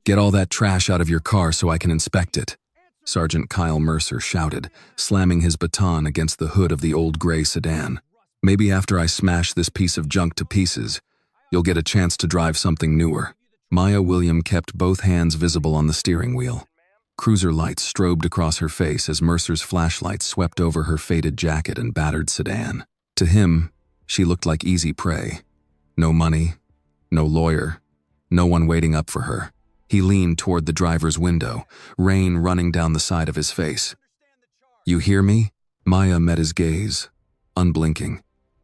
Get all that trash out of your car so I can inspect it, Sergeant Kyle Mercer shouted, slamming his baton against the hood of the old gray sedan. Maybe after I smash this piece of junk to pieces, you'll get a chance to drive something newer. Maya William kept both hands visible on the steering wheel. Cruiser lights strobed across her face as Mercer's flashlight swept over her faded jacket and battered sedan. To him, she looked like easy prey. No money, no lawyer, no one waiting up for her. He leaned toward the driver's window, rain running down the side of his face. "You hear me?" Maya met his gaze, unblinking.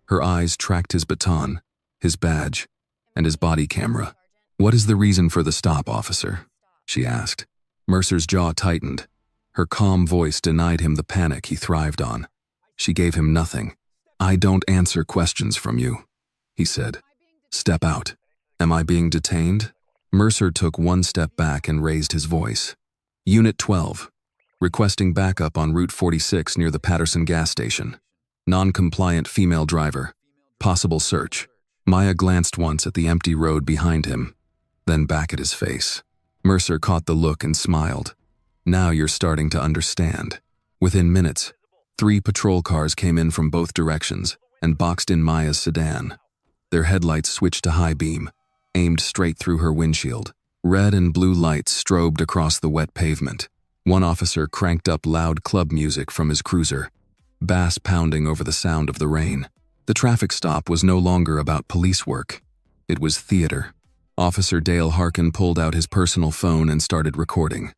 Her eyes tracked his baton, his badge, and his body camera. "What is the reason for the stop, officer?" she asked. Mercer's jaw tightened. Her calm voice denied him the panic he thrived on. She gave him nothing. "I don't answer questions from you," he said. "Step out." "Am I being detained?" Mercer took one step back and raised his voice. "Unit 12, requesting backup on Route 46 near the Patterson gas station. Non-compliant female driver. Possible search." Maya glanced once at the empty road behind him, then back at his face. Mercer caught the look and smiled. "Now you're starting to understand." Within minutes, 3 patrol cars came in from both directions and boxed in Maya's sedan. Their headlights switched to high beam, aimed straight through her windshield. Red and blue lights strobed across the wet pavement. One officer cranked up loud club music from his cruiser, bass pounding over the sound of the rain. The traffic stop was no longer about police work. It was theater. Officer Dale Harkin pulled out his personal phone and started recording.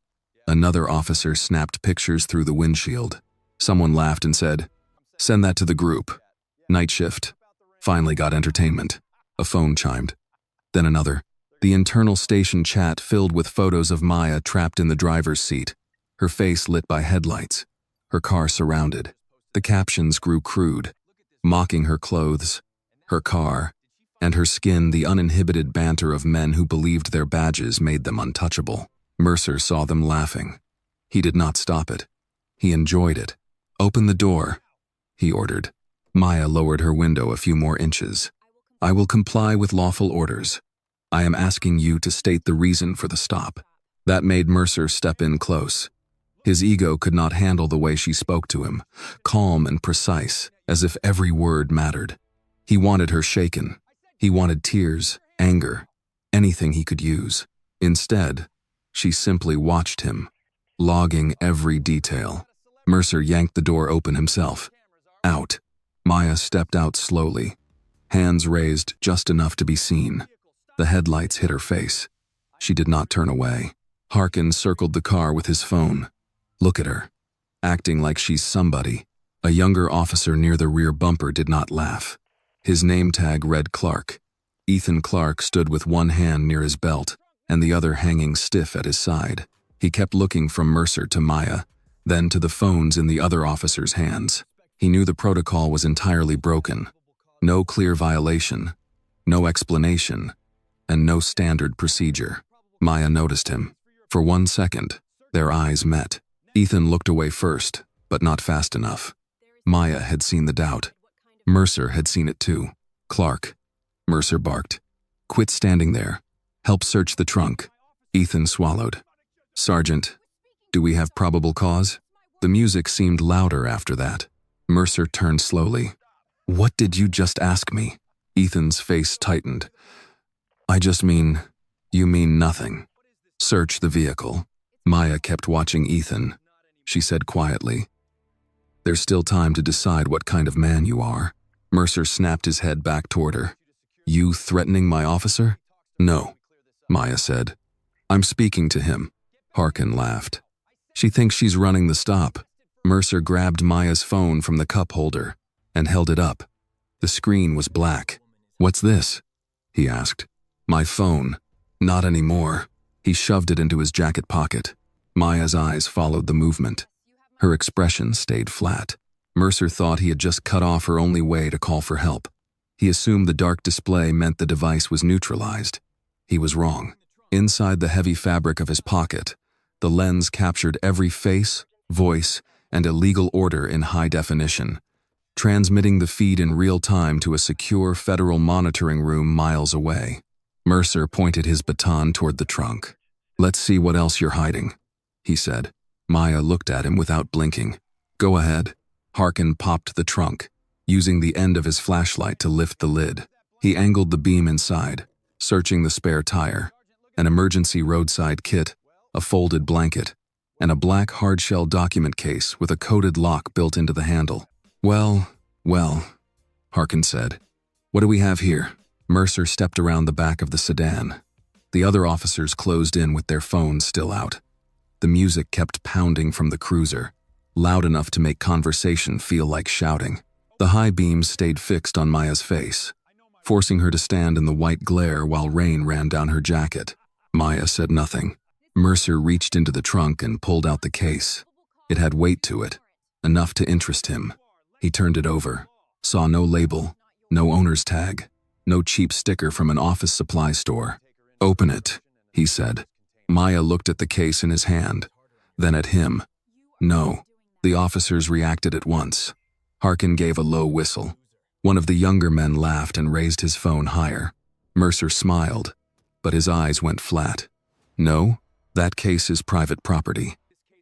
Another officer snapped pictures through the windshield. Someone laughed and said, "Send that to the group." Night shift. Finally got entertainment. A phone chimed. Then another. The internal station chat filled with photos of Maya trapped in the driver's seat, her face lit by headlights, her car surrounded. The captions grew crude, mocking her clothes, her car, and her skin, the uninhibited banter of men who believed their badges made them untouchable. Mercer saw them laughing. He did not stop it. He enjoyed it. "Open the door," he ordered. Maya lowered her window a few more inches. "I will comply with lawful orders. I am asking you to state the reason for the stop." That made Mercer step in close. His ego could not handle the way she spoke to him, calm and precise, as if every word mattered. He wanted her shaken. He wanted tears, anger, anything he could use. Instead, she simply watched him, logging every detail. Mercer yanked the door open himself. Out. Maya stepped out slowly, hands raised just enough to be seen. The headlights hit her face. She did not turn away. Harkin circled the car with his phone. Look at her, acting like she's somebody. A younger officer near the rear bumper did not laugh. His name tag read Clark. Ethan Clark stood with one hand near his belt and the other hanging stiff at his side. He kept looking from Mercer to Maya, then to the phones in the other officer's hands. He knew the protocol was entirely broken. No clear violation, no explanation, and no standard procedure. Maya noticed him. For 1 second, their eyes met. Ethan looked away first, but not fast enough. Maya had seen the doubt. Mercer had seen it too. "Clark," Mercer barked. "Quit standing there. Help search the trunk." Ethan swallowed. "Sergeant, do we have probable cause?" The music seemed louder after that. Mercer turned slowly. "What did you just ask me?" Ethan's face tightened. You mean nothing. Search the vehicle." Maya kept watching Ethan. She said quietly, "There's still time to decide what kind of man you are." Mercer snapped his head back toward her. "You threatening my officer?" "No," Maya said. "I'm speaking to him." Harkin laughed. "She thinks she's running the stop." Mercer grabbed Maya's phone from the cup holder and held it up. The screen was black. "What's this?" he asked. "My phone." "Not anymore." He shoved it into his jacket pocket. Maya's eyes followed the movement. Her expression stayed flat. Mercer thought he had just cut off her only way to call for help. He assumed the dark display meant the device was neutralized. He was wrong. Inside the heavy fabric of his pocket, the lens captured every face, voice, and illegal order in high definition, transmitting the feed in real time to a secure federal monitoring room miles away. Mercer pointed his baton toward the trunk. Let's see what else you're hiding, he said. Maya looked at him without blinking. Go ahead. Harkin popped the trunk, using the end of his flashlight to lift the lid. He angled the beam inside, searching the spare tire, an emergency roadside kit, a folded blanket, and a black hard-shell document case with a coded lock built into the handle. Well, Harkin said. What do we have here? Mercer stepped around the back of the sedan. The other officers closed in with their phones still out. The music kept pounding from the cruiser, loud enough to make conversation feel like shouting. The high beams stayed fixed on Maya's face, forcing her to stand in the white glare while rain ran down her jacket. Maya said nothing. Mercer reached into the trunk and pulled out the case. It had weight to it, enough to interest him. He turned it over, saw no label, no owner's tag, no cheap sticker from an office supply store. Open it, he said. Maya looked at the case in his hand, then at him. No. The officers reacted at once. Harkin gave a low whistle. One of the younger men laughed and raised his phone higher. Mercer smiled, but his eyes went flat. No, that case is private property.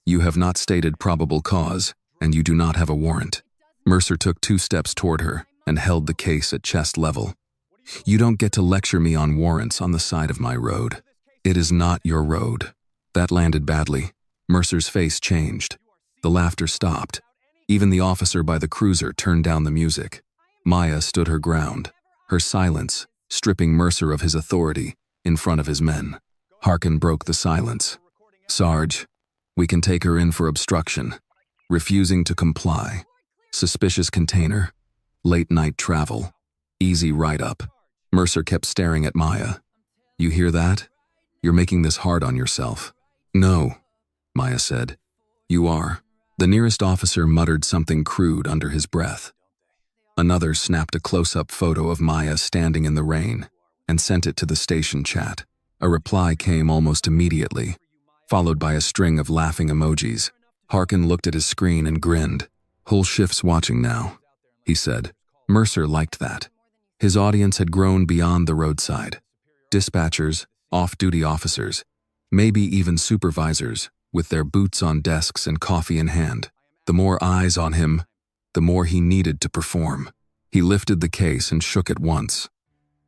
You have not stated probable cause, and you do not have a warrant. Mercer took 2 steps toward her and held the case at chest level. You don't get to lecture me on warrants on the side of my road. It is not your road. That landed badly. Mercer's face changed. The laughter stopped. Even the officer by the cruiser turned down the music. Maya stood her ground, her silence stripping Mercer of his authority in front of his men. Harkin broke the silence. Sarge, we can take her in for obstruction, refusing to comply, suspicious container, late-night travel, easy write-up. Mercer kept staring at Maya. You hear that? You're making this hard on yourself. No, Maya said. You are. The nearest officer muttered something crude under his breath. Another snapped a close-up photo of Maya standing in the rain and sent it to the station chat. A reply came almost immediately, followed by a string of laughing emojis. Harkin looked at his screen and grinned. Whole shift's watching now, he said. Mercer liked that. His audience had grown beyond the roadside. Dispatchers, off-duty officers, maybe even supervisors, with their boots on desks and coffee in hand. The more eyes on him, the more he needed to perform. He lifted the case and shook it once.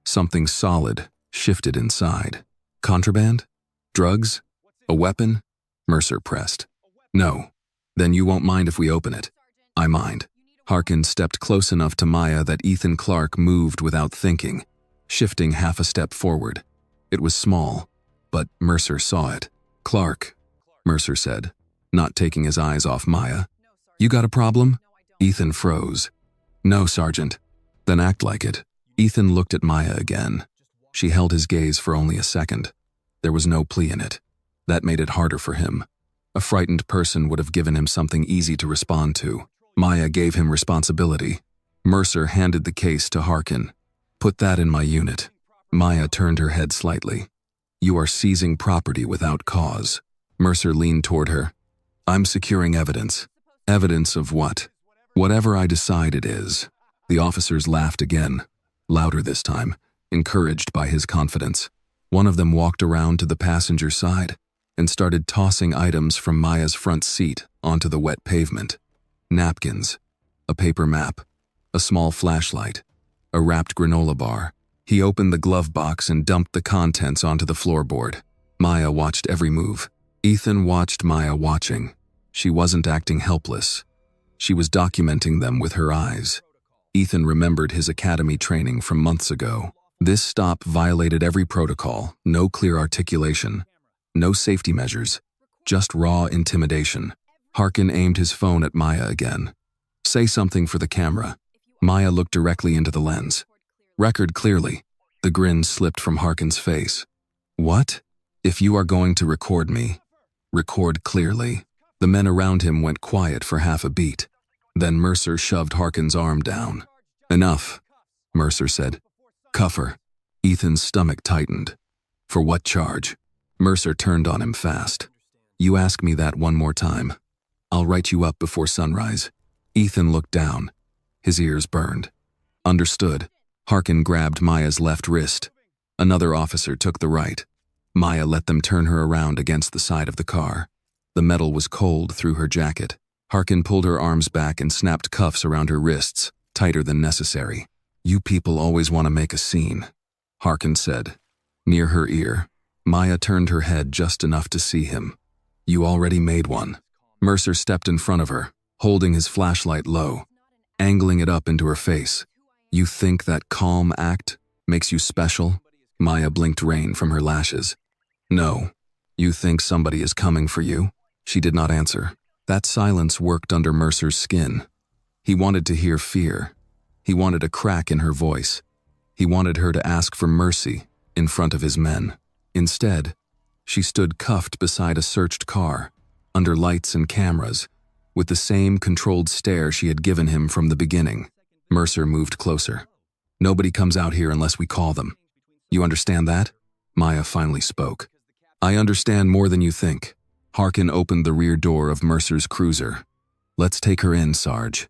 Something solid shifted inside. Contraband? Drugs? A weapon? Mercer pressed. No. Then you won't mind if we open it. I mind. Harkin stepped close enough to Maya that Ethan Clark moved without thinking, shifting half a step forward. It was small, but Mercer saw it. Clark, Mercer said, not taking his eyes off Maya. You got a problem? Ethan froze. No, Sergeant. Then act like it. Ethan looked at Maya again. She held his gaze for only a second. There was no plea in it. That made it harder for him. A frightened person would have given him something easy to respond to. Maya gave him responsibility. Mercer handed the case to Harkin. Put that in my unit. Maya turned her head slightly. You are seizing property without cause. Mercer leaned toward her. I'm securing evidence. Evidence of what? Whatever I decide it is. The officers laughed again, louder this time, encouraged by his confidence. One of them walked around to the passenger side and started tossing items from Maya's front seat onto the wet pavement. Napkins, a paper map, a small flashlight, a wrapped granola bar. He opened the glove box and dumped the contents onto the floorboard. Maya watched every move. Ethan watched Maya watching. She wasn't acting helpless. She was documenting them with her eyes. Ethan remembered his academy training from months ago. This stop violated every protocol, no clear articulation, no safety measures, just raw intimidation. Harkin aimed his phone at Maya again. Say something for the camera. Maya looked directly into the lens. Record clearly. The grin slipped from Harkin's face. What? If you are going to record me, record clearly. The men around him went quiet for half a beat. Then Mercer shoved Harkin's arm down. Enough, Mercer said. Cuff her. Ethan's stomach tightened. For what charge? Mercer turned on him fast. You ask me that one more time. I'll write you up before sunrise. Ethan looked down. His ears burned. Understood. Harkin grabbed Maya's left wrist. Another officer took the right. Maya let them turn her around against the side of the car. The metal was cold through her jacket. Harkin pulled her arms back and snapped cuffs around her wrists, tighter than necessary. "You people always want to make a scene," Harkin said. Near her ear, Maya turned her head just enough to see him. "You already made one." Mercer stepped in front of her, holding his flashlight low, angling it up into her face. "You think that calm act makes you special?" Maya blinked rain from her lashes. "No. You think somebody is coming for you?" She did not answer. That silence worked under Mercer's skin. He wanted to hear fear. He wanted a crack in her voice. He wanted her to ask for mercy in front of his men. Instead, she stood cuffed beside a searched car, under lights and cameras, with the same controlled stare she had given him from the beginning. Mercer moved closer. "Nobody comes out here unless we call them. You understand that?" Maya finally spoke. "I understand more than you think." Harkin opened the rear door of Mercer's cruiser. "Let's take her in, Sarge.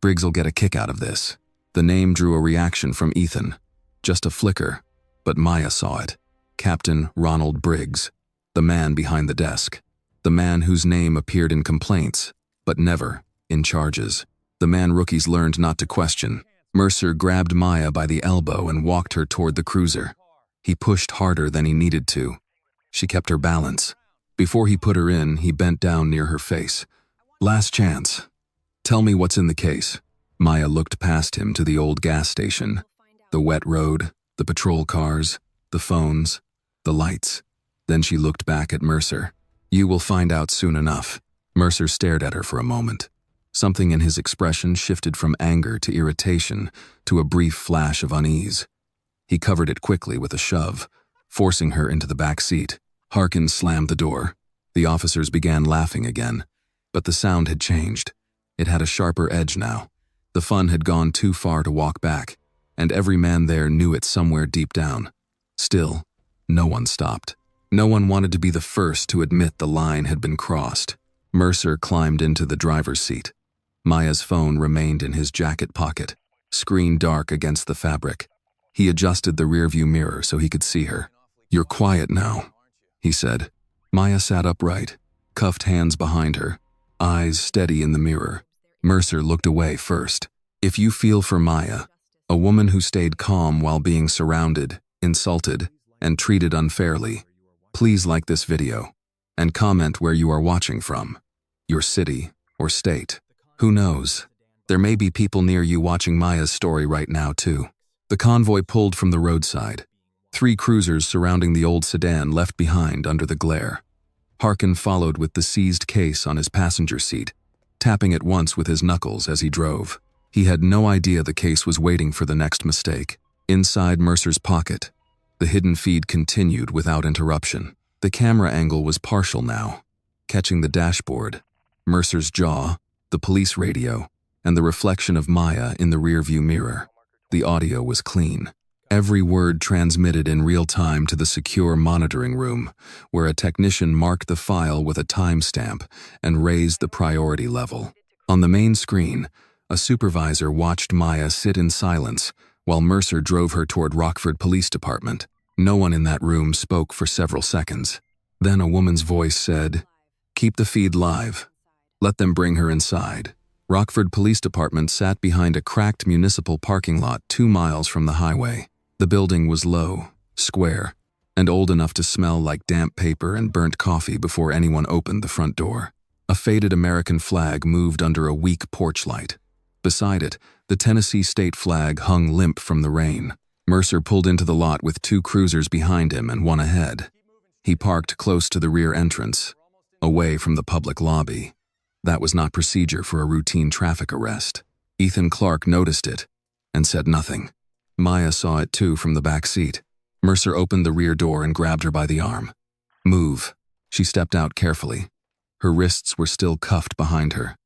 Briggs'll get a kick out of this." The name drew a reaction from Ethan. Just a flicker, but Maya saw it. Captain Ronald Briggs, the man behind the desk. The man whose name appeared in complaints, but never in charges. The man rookies learned not to question. Mercer grabbed Maya by the elbow and walked her toward the cruiser. He pushed harder than he needed to. She kept her balance. Before he put her in, he bent down near her face. "Last chance. Tell me what's in the case." Maya looked past him to the old gas station. The wet road, the patrol cars, the phones, the lights. Then she looked back at Mercer. "You will find out soon enough." Mercer stared at her for a moment. Something in his expression shifted from anger to irritation to a brief flash of unease. He covered it quickly with a shove, forcing her into the back seat. Harkin slammed the door. The officers began laughing again, but the sound had changed. It had a sharper edge now. The fun had gone too far to walk back, and every man there knew it somewhere deep down. Still, no one stopped. No one wanted to be the first to admit the line had been crossed. Mercer climbed into the driver's seat. Maya's phone remained in his jacket pocket, screen dark against the fabric. He adjusted the rearview mirror so he could see her. "You're quiet now," he said. Maya sat upright, cuffed hands behind her, eyes steady in the mirror. Mercer looked away first. "If you feel for Maya, a woman who stayed calm while being surrounded, insulted, and treated unfairly, please like this video and comment where you are watching from, your city or state. Who knows? There may be people near you watching Maya's story right now too." The convoy pulled from the roadside. 3 cruisers surrounding the old sedan left behind under the glare. Harkin followed with the seized case on his passenger seat, tapping it once with his knuckles as he drove. He had no idea the case was waiting for the next mistake. Inside Mercer's pocket, the hidden feed continued without interruption. The camera angle was partial now, catching the dashboard, Mercer's jaw, the police radio, and the reflection of Maya in the rearview mirror. The audio was clean. Every word transmitted in real time to the secure monitoring room, where a technician marked the file with a timestamp and raised the priority level. On the main screen, a supervisor watched Maya sit in silence while Mercer drove her toward Rockford Police Department. No one in that room spoke for several seconds. Then a woman's voice said, "Keep the feed live. Let them bring her inside." Rockford Police Department sat behind a cracked municipal parking lot 2 miles from the highway. The building was low, square, and old enough to smell like damp paper and burnt coffee before anyone opened the front door. A faded American flag moved under a weak porch light. Beside it, the Tennessee state flag hung limp from the rain. Mercer pulled into the lot with 2 cruisers behind him and 1 ahead. He parked close to the rear entrance, away from the public lobby. That was not procedure for a routine traffic arrest. Ethan Clark noticed it and said nothing. Maya saw it too from the back seat. Mercer opened the rear door and grabbed her by the arm. "Move." She stepped out carefully. Her wrists were still cuffed behind her.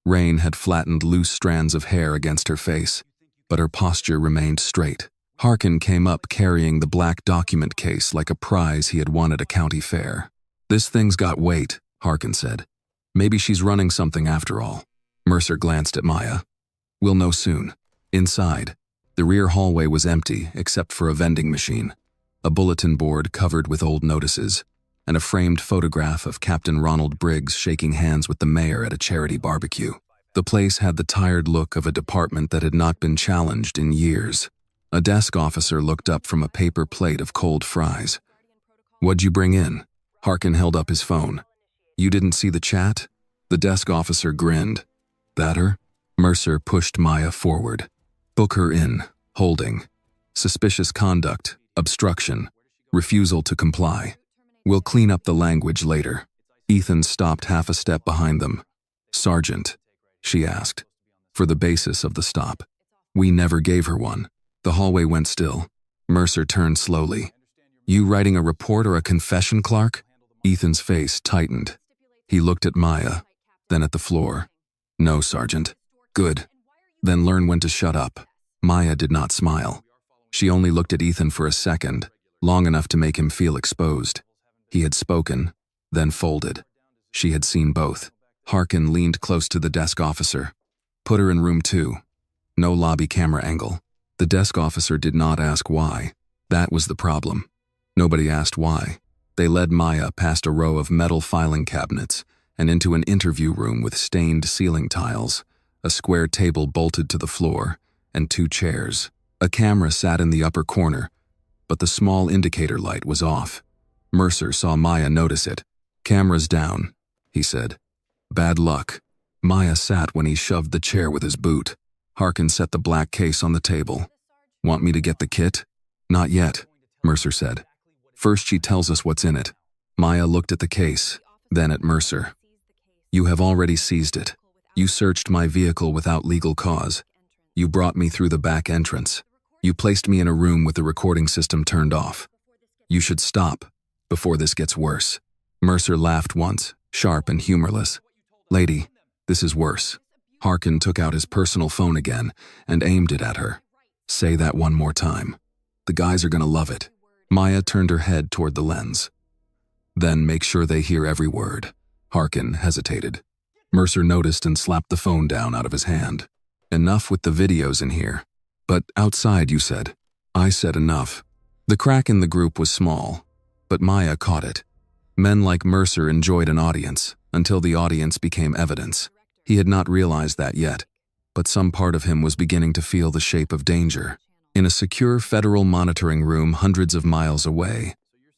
Rain had flattened loose strands of hair against her face, but her posture remained straight. Harkin came up carrying the black document case like a prize he had won at a county fair. "This thing's got weight," Harkin said. "Maybe she's running something after all." Mercer glanced at Maya. "We'll know soon." Inside, the rear hallway was empty except for a vending machine. a bulletin board covered with old notices, and a framed photograph of Captain Ronald Briggs shaking hands with the mayor at a charity barbecue. The place had the tired look of a department that had not been challenged in years. A desk officer looked up from a paper plate of cold fries. "What'd you bring in?" Harkin held up his phone. "You didn't see the chat?" The desk officer grinned. "That her?" Mercer pushed Maya forward. "Book her in. Holding. Suspicious conduct. Obstruction. Refusal to comply. We'll clean up the language later." Ethan stopped half a step behind them. "Sergeant," she asked, for the basis of the stop. "We never gave her one." The hallway went still. Mercer turned slowly. "You writing a report or a confession, Clark?" Ethan's face tightened. He looked at Maya, then at the floor. "No, Sergeant." "Good. Then learn when to shut up." Maya did not smile. She only looked at Ethan for a second, long enough to make him feel exposed. He had spoken, then folded. She had seen both. Harkin leaned close to the desk officer. "Put her in room 2. No lobby camera angle." The desk officer did not ask why. That was the problem. Nobody asked why. They led Maya past a row of metal filing cabinets and into an interview room with stained ceiling tiles, a square table bolted to the floor, and 2 chairs. A camera sat in the upper corner, but the small indicator light was off. Mercer saw Maya notice it. "Camera's down," he said. "Bad luck." Maya sat when he shoved the chair with his boot. Harkin set the black case on the table. "Want me to get the kit?" "Not yet," Mercer said. "First she tells us what's in it." Maya looked at the case, then at Mercer. "You have already seized it. You searched my vehicle without legal cause. You brought me through the back entrance. You placed me in a room with the recording system turned off. You should stop before this gets worse." Mercer laughed once, sharp and humorless. "Lady, this is worse." Harkin took out his personal phone again and aimed it at her. "Say that one more time. The guys are gonna love it." Maya turned her head toward the lens. "Then make sure they hear every word." Harkin hesitated. Mercer noticed and slapped the phone down out of his hand. "Enough with the videos in here." "But outside, you said." "I said enough." The crack in the group was small, but Maya caught it. Men like Mercer enjoyed an audience, until the audience became evidence. He had not realized that yet, but some part of him was beginning to feel the shape of danger. In a secure federal monitoring room hundreds of miles away,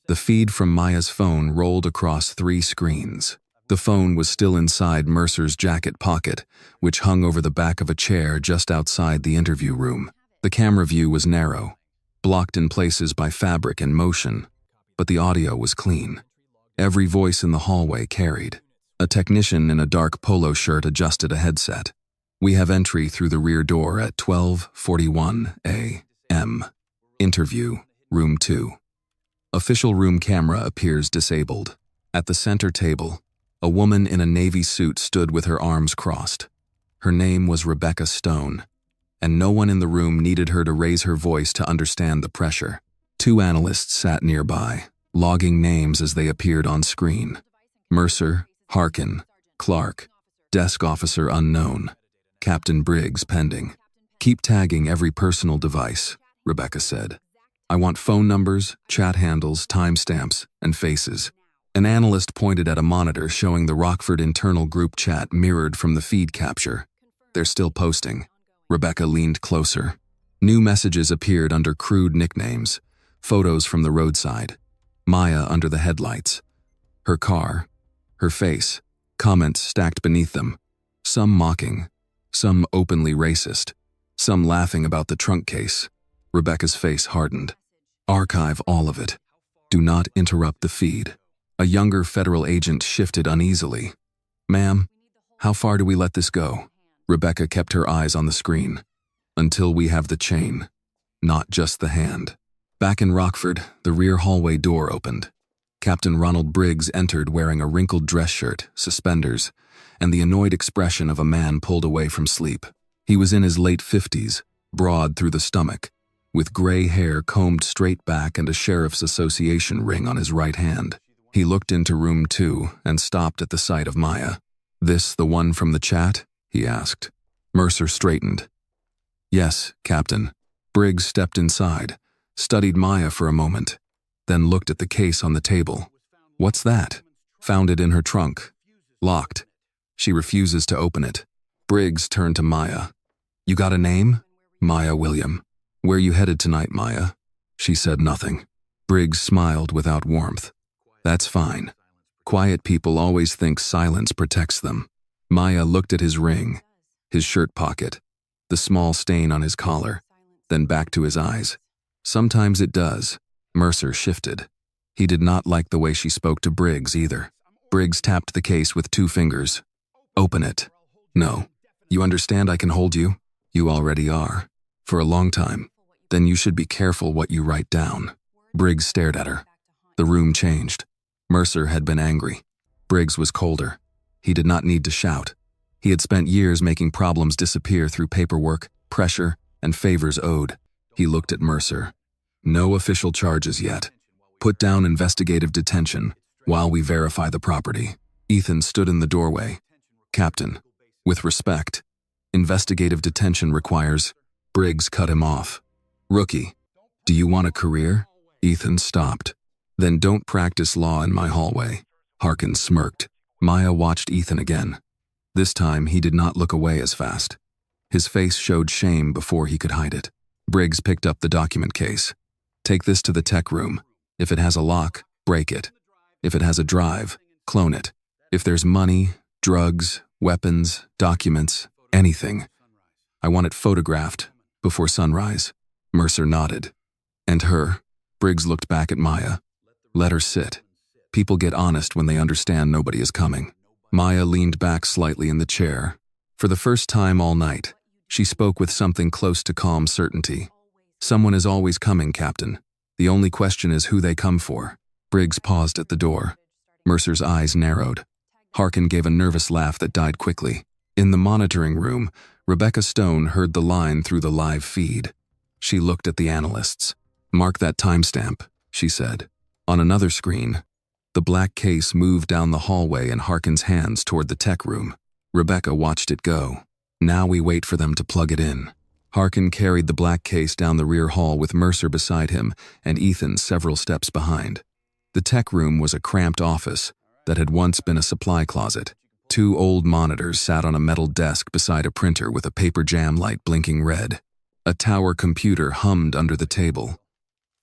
the feed from Maya's phone rolled across 3 screens. The phone was still inside Mercer's jacket pocket, which hung over the back of a chair just outside the interview room. The camera view was narrow, blocked in places by fabric and motion, but the audio was clean. Every voice in the hallway carried. A technician in a dark polo shirt adjusted a headset. "We have entry through the rear door at 12:41 a.m. Interview, room 2. Official room camera appears disabled. At the center table, a woman in a navy suit stood with her arms crossed. Her name was Rebecca Stone, and no one in the room needed her to raise her voice to understand the pressure. 2 analysts sat nearby, logging names as they appeared on screen. Mercer, Harkin, Clark, desk officer unknown, Captain Briggs pending. "Keep tagging every personal device," Rebecca said. "I want phone numbers, chat handles, timestamps, and faces." An analyst pointed at a monitor showing the Rockford internal group chat mirrored from the feed capture. "They're still posting." Rebecca leaned closer. New messages appeared under crude nicknames, photos from the roadside, Maya under the headlights, her car, her face, comments stacked beneath them, some mocking, some openly racist, some laughing about the trunk case. Rebecca's face hardened. "Archive all of it. Do not interrupt the feed." A younger federal agent shifted uneasily. "Ma'am, how far do we let this go?" Rebecca kept her eyes on the screen. "Until we have the chain, not just the hand." Back in Rockford, the rear hallway door opened. Captain Ronald Briggs entered wearing a wrinkled dress shirt, suspenders, and the annoyed expression of a man pulled away from sleep. He was in his late 50s, broad through the stomach, with gray hair combed straight back and a Sheriff's Association ring on his right hand. He looked into room 2 and stopped at the sight of Maya. "This the one from the chat?" he asked. Mercer straightened. "Yes, Captain." Briggs stepped inside, studied Maya for a moment, then looked at the case on the table. What's that? Found it in her trunk. Locked. She refuses to open it. Briggs turned to Maya. You got a name? Maya William. Where you headed tonight, Maya? She said nothing. Briggs smiled without warmth. That's fine. Quiet people always think silence protects them. Maya looked at his ring, his shirt pocket, the small stain on his collar, then back to his eyes. Sometimes it does. Mercer shifted. He did not like the way she spoke to Briggs either. Briggs tapped the case with 2 fingers. Open it. No. You understand I can hold you? You already are. For a long time. Then you should be careful what you write down. Briggs stared at her. The room changed. Mercer had been angry. Briggs was colder. He did not need to shout. He had spent years making problems disappear through paperwork, pressure, and favors owed. He looked at Mercer. No official charges yet. Put down investigative detention while we verify the property. Ethan stood in the doorway. Captain, with respect, investigative detention requires. Briggs cut him off. Rookie, do you want a career? Ethan stopped. Then don't practice law in my hallway. Harkin smirked. Maya watched Ethan again. This time he did not look away as fast. His face showed shame before he could hide it. Briggs picked up the document case. Take this to the tech room. If it has a lock, break it. If it has a drive, clone it. If there's money, drugs, weapons, documents, anything, I want it photographed before sunrise. Mercer nodded. And her? Briggs looked back at Maya. Let her sit. People get honest when they understand nobody is coming. Maya leaned back slightly in the chair. For the first time all night, she spoke with something close to calm certainty. Someone is always coming, Captain. The only question is who they come for. Briggs paused at the door. Mercer's eyes narrowed. Harkin gave a nervous laugh that died quickly. In the monitoring room, Rebecca Stone heard the line through the live feed. She looked at the analysts. Mark that timestamp, she said. On another screen, the black case moved down the hallway in Harkin's hands toward the tech room. Rebecca watched it go. Now we wait for them to plug it in. Harkin carried the black case down the rear hall with Mercer beside him and Ethan several steps behind. The tech room was a cramped office that had once been a supply closet. 2 old monitors sat on a metal desk beside a printer with a paper jam light blinking red. A tower computer hummed under the table.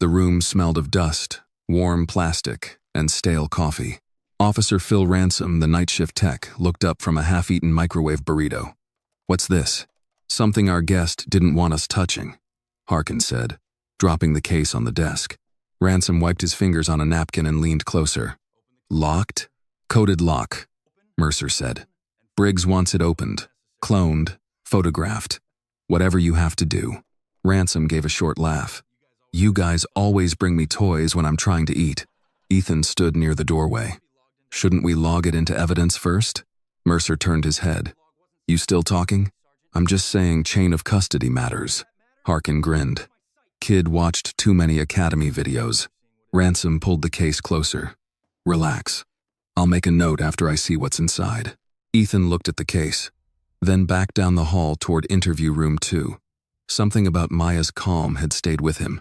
The room smelled of dust, warm plastic, and stale coffee. Officer Phil Ransom, the night shift tech, looked up from a half-eaten microwave burrito. What's this? Something our guest didn't want us touching, Harkin said, dropping the case on the desk. Ransom wiped his fingers on a napkin and leaned closer. Locked? Coded lock, Mercer said. Briggs wants it opened, cloned, photographed. Whatever you have to do. Ransom gave a short laugh. You guys always bring me toys when I'm trying to eat. Ethan stood near the doorway. Shouldn't we log it into evidence first? Mercer turned his head. You still talking? I'm just saying chain of custody matters. Harkin grinned. Kid watched too many Academy videos. Ransom pulled the case closer. Relax. I'll make a note after I see what's inside. Ethan looked at the case, then back down the hall toward interview room 2. Something about Maya's calm had stayed with him.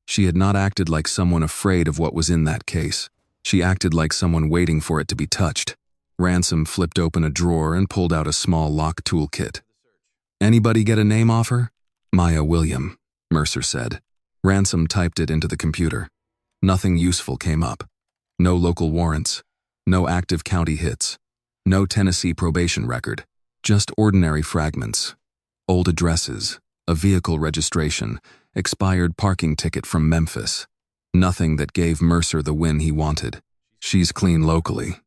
She had not acted like someone afraid of what was in that case. She acted like someone waiting for it to be touched. Ransom flipped open a drawer and pulled out a small lock toolkit. Anybody get a name off her? Maya William, Mercer said. Ransom typed it into the computer. Nothing useful came up. No local warrants. No active county hits. No Tennessee probation record. Just ordinary fragments. Old addresses, a vehicle registration, expired parking ticket from Memphis. Nothing that gave Mercer the win he wanted. She's clean locally,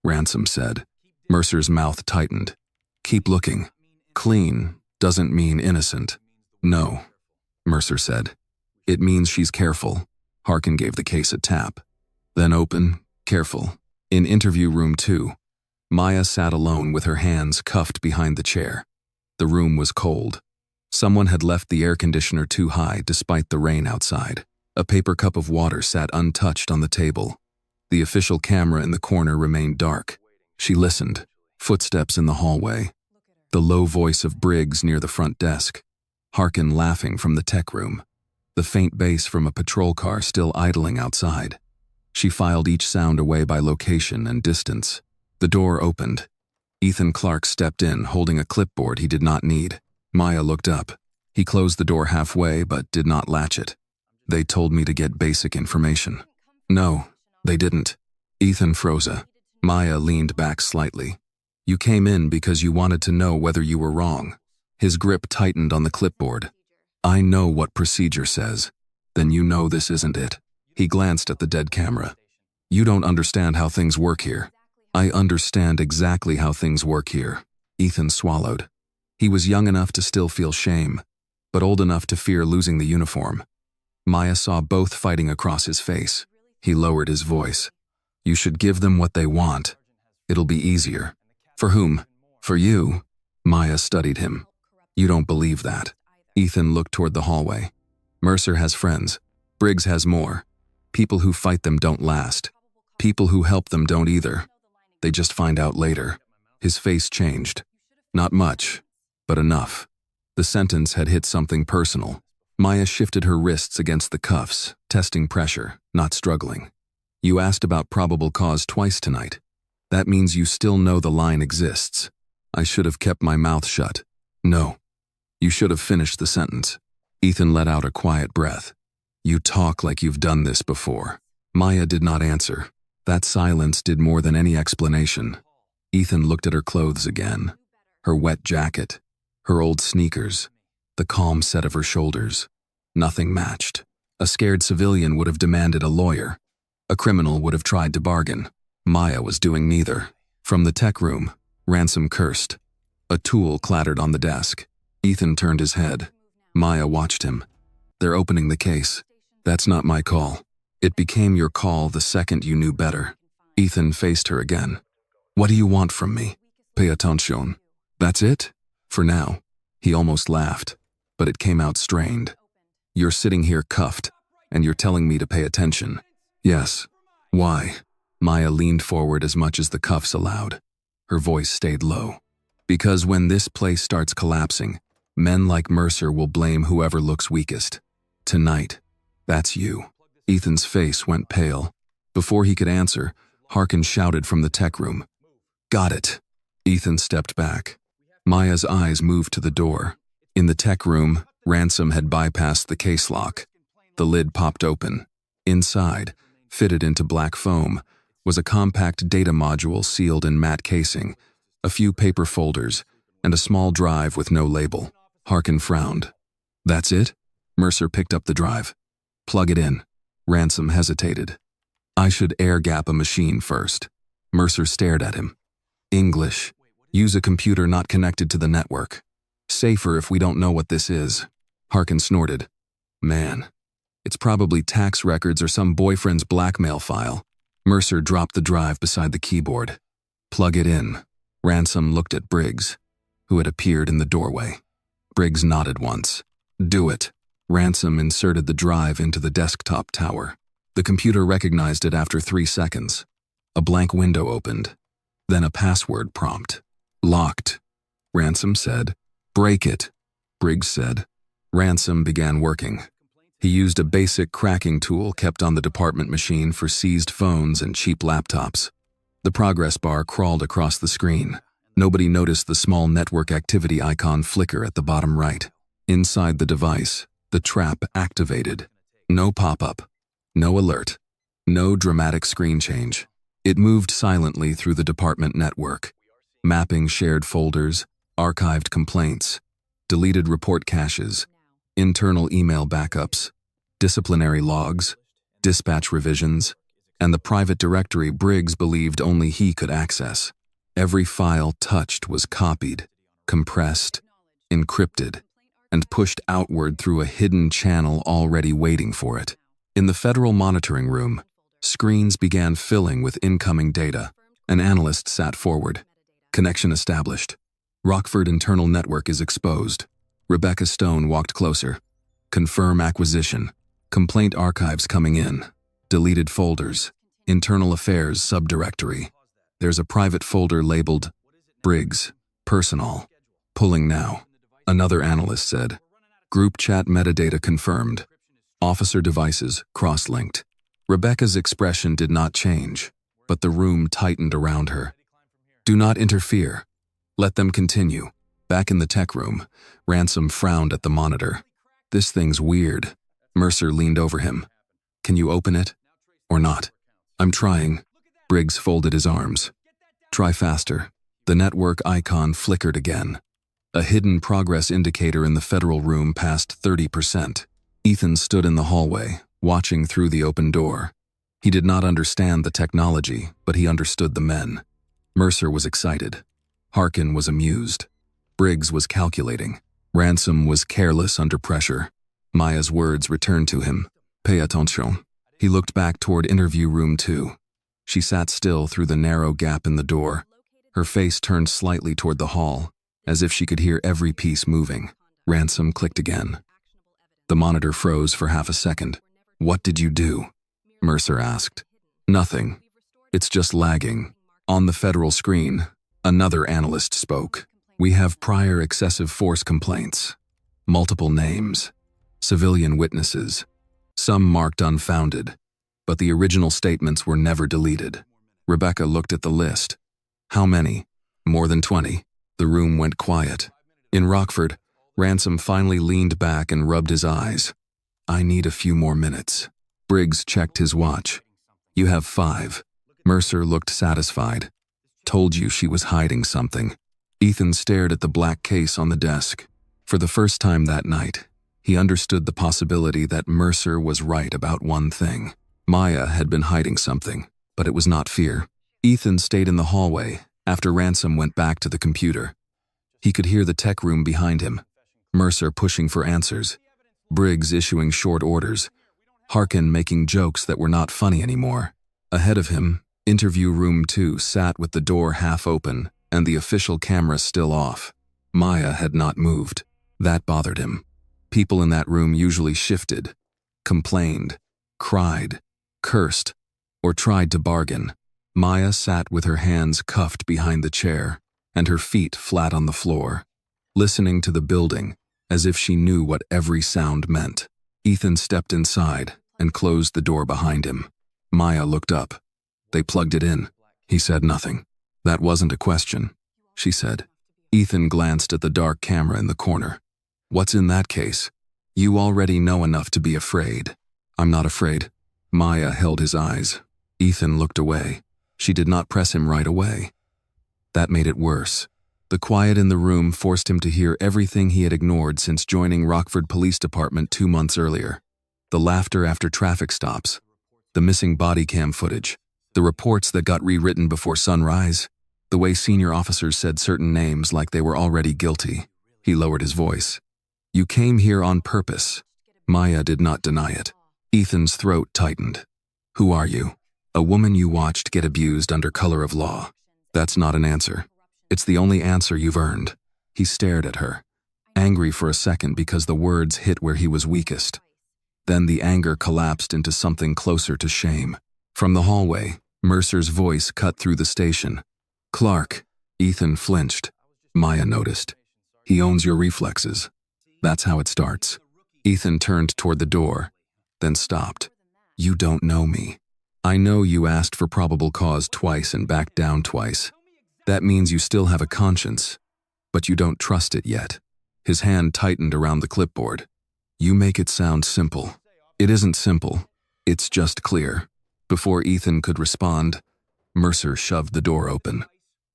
Ransom said. Mercer's mouth tightened. Keep looking. Clean doesn't mean innocent. No, Mercer said. It means she's careful. Harkin gave the case a tap. Then open, careful. In interview room 2, Maya sat alone with her hands cuffed behind the chair. The room was cold. Someone had left the air conditioner too high despite the rain outside. A paper cup of water sat untouched on the table. The official camera in the corner remained dark. She listened. Footsteps in the hallway. The low voice of Briggs near the front desk. Harkin laughing from the tech room. the faint bass from a patrol car still idling outside. She filed each sound away by location and distance. The door opened. Ethan Clark stepped in, holding a clipboard he did not need. Maya looked up. He closed the door halfway but did not latch it. They told me to get basic information. No, they didn't. Ethan froze. Maya leaned back slightly. You came in because you wanted to know whether you were wrong. His grip tightened on the clipboard. I know what procedure says. Then you know this isn't it. He glanced at the dead camera. You don't understand how things work here. I understand exactly how things work here. Ethan swallowed. He was young enough to still feel shame, but old enough to fear losing the uniform. Maya saw both fighting across his face. He lowered his voice. You should give them what they want. It'll be easier. For whom? For you? Maya studied him. You don't believe that. Ethan looked toward the hallway. Mercer has friends. Briggs has more. People who fight them don't last. People who help them don't either. They just find out later. His face changed. Not much, but enough. The sentence had hit something personal. Maya shifted her wrists against the cuffs, testing pressure, not struggling. You asked about probable cause twice tonight. That means you still know the line exists. I should have kept my mouth shut. No. You should have finished the sentence. Ethan let out a quiet breath. You talk like you've done this before. Maya did not answer. That silence did more than any explanation. Ethan looked at her clothes again. Her wet jacket, her old sneakers, the calm set of her shoulders. Nothing matched. A scared civilian would have demanded a lawyer. A criminal would have tried to bargain. Maya was doing neither. From the tech room, Ransom cursed. A tool clattered on the desk. Ethan turned his head. Maya watched him. They're opening the case. That's not my call. It became your call the second you knew better. Ethan faced her again. What do you want from me? Pay attention. That's it? For now. He almost laughed, but it came out strained. You're sitting here cuffed, and you're telling me to pay attention. Yes. Why? Maya leaned forward as much as the cuffs allowed. Her voice stayed low. Because when this place starts collapsing, men like Mercer will blame whoever looks weakest. Tonight, that's you. Ethan's face went pale. Before he could answer, Harkin shouted from the tech room. Got it. Ethan stepped back. Maya's eyes moved to the door. In the tech room, Ransom had bypassed the case lock. The lid popped open. Inside, fitted into black foam, was a compact data module sealed in matte casing, a few paper folders, and a small drive with no label. Harkin frowned. That's it? Mercer picked up the drive. Plug it in. Ransom hesitated. I should air gap a machine first. Mercer stared at him. English. Use a computer not connected to the network. Safer if we don't know what this is. Harkin snorted. Man. It's probably tax records or some boyfriend's blackmail file. Mercer dropped the drive beside the keyboard. Plug it in. Ransom looked at Briggs, who had appeared in the doorway. Briggs nodded once. Do it. Ransom inserted the drive into the desktop tower. The computer recognized it after 3 seconds. A blank window opened. Then a password prompt. Locked. Ransom said. Break it. Briggs said. Ransom began working. He used a basic cracking tool kept on the department machine for seized phones and cheap laptops. The progress bar crawled across the screen. Nobody noticed the small network activity icon flicker at the bottom right. Inside the device, the trap activated. No pop-up. No alert. No dramatic screen change. It moved silently through the department network, mapping shared folders, archived complaints, deleted report caches, internal email backups, disciplinary logs, dispatch revisions, and the private directory Briggs believed only he could access. Every file touched was copied, compressed, encrypted, and pushed outward through a hidden channel already waiting for it. In the federal monitoring room, screens began filling with incoming data. An analyst sat forward. Connection established. Rockford internal network is exposed. Rebecca Stone walked closer. Confirm acquisition. Complaint archives coming in. Deleted folders. Internal affairs subdirectory. There's a private folder labeled Briggs, Personal. Pulling now. Another analyst said. Group chat metadata confirmed. Officer devices cross-linked. Rebecca's expression did not change, but the room tightened around her. Do not interfere. Let them continue. Back in the tech room, Ransom frowned at the monitor. This thing's weird. Mercer leaned over him. Can you open it? Or not? I'm trying. Briggs folded his arms. Try faster. The network icon flickered again. A hidden progress indicator in the federal room passed 30%. Ethan stood in the hallway, watching through the open door. He did not understand the technology, but he understood the men. Mercer was excited. Harkin was amused. Briggs was calculating. Ransom was careless under pressure. Maya's words returned to him. Pay attention. He looked back toward interview room 2. She sat still through the narrow gap in the door. Her face turned slightly toward the hall, as if she could hear every piece moving. Ransom clicked again. The monitor froze for half a second. What did you do? Mercer asked. Nothing. It's just lagging. On the federal screen, another analyst spoke. We have prior excessive force complaints. Multiple names. Civilian witnesses. Some marked unfounded. But the original statements were never deleted. Rebecca looked at the list. How many? More than 20. The room went quiet. In Rockford, Ransom finally leaned back and rubbed his eyes. I need a few more minutes. Briggs checked his watch. You have 5. Mercer looked satisfied. Told you she was hiding something. Ethan stared at the black case on the desk. For the first time that night, he understood the possibility that Mercer was right about one thing. Maya had been hiding something, but it was not fear. Ethan stayed in the hallway after Ransom went back to the computer. He could hear the tech room behind him. Mercer pushing for answers. Briggs issuing short orders. Harkin making jokes that were not funny anymore. Ahead of him, interview room 2 sat with the door half open and the official camera still off. Maya had not moved. That bothered him. People in that room usually shifted, complained, cried, cursed, or tried to bargain. Maya sat with her hands cuffed behind the chair and her feet flat on the floor, listening to the building as if she knew what every sound meant. Ethan stepped inside and closed the door behind him. Maya looked up. They plugged it in. He said nothing. That wasn't a question, she said. Ethan glanced at the dark camera in the corner. What's in that case? You already know enough to be afraid. I'm not afraid. Maya held his eyes. Ethan looked away. She did not press him right away. That made it worse. The quiet in the room forced him to hear everything he had ignored since joining Rockford Police Department 2 months earlier. The laughter after traffic stops. The missing body cam footage. The reports that got rewritten before sunrise. The way senior officers said certain names like they were already guilty. He lowered his voice. You came here on purpose. Maya did not deny it. Ethan's throat tightened. Who are you? A woman you watched get abused under color of law. That's not an answer. It's the only answer you've earned. He stared at her, angry for a second because the words hit where he was weakest. Then the anger collapsed into something closer to shame. From the hallway, Mercer's voice cut through the station. Clark. Ethan flinched. Maya noticed. He owns your reflexes. That's how it starts. Ethan turned toward the door, then stopped. You don't know me. I know you asked for probable cause twice and backed down twice. That means you still have a conscience, but you don't trust it yet. His hand tightened around the clipboard. You make it sound simple. It isn't simple. It's just clear. Before Ethan could respond, Mercer shoved the door open.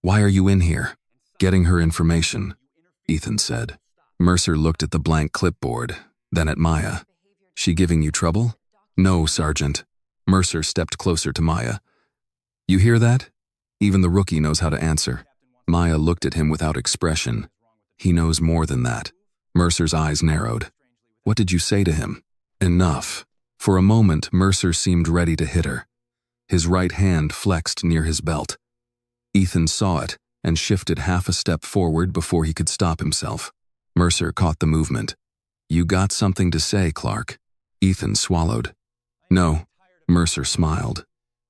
Why are you in here? Getting her information, Ethan said. Mercer looked at the blank clipboard, then at Maya. She giving you trouble? No, Sergeant. Mercer stepped closer to Maya. You hear that? Even the rookie knows how to answer. Maya looked at him without expression. He knows more than that. Mercer's eyes narrowed. What did you say to him? Enough. For a moment, Mercer seemed ready to hit her. His right hand flexed near his belt. Ethan saw it and shifted half a step forward before he could stop himself. Mercer caught the movement. You got something to say, Clark. Ethan swallowed. No. Mercer smiled.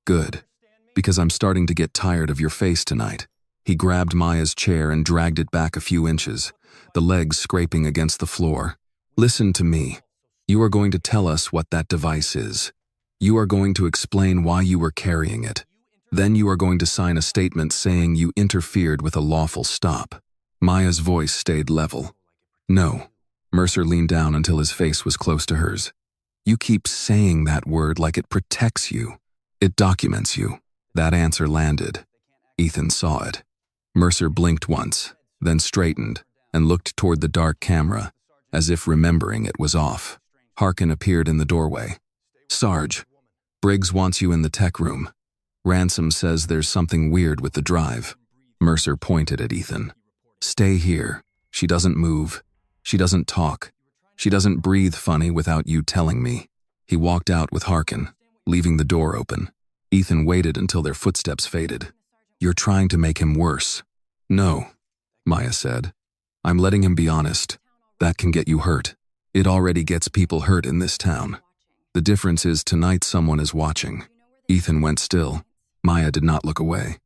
Good. Because I'm starting to get tired of your face tonight. He grabbed Maya's chair and dragged it back a few inches, the legs scraping against the floor. Listen to me. You are going to tell us what that device is. You are going to explain why you were carrying it. Then you are going to sign a statement saying you interfered with a lawful stop. Maya's voice stayed level. No. Mercer leaned down until his face was close to hers. You keep saying that word like it protects you. It documents you. That answer landed. Ethan saw it. Mercer blinked once, then straightened, and looked toward the dark camera, as if remembering it was off. Harkin appeared in the doorway. Sarge, Briggs wants you in the tech room. Ransom says there's something weird with the drive. Mercer pointed at Ethan. Stay here. She doesn't move. She doesn't talk. She doesn't breathe funny without you telling me. He walked out with Harkin, leaving the door open. Ethan waited until their footsteps faded. You're trying to make him worse. No, Maya said. I'm letting him be honest. That can get you hurt. It already gets people hurt in this town. The difference is tonight someone is watching. Ethan went still. Maya did not look away.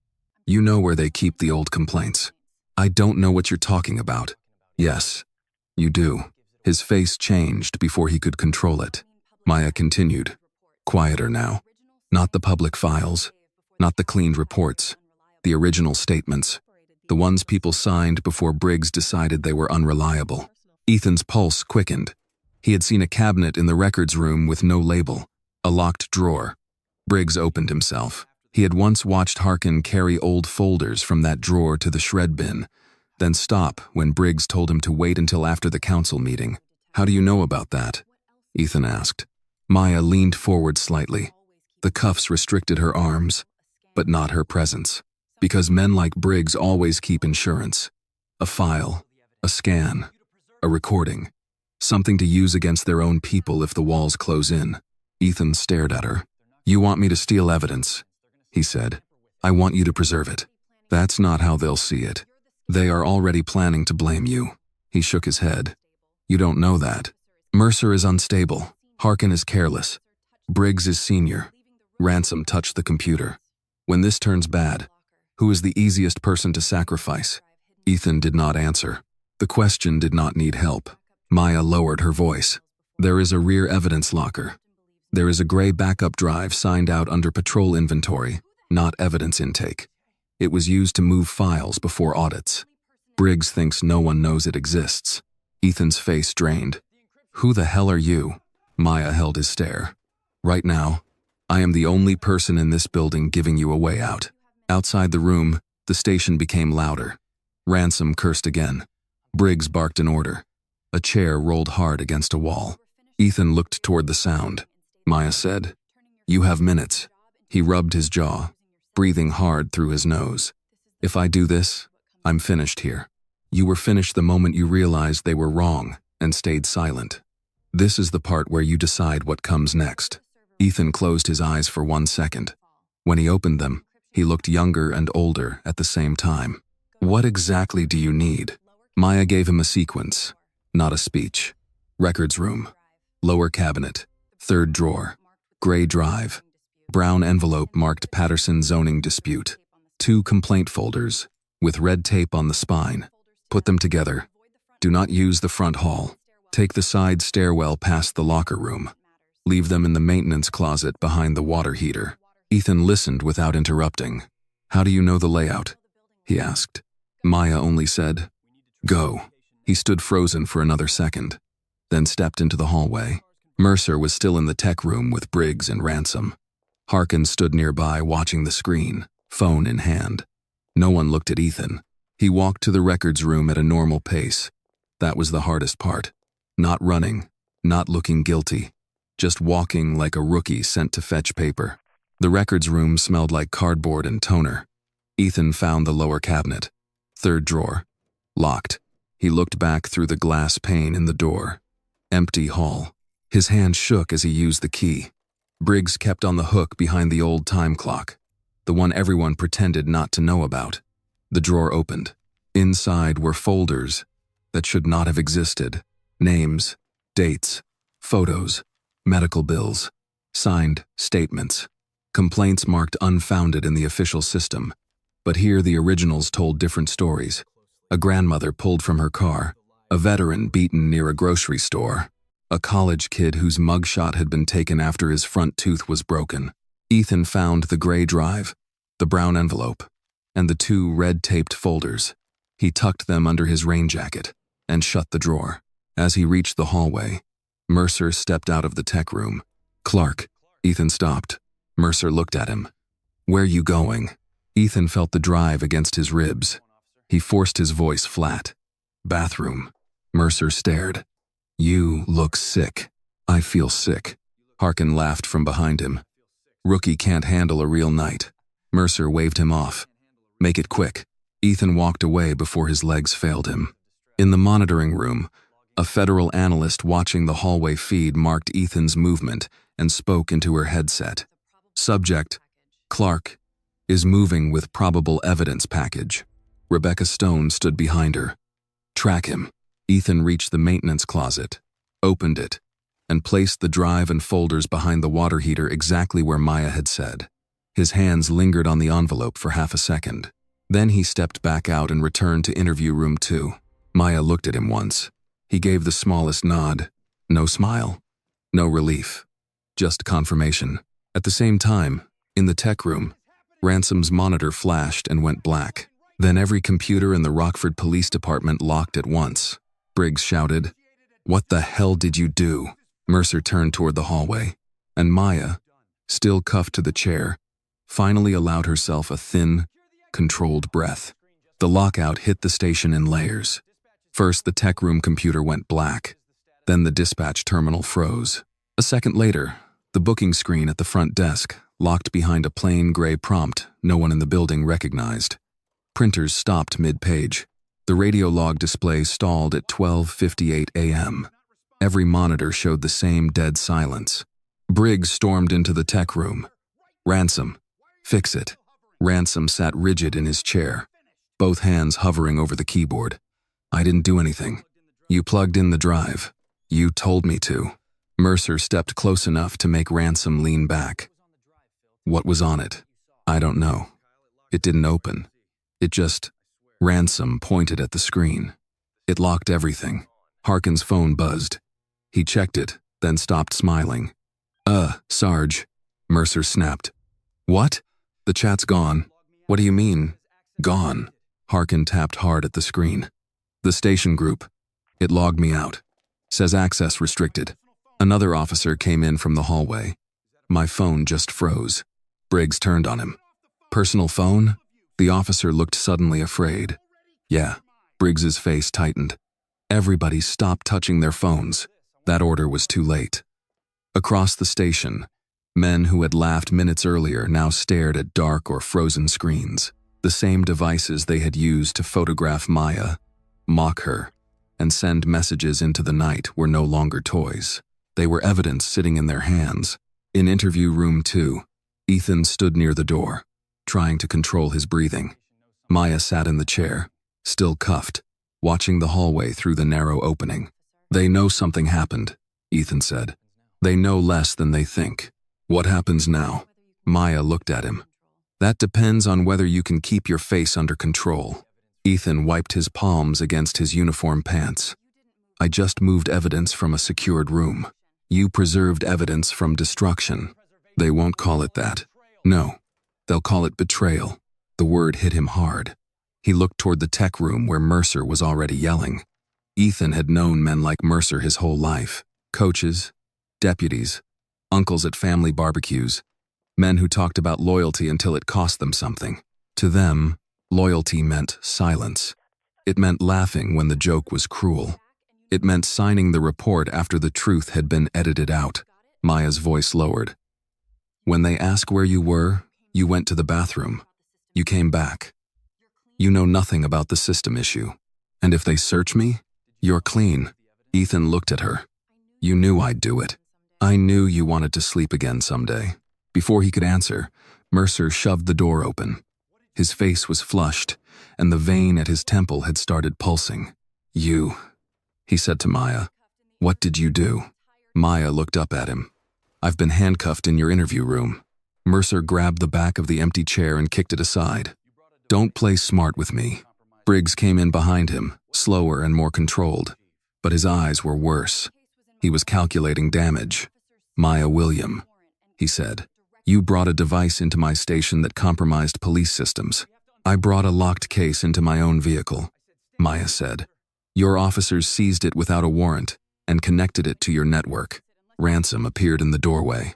You know where they keep the old complaints. I don't know what you're talking about. Yes, you do. His face changed before he could control it. Maya continued. Quieter now. Not the public files. Not the cleaned reports. The original statements. The ones people signed before Briggs decided they were unreliable. Ethan's pulse quickened. He had seen a cabinet in the records room with no label. A locked drawer. Briggs opened himself. He had once watched Harkin carry old folders from that drawer to the shred bin, then stop when Briggs told him to wait until after the council meeting. How do you know about that? Ethan asked. Maya leaned forward slightly. The cuffs restricted her arms, but not her presence. Because men like Briggs always keep insurance. A file, a scan, a recording. Something to use against their own people if the walls close in. Ethan stared at her. You want me to steal evidence, he said. I want you to preserve it. That's not how they'll see it. They are already planning to blame you. He shook his head. You don't know that. Mercer is unstable. Harkin is careless. Briggs is senior. Ransom touched the computer. When this turns bad, who is the easiest person to sacrifice? Ethan did not answer. The question did not need help. Maya lowered her voice. There is a rear evidence locker. There is a gray backup drive signed out under patrol inventory, not evidence intake. It was used to move files before audits. Briggs thinks no one knows it exists. Ethan's face drained. Who the hell are you? Maya held his stare. Right now, I am the only person in this building giving you a way out. Outside the room, the station became louder. Ransom cursed again. Briggs barked an order. A chair rolled hard against a wall. Ethan looked toward the sound. Maya said, You have minutes. He rubbed his jaw, breathing hard through his nose. If I do this, I'm finished here. You were finished the moment you realized they were wrong and stayed silent. This is the part where you decide what comes next. Ethan closed his eyes for 1 second. When he opened them, he looked younger and older at the same time. What exactly do you need? Maya gave him a sequence, not a speech. Records room. Lower cabinet. Third drawer. Gray drive. Brown envelope marked Patterson zoning dispute. 2 complaint folders, with red tape on the spine. Put them together. Do not use the front hall. Take the side stairwell past the locker room. Leave them in the maintenance closet behind the water heater. Ethan listened without interrupting. How do you know the layout? He asked. Maya only said, Go. He stood frozen for another second, then stepped into the hallway. Mercer was still in the tech room with Briggs and Ransom. Harkin stood nearby watching the screen, phone in hand. No one looked at Ethan. He walked to the records room at a normal pace. That was the hardest part. Not running, not looking guilty, just walking like a rookie sent to fetch paper. The records room smelled like cardboard and toner. Ethan found the lower cabinet. Third drawer. Locked. He looked back through the glass pane in the door. Empty hall. His hand shook as he used the key. Briggs kept on the hook behind the old time clock, the one everyone pretended not to know about. The drawer opened. Inside were folders that should not have existed. Names, dates, photos, medical bills, signed statements. Complaints marked unfounded in the official system, but here the originals told different stories. A grandmother pulled from her car, a veteran beaten near a grocery store, a college kid whose mugshot had been taken after his front tooth was broken. Ethan found the gray drive, the brown envelope, and the 2 red-taped folders. He tucked them under his rain jacket and shut the drawer. As he reached the hallway, Mercer stepped out of the tech room. "Clark." Ethan stopped. Mercer looked at him. "Where you going?" Ethan felt the drive against his ribs. He forced his voice flat. "Bathroom." Mercer stared. "You look sick." "I feel sick." Harkin laughed from behind him. "Rookie can't handle a real night." Mercer waved him off. "Make it quick." Ethan walked away before his legs failed him. In the monitoring room, a federal analyst watching the hallway feed marked Ethan's movement and spoke into her headset. "Subject, Clark, is moving with probable evidence package." Rebecca Stone stood behind her. "Track him." Ethan reached the maintenance closet, opened it, and placed the drive and folders behind the water heater exactly where Maya had said. His hands lingered on the envelope for half a second. Then he stepped back out and returned to interview room 2. Maya looked at him once. He gave the smallest nod. No smile. No relief. Just confirmation. At the same time, in the tech room, Ransom's monitor flashed and went black. Then every computer in the Rockford Police Department locked at once. Briggs shouted, "What the hell did you do?" Mercer turned toward the hallway, and Maya, still cuffed to the chair, finally allowed herself a thin, controlled breath. The lockout hit the station in layers. First, the tech room computer went black. Then the dispatch terminal froze. A second later, the booking screen at the front desk, locked behind a plain gray prompt no one in the building recognized. Printers stopped mid-page. The radio log display stalled at 12:58 a.m. Every monitor showed the same dead silence. Briggs stormed into the tech room. "Ransom, fix it." Ransom sat rigid in his chair, both hands hovering over the keyboard. "I didn't do anything. You plugged in the drive. You told me to." Mercer stepped close enough to make Ransom lean back. "What was on it?" "I don't know. It didn't open. It just..." Ransom pointed at the screen. "It locked everything." Harkin's phone buzzed. He checked it, then stopped smiling. Sarge," Mercer snapped. "What?" "The chat's gone." "What do you mean, gone?" Harkin tapped hard at the screen. "The station group. It logged me out. Says access restricted." Another officer came in from the hallway. "My phone just froze." Briggs turned on him. "Personal phone?" The officer looked suddenly afraid. "Yeah." Briggs's face tightened. Everybody stopped touching their phones. That order was too late. Across the station, men who had laughed minutes earlier now stared at dark or frozen screens. The same devices they had used to photograph Maya, mock her, and send messages into the night were no longer toys. They were evidence sitting in their hands. In interview room 2, Ethan stood near the door, trying to control his breathing. Maya sat in the chair, still cuffed, watching the hallway through the narrow opening. "They know something happened," Ethan said. "They know less than they think." "What happens now?" Maya looked at him. "That depends on whether you can keep your face under control." Ethan wiped his palms against his uniform pants. "I just moved evidence from a secured room. You preserved evidence from destruction." "They won't call it that." "No, they'll call it betrayal." The word hit him hard. He looked toward the tech room where Mercer was already yelling. Ethan had known men like Mercer his whole life. Coaches, deputies, uncles at family barbecues, men who talked about loyalty until it cost them something. To them, loyalty meant silence. It meant laughing when the joke was cruel. It meant signing the report after the truth had been edited out. Maya's voice lowered. "When they ask where you were, you went to the bathroom. You came back. You know nothing about the system issue. And if they search me, you're clean." Ethan looked at her. "You knew I'd do it. I knew you wanted to sleep again someday." Before he could answer, Mercer shoved the door open. His face was flushed, and the vein at his temple had started pulsing. "You," he said to Maya. "What did you do?" Maya looked up at him. "I've been handcuffed in your interview room." Mercer grabbed the back of the empty chair and kicked it aside. "Don't play smart with me." Briggs came in behind him, slower and more controlled, but his eyes were worse. He was calculating damage. Maya William, he said. You brought a device into my station that compromised police systems. I brought a locked case into my own vehicle, Maya said. Your officers seized it without a warrant and connected it to your network. Ransom appeared in the doorway.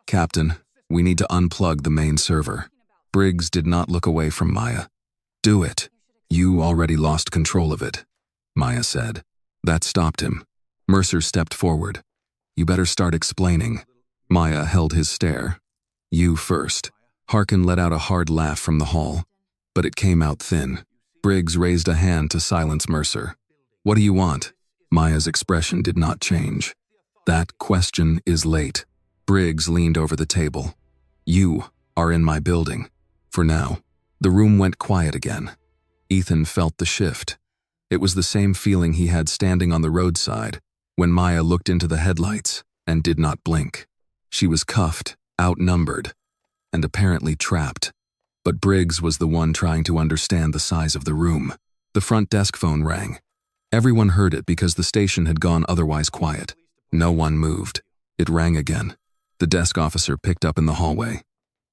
Captain, we need to unplug the main server. Briggs did not look away from Maya. Do it. You already lost control of it, Maya said. That stopped him. Mercer stepped forward. You better start explaining. Maya held his stare. You first. Harkin let out a hard laugh from the hall, but it came out thin. Briggs raised a hand to silence Mercer. What do you want? Maya's expression did not change. That question is late. Briggs leaned over the table. You are in my building. For now. The room went quiet again. Ethan felt the shift. It was the same feeling he had standing on the roadside when Maya looked into the headlights and did not blink. She was cuffed, outnumbered, and apparently trapped. But Briggs was the one trying to understand the size of the room. The front desk phone rang. Everyone heard it because the station had gone otherwise quiet. No one moved. It rang again. The desk officer picked up in the hallway.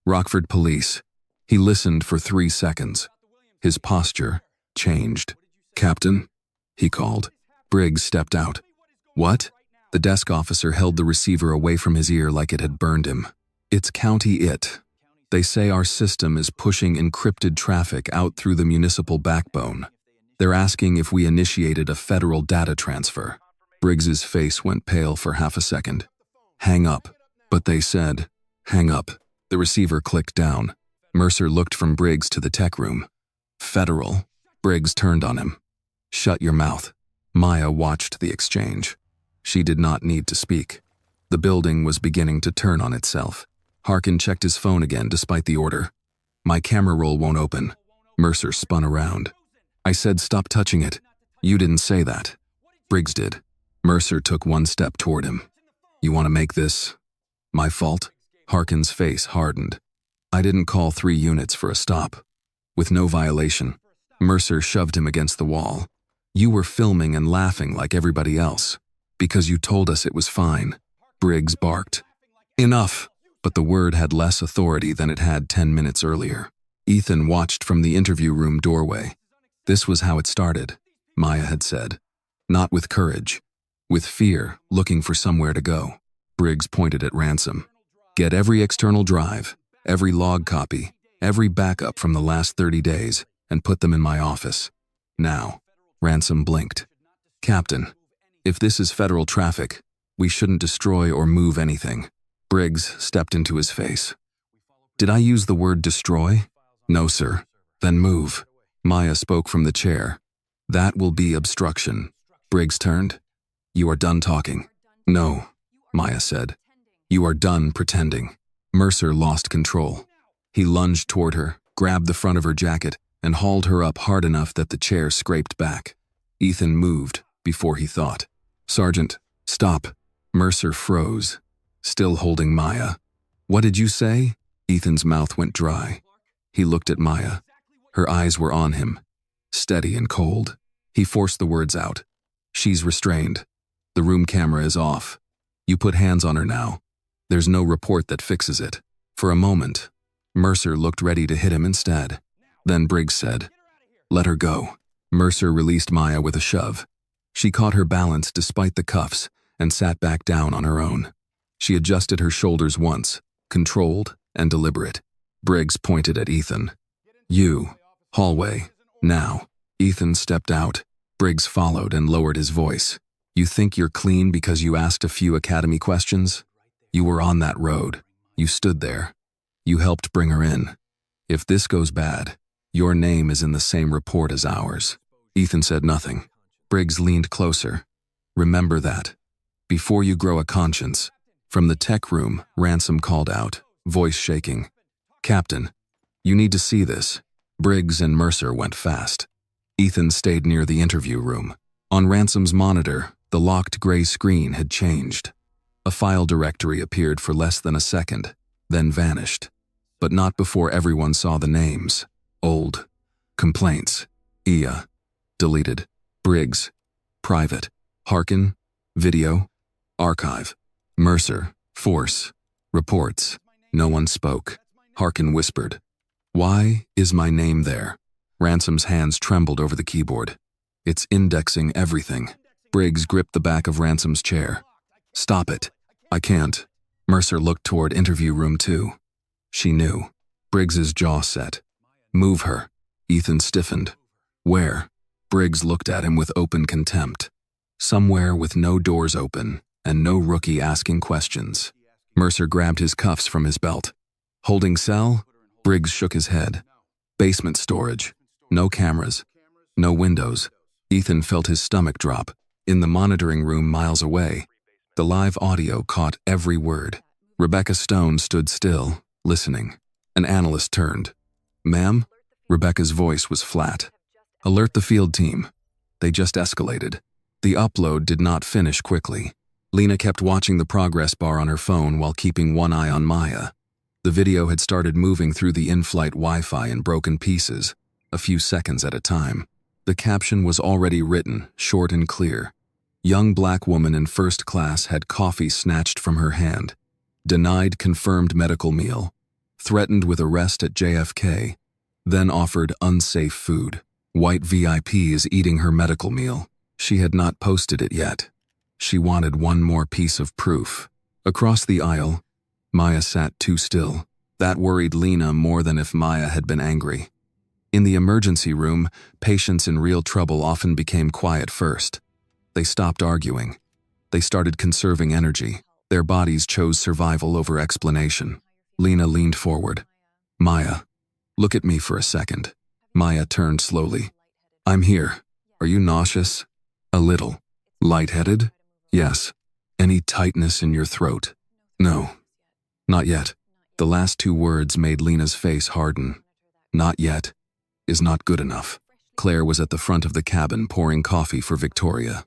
Rockford Police. He listened for 3 seconds. His posture changed. Captain, he called. Briggs stepped out. What? The desk officer held the receiver away from his ear like it had burned him. It's County It. They say our system is pushing encrypted traffic out through the municipal backbone. They're asking if we initiated a federal data transfer. Briggs's face went pale for half a second. Hang up. But they said, hang up. The receiver clicked down. Mercer looked from Briggs to the tech room. Federal. Briggs turned on him. Shut your mouth. Maya watched the exchange. She did not need to speak. The building was beginning to turn on itself. Harkin checked his phone again despite the order. My camera roll won't open. Mercer spun around. I said stop touching it. You didn't say that. Briggs did. Mercer took 1 step toward him. You want to make this my fault? Harkin's face hardened. I didn't call 3 units for a stop. With no violation. Mercer shoved him against the wall. You were filming and laughing like everybody else. Because you told us it was fine. Briggs barked. Enough. But the word had less authority than it had 10 minutes earlier. Ethan watched from the interview room doorway. This was how it started, Maya had said. Not with courage. With fear, looking for somewhere to go. Briggs pointed at Ransom. Get every external drive, every log copy, every backup from the last 30 days, and put them in my office. Now. Ransom blinked. Captain, if this is federal traffic, we shouldn't destroy or move anything. Briggs stepped into his face. Did I use the word destroy? No, sir. Then move. Maya spoke from the chair. That will be obstruction. Briggs turned. You are done talking. No, Maya said. You are done pretending. Mercer lost control. He lunged toward her, grabbed the front of her jacket, and hauled her up hard enough that the chair scraped back. Ethan moved before he thought. Sergeant, stop. Mercer froze, still holding Maya. What did you say? Ethan's mouth went dry. He looked at Maya. Her eyes were on him, steady and cold. He forced the words out. She's restrained. The room camera is off. You put hands on her now. There's no report that fixes it. For a moment, Mercer looked ready to hit him instead. Then Briggs said, let her go. Mercer released Maya with a shove. She caught her balance despite the cuffs and sat back down on her own. She adjusted her shoulders once, controlled and deliberate. Briggs pointed at Ethan. You. Hallway. Now. Ethan stepped out. Briggs followed and lowered his voice. You think you're clean because you asked a few academy questions? You were on that road. You stood there. You helped bring her in. If this goes bad, your name is in the same report as ours. Ethan said nothing. Briggs leaned closer. Remember that. Before you grow a conscience. From the tech room, Ransom called out, voice shaking. Captain, you need to see this. Briggs and Mercer went fast. Ethan stayed near the interview room. On Ransom's monitor, the locked gray screen had changed. A file directory appeared for less than a second, then vanished. But not before everyone saw the names. Old. Complaints. Deleted. Briggs. Private. Harkin. Video. Archive. Mercer. Force. Reports. No one spoke. Harkin whispered. Why is my name there? Ransom's hands trembled over the keyboard. It's indexing everything. Briggs gripped the back of Ransom's chair. Stop it. I can't. Mercer looked toward interview room 2. She knew. Briggs's jaw set. Move her. Ethan stiffened. Where? Briggs looked at him with open contempt. Somewhere with no doors open and no rookie asking questions. Mercer grabbed his cuffs from his belt. Holding cell? Briggs shook his head. Basement storage. No cameras. No windows. Ethan felt his stomach drop. In the monitoring room miles away, the live audio caught every word. Rebecca Stone stood still, listening. An analyst turned. Ma'am? Rebecca's voice was flat. Alert the field team. They just escalated. The upload did not finish quickly. Lena kept watching the progress bar on her phone while keeping one eye on Maya. The video had started moving through the in-flight Wi-Fi in broken pieces, a few seconds at a time. The caption was already written, short and clear. Young black woman in first class had coffee snatched from her hand. Denied confirmed medical meal. Threatened with arrest at JFK. Then offered unsafe food. White VIP is eating her medical meal. She had not posted it yet. She wanted one more piece of proof. Across the aisle, Maya sat too still. That worried Lena more than if Maya had been angry. In the emergency room, patients in real trouble often became quiet first. They stopped arguing. They started conserving energy. Their bodies chose survival over explanation. Lena leaned forward. Maya, look at me for a second. Maya turned slowly. I'm here. Are you nauseous? A little. Lightheaded? Yes. Any tightness in your throat? No. Not yet. The last 2 words made Lena's face harden. Not yet is not good enough. Claire was at the front of the cabin pouring coffee for Victoria.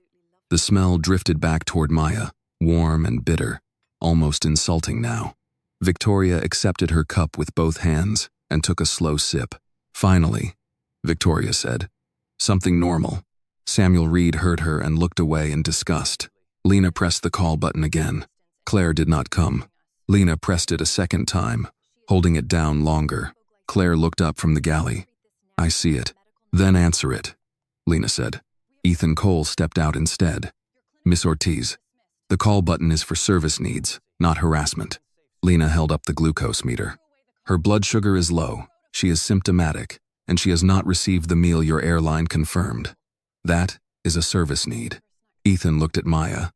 The smell drifted back toward Maya, warm and bitter, almost insulting now. Victoria accepted her cup with both hands and took a slow sip. Finally, Victoria said, something normal. Samuel Reed heard her and looked away in disgust. Lena pressed the call button again. Claire did not come. Lena pressed it a second time, holding it down longer. Claire looked up from the galley. I see it. Then answer it, Lena said. Ethan Cole stepped out instead. Miss Ortiz, the call button is for service needs, not harassment. Lena held up the glucose meter. Her blood sugar is low, she is symptomatic, and she has not received the meal your airline confirmed. That is a service need. Ethan looked at Maya.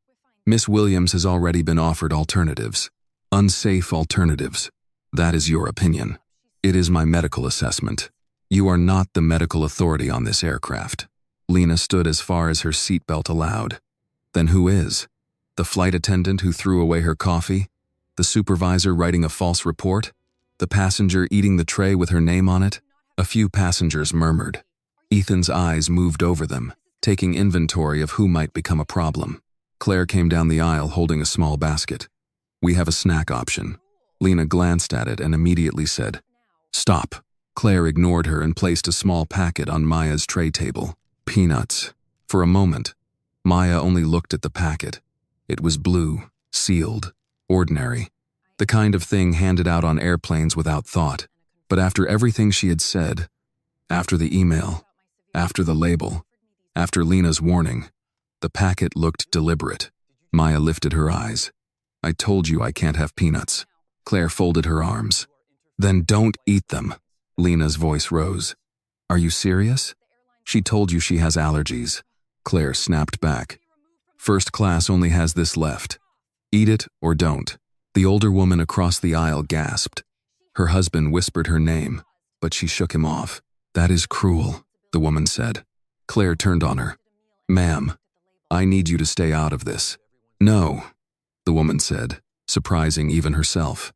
Miss Williams has already been offered alternatives. Unsafe alternatives. That is your opinion. It is my medical assessment. You are not the medical authority on this aircraft. Lena stood as far as her seatbelt allowed. Then who is? The flight attendant who threw away her coffee? The supervisor writing a false report? The passenger eating the tray with her name on it? A few passengers murmured. Ethan's eyes moved over them, taking inventory of who might become a problem. Claire came down the aisle holding a small basket. We have a snack option. Lena glanced at it and immediately said, Stop. Claire ignored her and placed a small packet on Maya's tray table. Peanuts. For a moment, Maya only looked at the packet. It was blue, sealed, ordinary. The kind of thing handed out on airplanes without thought. But after everything she had said, after the email, after the label, after Lena's warning, the packet looked deliberate. Maya lifted her eyes. I told you I can't have peanuts. Claire folded her arms. Then don't eat them. Lena's voice rose. Are you serious? She told you she has allergies. Claire snapped back. First class only has this left. Eat it or don't. The older woman across the aisle gasped. Her husband whispered her name, but she shook him off. That is cruel, the woman said. Claire turned on her. Ma'am, I need you to stay out of this. No, the woman said, surprising even herself.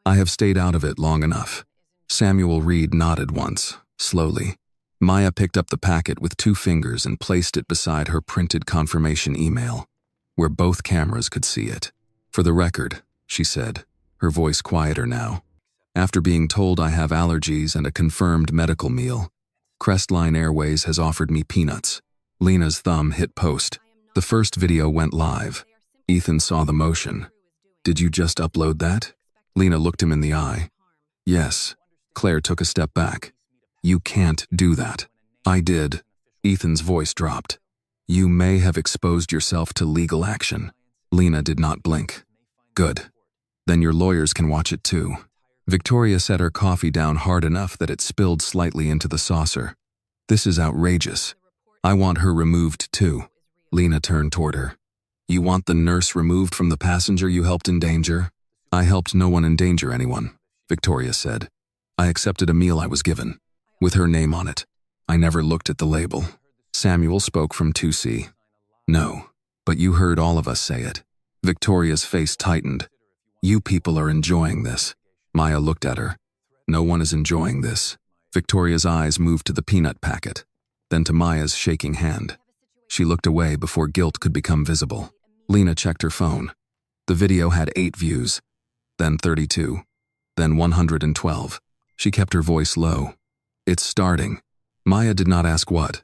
I have stayed out of it long enough. Samuel Reed nodded once, slowly. Maya picked up the packet with 2 fingers and placed it beside her printed confirmation email, where both cameras could see it. For the record, she said, her voice quieter now. After being told I have allergies and a confirmed medical meal, Crestline Airways has offered me peanuts. Lena's thumb hit post. The first video went live. Ethan saw the motion. Did you just upload that? Lena looked him in the eye. Yes. Claire took a step back. You can't do that. I did. Ethan's voice dropped. You may have exposed yourself to legal action. Lena did not blink. Good. Then your lawyers can watch it too. Victoria set her coffee down hard enough that it spilled slightly into the saucer. This is outrageous. I want her removed too. Lena turned toward her. You want the nurse removed from the passenger you helped endanger? I helped no one endanger anyone, Victoria said. I accepted a meal I was given, with her name on it. I never looked at the label. Samuel spoke from 2C. No, but you heard all of us say it. Victoria's face tightened. You people are enjoying this. Maya looked at her. No one is enjoying this. Victoria's eyes moved to the peanut packet, then to Maya's shaking hand. She looked away before guilt could become visible. Lena checked her phone. The video had 8 views, then 32, then 112. She kept her voice low. It's starting. Maya did not ask what.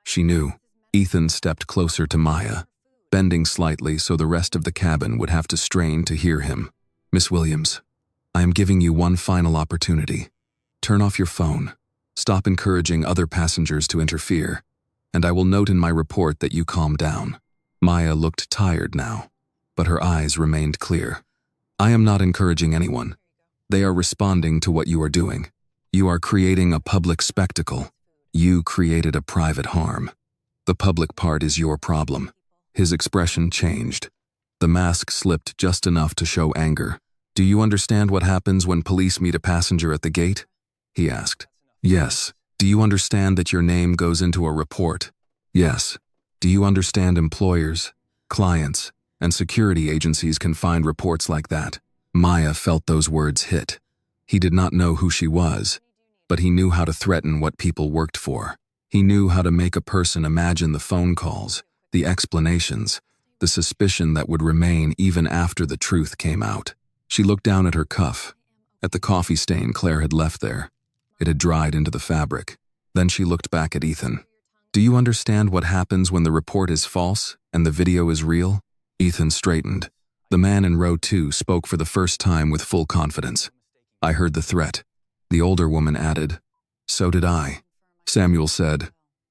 She knew. Ethan stepped closer to Maya, bending slightly so the rest of the cabin would have to strain to hear him. Miss Williams, I am giving you one final opportunity. Turn off your phone. Stop encouraging other passengers to interfere, and I will note in my report that you calm down. Maya looked tired now, but her eyes remained clear. I am not encouraging anyone. They are responding to what you are doing. You are creating a public spectacle. You created a private harm. The public part is your problem. His expression changed. The mask slipped just enough to show anger. Do you understand what happens when police meet a passenger at the gate? He asked. Yes. Do you understand that your name goes into a report? Yes. Do you understand employers, clients, and security agencies can find reports like that? Maya felt those words hit. He did not know who she was, but he knew how to threaten what people worked for. He knew how to make a person imagine the phone calls, the explanations, the suspicion that would remain even after the truth came out. She looked down at her cuff, at the coffee stain Claire had left there. It had dried into the fabric. Then she looked back at Ethan. Do you understand what happens when the report is false and the video is real? Ethan straightened. The man in row 2 spoke for the first time with full confidence. I heard the threat. The older woman added, So did I. Samuel said,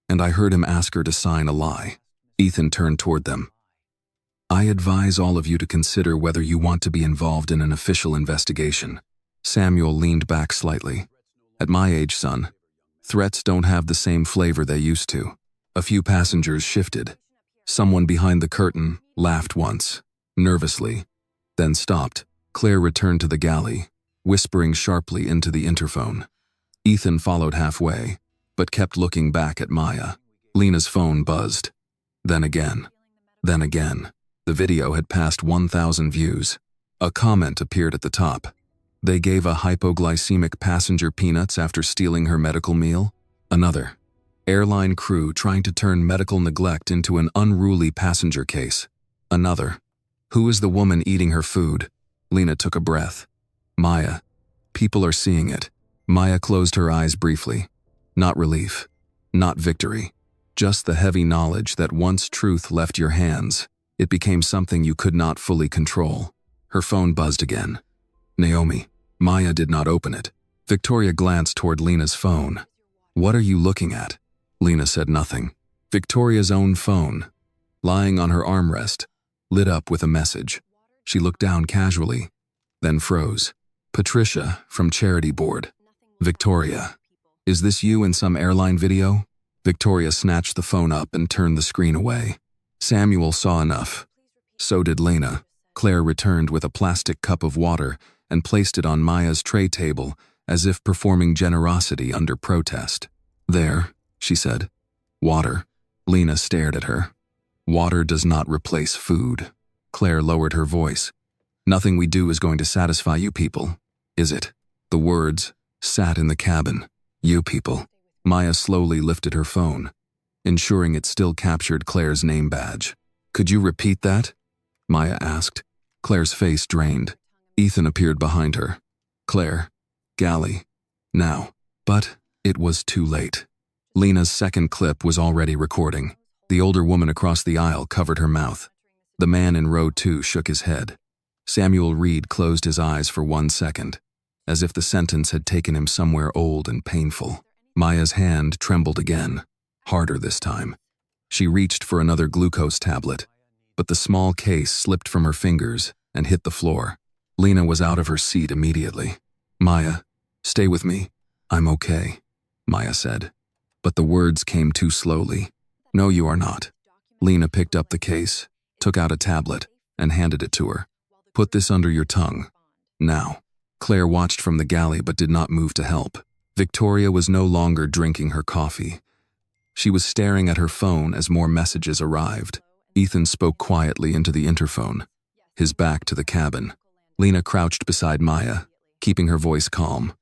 and I heard him ask her to sign a lie. Ethan turned toward them. I advise all of you to consider whether you want to be involved in an official investigation. Samuel leaned back slightly. At my age, son, threats don't have the same flavor they used to. A few passengers shifted. Someone behind the curtain laughed once, nervously, then stopped. Claire returned to the galley, whispering sharply into the interphone. Ethan followed halfway, but kept looking back at Maya. Lena's phone buzzed. Then again. Then again. The video had passed 1,000 views. A comment appeared at the top. They gave a hypoglycemic passenger peanuts after stealing her medical meal. Another. Airline crew trying to turn medical neglect into an unruly passenger case. Another. Who is the woman eating her food? Lena took a breath. Maya. People are seeing it. Maya closed her eyes briefly. Not relief. Not victory. Just the heavy knowledge that once truth left your hands, it became something you could not fully control. Her phone buzzed again. Naomi. Maya did not open it. Victoria glanced toward Lena's phone. What are you looking at? Lena said nothing. Victoria's own phone, lying on her armrest, lit up with a message. She looked down casually, then froze. Patricia, from Charity Board. Victoria. Is this you in some airline video? Victoria snatched the phone up and turned the screen away. Samuel saw enough. So did Lena. Claire returned with a plastic cup of water and placed it on Maya's tray table as if performing generosity under protest. There, she said. Water. Lena stared at her. Water does not replace food. Claire lowered her voice. Nothing we do is going to satisfy you people, is it? The words sat in the cabin. You people. Maya slowly lifted her phone, ensuring it still captured Claire's name badge. Could you repeat that? Maya asked. Claire's face drained. Ethan appeared behind her. Claire. Galley. Now. But it was too late. Lena's second clip was already recording. The older woman across the aisle covered her mouth. The man in row 2 shook his head. Samuel Reed closed his eyes for 1 second, as if the sentence had taken him somewhere old and painful. Maya's hand trembled again, harder this time. She reached for another glucose tablet, but the small case slipped from her fingers and hit the floor. Lena was out of her seat immediately. "Maya, stay with me. I'm okay," Maya said. But the words came too slowly. "No, you are not." Lena picked up the case, took out a tablet, and handed it to her. "Put this under your tongue. Now." Claire watched from the galley but did not move to help. Victoria was no longer drinking her coffee. She was staring at her phone as more messages arrived. Ethan spoke quietly into the interphone, his back to the cabin. Lena crouched beside Maya, keeping her voice calm.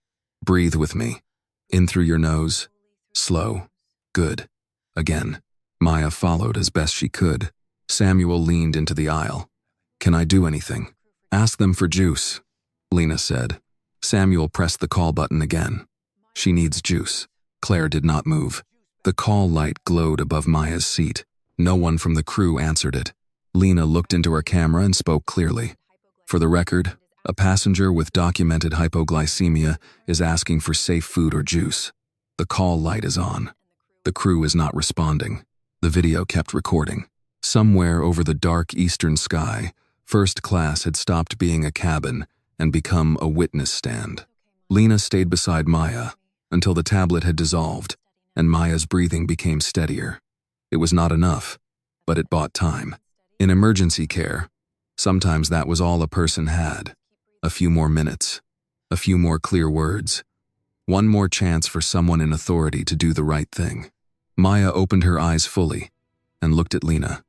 "Breathe with me. In through your nose. Slow. Good. Again." Maya followed as best she could. Samuel leaned into the aisle. "Can I do anything?" "Ask them for juice," Lena said. Samuel pressed the call button again. "She needs juice." Claire did not move. The call light glowed above Maya's seat. No one from the crew answered it. Lena looked into her camera and spoke clearly. "For the record, a passenger with documented hypoglycemia is asking for safe food or juice. The call light is on. The crew is not responding." The video kept recording. Somewhere over the dark eastern sky, first class had stopped being a cabin and become a witness stand. Lena stayed beside Maya until the tablet had dissolved and Maya's breathing became steadier. It was not enough, but it bought time. In emergency care, sometimes that was all a person had. A few more minutes, a few more clear words, one more chance for someone in authority to do the right thing. Maya opened her eyes fully and looked at Lena.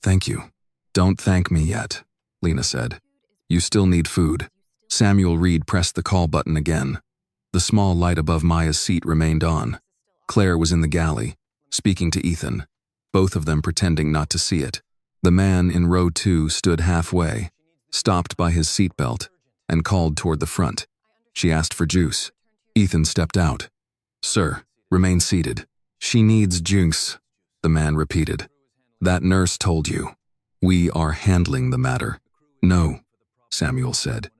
"Thank you." "Don't thank me yet," Lena said. "You still need food." Samuel Reed pressed the call button again. The small light above Maya's seat remained on. Claire was in the galley, speaking to Ethan, both of them pretending not to see it. The man in row 2 stood halfway, stopped by his seatbelt, and called toward the front. She asked for juice. Ethan stepped out. "Sir, remain seated." "She needs juice," the man repeated. "That nurse told you. We are handling the matter." "No," Samuel said.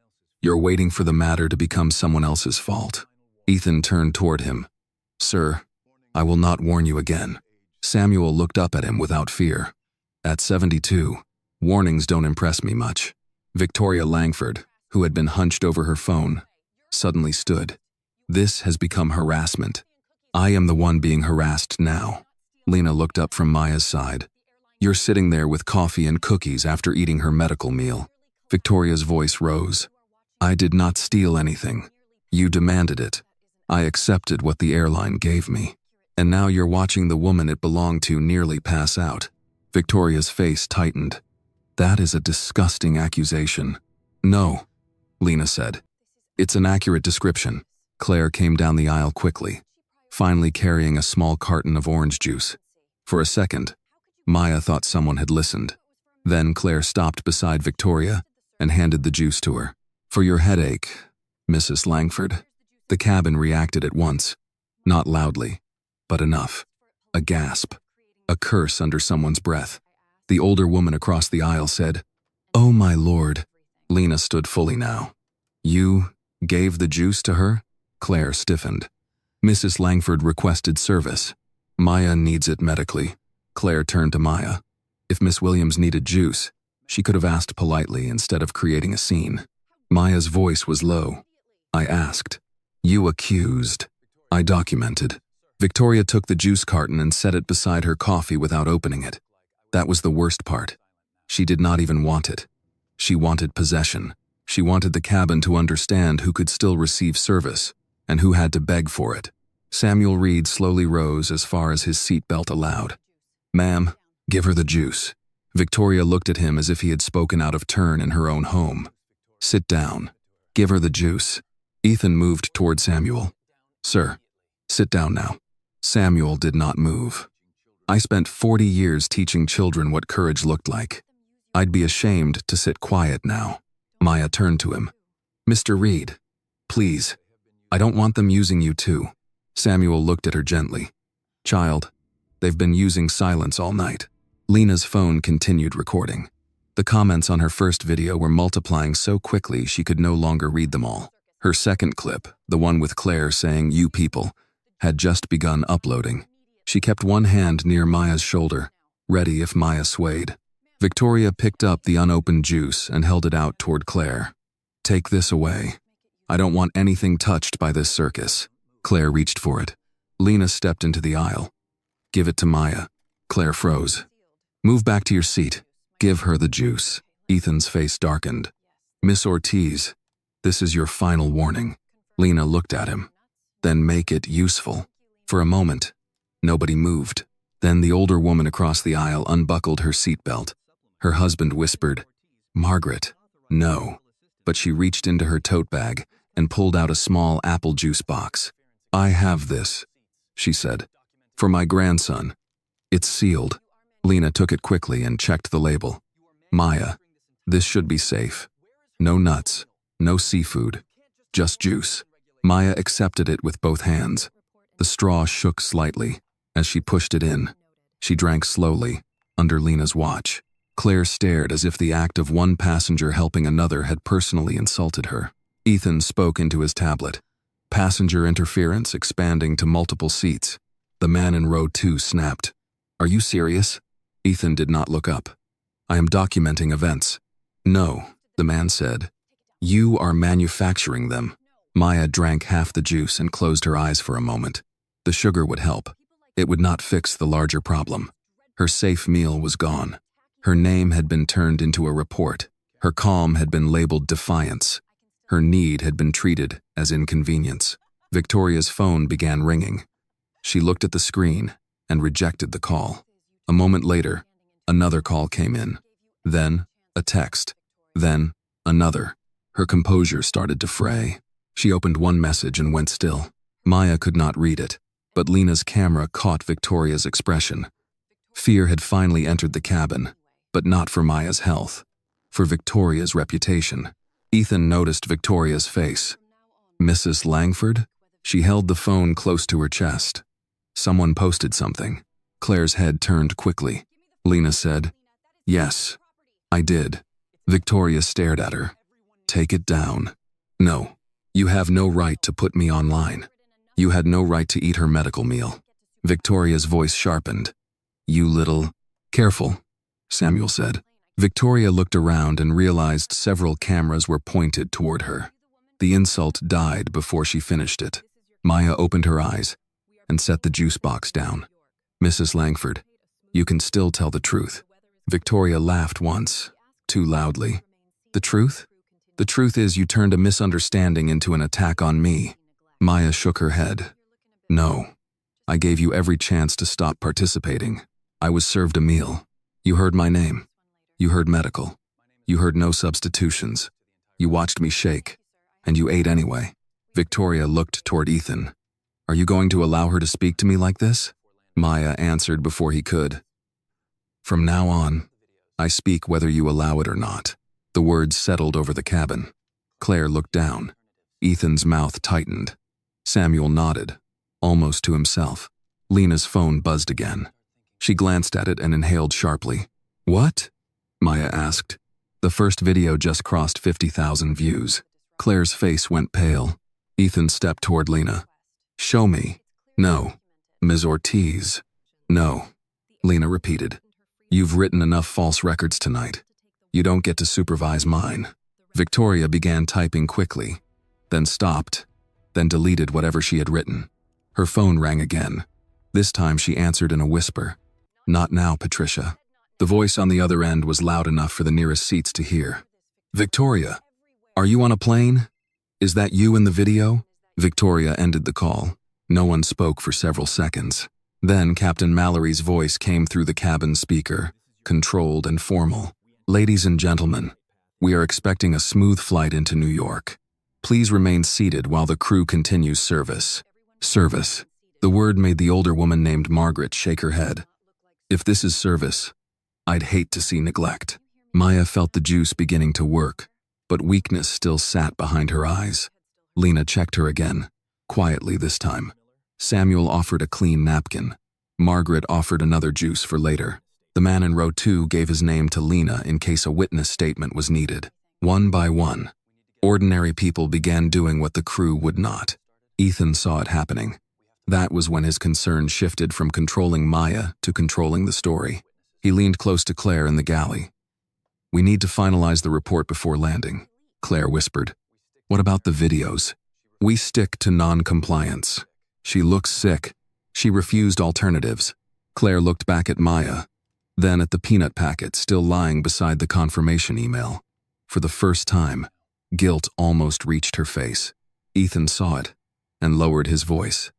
"You're waiting for the matter to become someone else's fault." Ethan turned toward him. "Sir, I will not warn you again." Samuel looked up at him without fear. At 72, warnings don't impress me much. Victoria Langford, who had been hunched over her phone, suddenly stood. "This has become harassment. I am the one being harassed now." Lena looked up from Maya's side. "You're sitting there with coffee and cookies after eating her medical meal." Victoria's voice rose. "I did not steal anything. You demanded it. I accepted what the airline gave me. And now you're watching the woman it belonged to nearly pass out." Victoria's face tightened. "That is a disgusting accusation." "No," Lena said. "It's an accurate description." Claire came down the aisle quickly, finally carrying a small carton of orange juice. For a second, Maya thought someone had listened. Then Claire stopped beside Victoria and handed the juice to her. "For your headache, Mrs. Langford." The cabin reacted at once, not loudly, but enough. A gasp, a curse under someone's breath. The older woman across the aisle said, "Oh my lord." Lena stood fully now. "You gave the juice to her?" Claire stiffened. "Mrs. Langford requested service. Maya needs it medically." Claire turned to Maya. If Miss Williams needed juice, she could have asked politely instead of creating a scene. Maya's voice was low. "I asked. You accused. I documented." Victoria took the juice carton and set it beside her coffee without opening it. That was the worst part. She did not even want it. She wanted possession. She wanted the cabin to understand who could still receive service and who had to beg for it. Samuel Reed slowly rose as far as his seatbelt allowed. "Ma'am, give her the juice." Victoria looked at him as if he had spoken out of turn in her own home. "Sit down. Give her the juice." Ethan moved toward Samuel. "Sir, sit down now." Samuel did not move. "I spent 40 years teaching children what courage looked like. I'd be ashamed to sit quiet now." Maya turned to him. "Mr. Reed, please. I don't want them using you too." Samuel looked at her gently. "Child, they've been using silence all night." Lena's phone continued recording. The comments on her first video were multiplying so quickly she could no longer read them all. Her second clip, the one with Claire saying, "You people," had just begun uploading. She kept one hand near Maya's shoulder, ready if Maya swayed. Victoria picked up the unopened juice and held it out toward Claire. "Take this away. I don't want anything touched by this circus." Claire reached for it. Lena stepped into the aisle. "Give it to Maya." Claire froze. "Move back to your seat. Give her the juice." Ethan's face darkened. "Miss Ortiz, this is your final warning." Lena looked at him. "Then make it useful." For a moment, nobody moved. Then the older woman across the aisle unbuckled her seatbelt. Her husband whispered, "Margaret, no." But she reached into her tote bag and pulled out a small apple juice box. "I have this," she said. "For my grandson. It's sealed." Lena took it quickly and checked the label. "Maya, this should be safe. No nuts, no seafood, just juice." Maya accepted it with both hands. The straw shook slightly as she pushed it in. She drank slowly, under Lena's watch. Claire stared as if the act of one passenger helping another had personally insulted her. Ethan spoke into his tablet. Passenger interference expanding to multiple seats. The man in row 2 snapped. "Are you serious?" Ethan did not look up. "I am documenting events." "No," the man said. "You are manufacturing them." Maya drank half the juice and closed her eyes for a moment. The sugar would help. It would not fix the larger problem. Her safe meal was gone. Her name had been turned into a report. Her calm had been labeled defiance. Her need had been treated as inconvenience. Victoria's phone began ringing. She looked at the screen and rejected the call. A moment later, another call came in. Then, a text. Then, another. Her composure started to fray. She opened one message and went still. Maya could not read it, but Lena's camera caught Victoria's expression. Fear had finally entered the cabin, but not for Maya's health, for Victoria's reputation. Ethan noticed Victoria's face. "Mrs. Langford?" She held the phone close to her chest. "Someone posted something." Claire's head turned quickly. Lena said, "Yes, I did." Victoria stared at her. "Take it down." "No, you have no right to put me online. You had no right to eat her medical meal." Victoria's voice sharpened. "You little..." "Careful," Samuel said. Victoria looked around and realized several cameras were pointed toward her. The insult died before she finished it. Maya opened her eyes and set the juice box down. "Mrs. Langford, you can still tell the truth." Victoria laughed once, too loudly. "The truth? The truth is you turned a misunderstanding into an attack on me." Maya shook her head. "No, I gave you every chance to stop participating. I was served a meal. You heard my name. You heard medical. You heard no substitutions. You watched me shake, and you ate anyway." Victoria looked toward Ethan. "Are you going to allow her to speak to me like this?" Maya answered before he could. "From now on, I speak whether you allow it or not." The words settled over the cabin. Claire looked down. Ethan's mouth tightened. Samuel nodded, almost to himself. Lena's phone buzzed again. She glanced at it and inhaled sharply. "What?" Maya asked. The first video just crossed 50,000 views. Claire's face went pale. Ethan stepped toward Lena. "Show me." "No." "Ms. Ortiz." "No." Lena repeated. "You've written enough false records tonight. You don't get to supervise mine." Victoria began typing quickly, then stopped, then deleted whatever she had written. Her phone rang again. This time she answered in a whisper. "Not now, Patricia." The voice on the other end was loud enough for the nearest seats to hear. "Victoria, are you on a plane? Is that you in the video?" Victoria ended the call. No one spoke for several seconds. Then Captain Mallory's voice came through the cabin speaker, controlled and formal. "Ladies and gentlemen, we are expecting a smooth flight into New York. Please remain seated while the crew continues service." Service. The word made the older woman named Margaret shake her head. "If this is service, I'd hate to see neglect." Maya felt the juice beginning to work, but weakness still sat behind her eyes. Lena checked her again, quietly this time. Samuel offered a clean napkin. Margaret offered another juice for later. The man in row 2 gave his name to Lena in case a witness statement was needed. One by one, ordinary people began doing what the crew would not. Ethan saw it happening. That was when his concern shifted from controlling Maya to controlling the story. He leaned close to Claire in the galley. "We need to finalize the report before landing," Claire whispered. "What about the videos?" "We stick to non-compliance." "She looks sick." She refused alternatives. Claire looked back at Maya, then at the peanut packet still lying beside the confirmation email. For the first time, guilt almost reached her face. Ethan saw it and lowered his voice.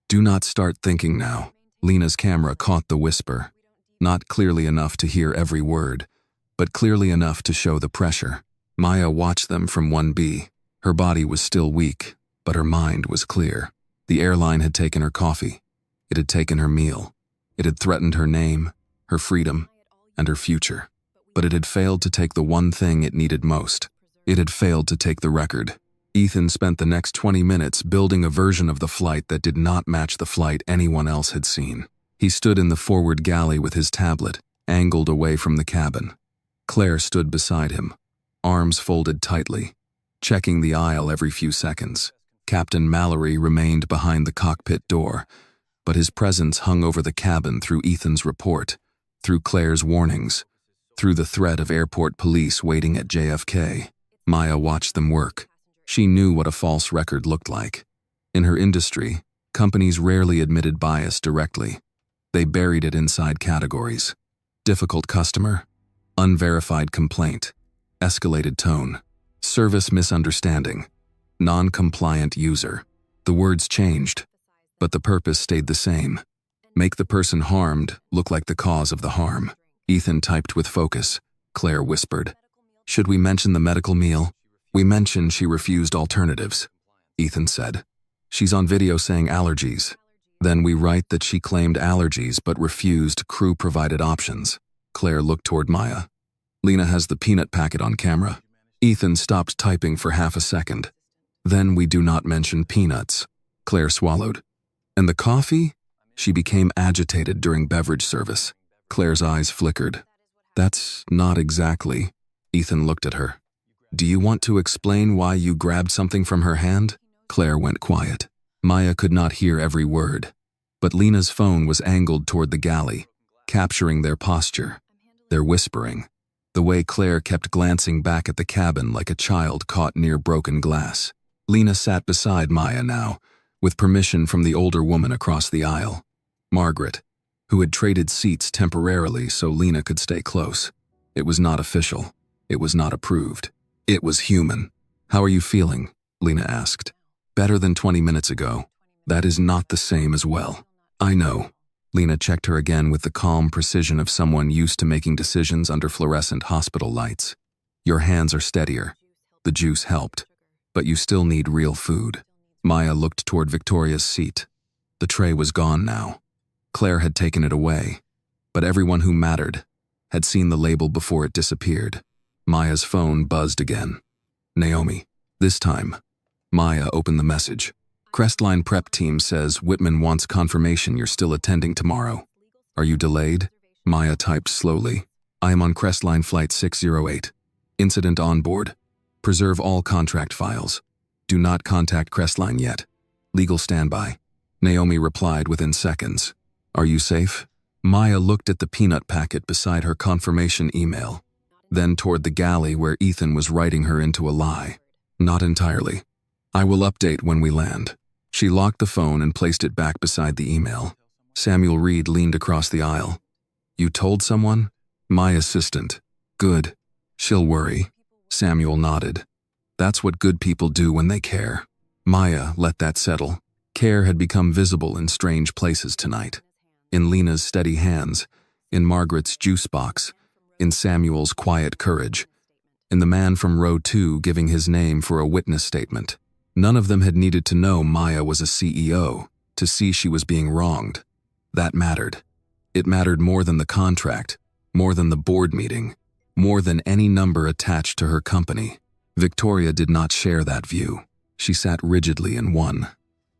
"Do not start thinking now." Lena's camera caught the whisper, not clearly enough to hear every word, but clearly enough to show the pressure. Maya watched them from 1B. Her body was still weak, but her mind was clear. The airline had taken her coffee. It had taken her meal. It had threatened her name, her freedom, and her future. But it had failed to take the one thing it needed most. It had failed to take the record. Ethan spent the next 20 minutes building a version of the flight that did not match the flight anyone else had seen. He stood in the forward galley with his tablet, angled away from the cabin. Claire stood beside him, arms folded tightly, checking the aisle every few seconds. Captain Mallory remained behind the cockpit door, but his presence hung over the cabin through Ethan's report, through Claire's warnings, through the threat of airport police waiting at JFK. Maya watched them work. She knew what a false record looked like. In her industry, companies rarely admitted bias directly. They buried it inside categories. Difficult customer, unverified complaint, escalated tone, service misunderstanding, non-compliant user. The words changed, but the purpose stayed the same. Make the person harmed look like the cause of the harm. Ethan typed with focus. Claire whispered, "Should we mention the medical meal?" "We mentioned she refused alternatives," Ethan said. "She's on video saying allergies. Then we write that she claimed allergies but refused crew-provided options." Claire looked toward Maya. "Lena has the peanut packet on camera." Ethan stopped typing for half a second. "Then we do not mention peanuts." Claire swallowed. "And the coffee?" She became agitated during beverage service. Claire's eyes flickered. "That's not exactly." Ethan looked at her. "Do you want to explain why you grabbed something from her hand?" Claire went quiet. Maya could not hear every word, but Lena's phone was angled toward the galley, capturing their posture, their whispering, the way Claire kept glancing back at the cabin like a child caught near broken glass. Lena sat beside Maya now, with permission from the older woman across the aisle, Margaret, who had traded seats temporarily so Lena could stay close. It was not official. It was not approved. It was human. "How are you feeling?" Lena asked. "Better than 20 minutes ago." "That is not the same as well." "I know." Lena checked her again with the calm precision of someone used to making decisions under fluorescent hospital lights. "Your hands are steadier." The juice helped. "But you still need real food." Maya looked toward Victoria's seat. The tray was gone now. Claire had taken it away, but everyone who mattered had seen the label before it disappeared. Maya's phone buzzed again. "Naomi." This time, Maya opened the message. "Crestline prep team says Whitman wants confirmation you're still attending tomorrow. Are you delayed?" Maya typed slowly. "I am on Crestline flight 608. Incident on board. Preserve all contract files. Do not contact Crestline yet. Legal standby." Naomi replied within seconds. "Are you safe?" Maya looked at the peanut packet beside her confirmation email, then toward the galley where Ethan was writing her into a lie. "Not entirely. I will update when we land." She locked the phone and placed it back beside the email. Samuel Reed leaned across the aisle. "You told someone?" "My assistant." "Good. She'll worry." Samuel nodded. "That's what good people do when they care." Maya let that settle. Care had become visible in strange places tonight. In Lena's steady hands, in Margaret's juice box, in Samuel's quiet courage, in the man from row 2 giving his name for a witness statement. None of them had needed to know Maya was a CEO to see she was being wronged. That mattered. It mattered more than the contract, more than the board meeting, more than any number attached to her company. Victoria did not share that view. She sat rigidly in one,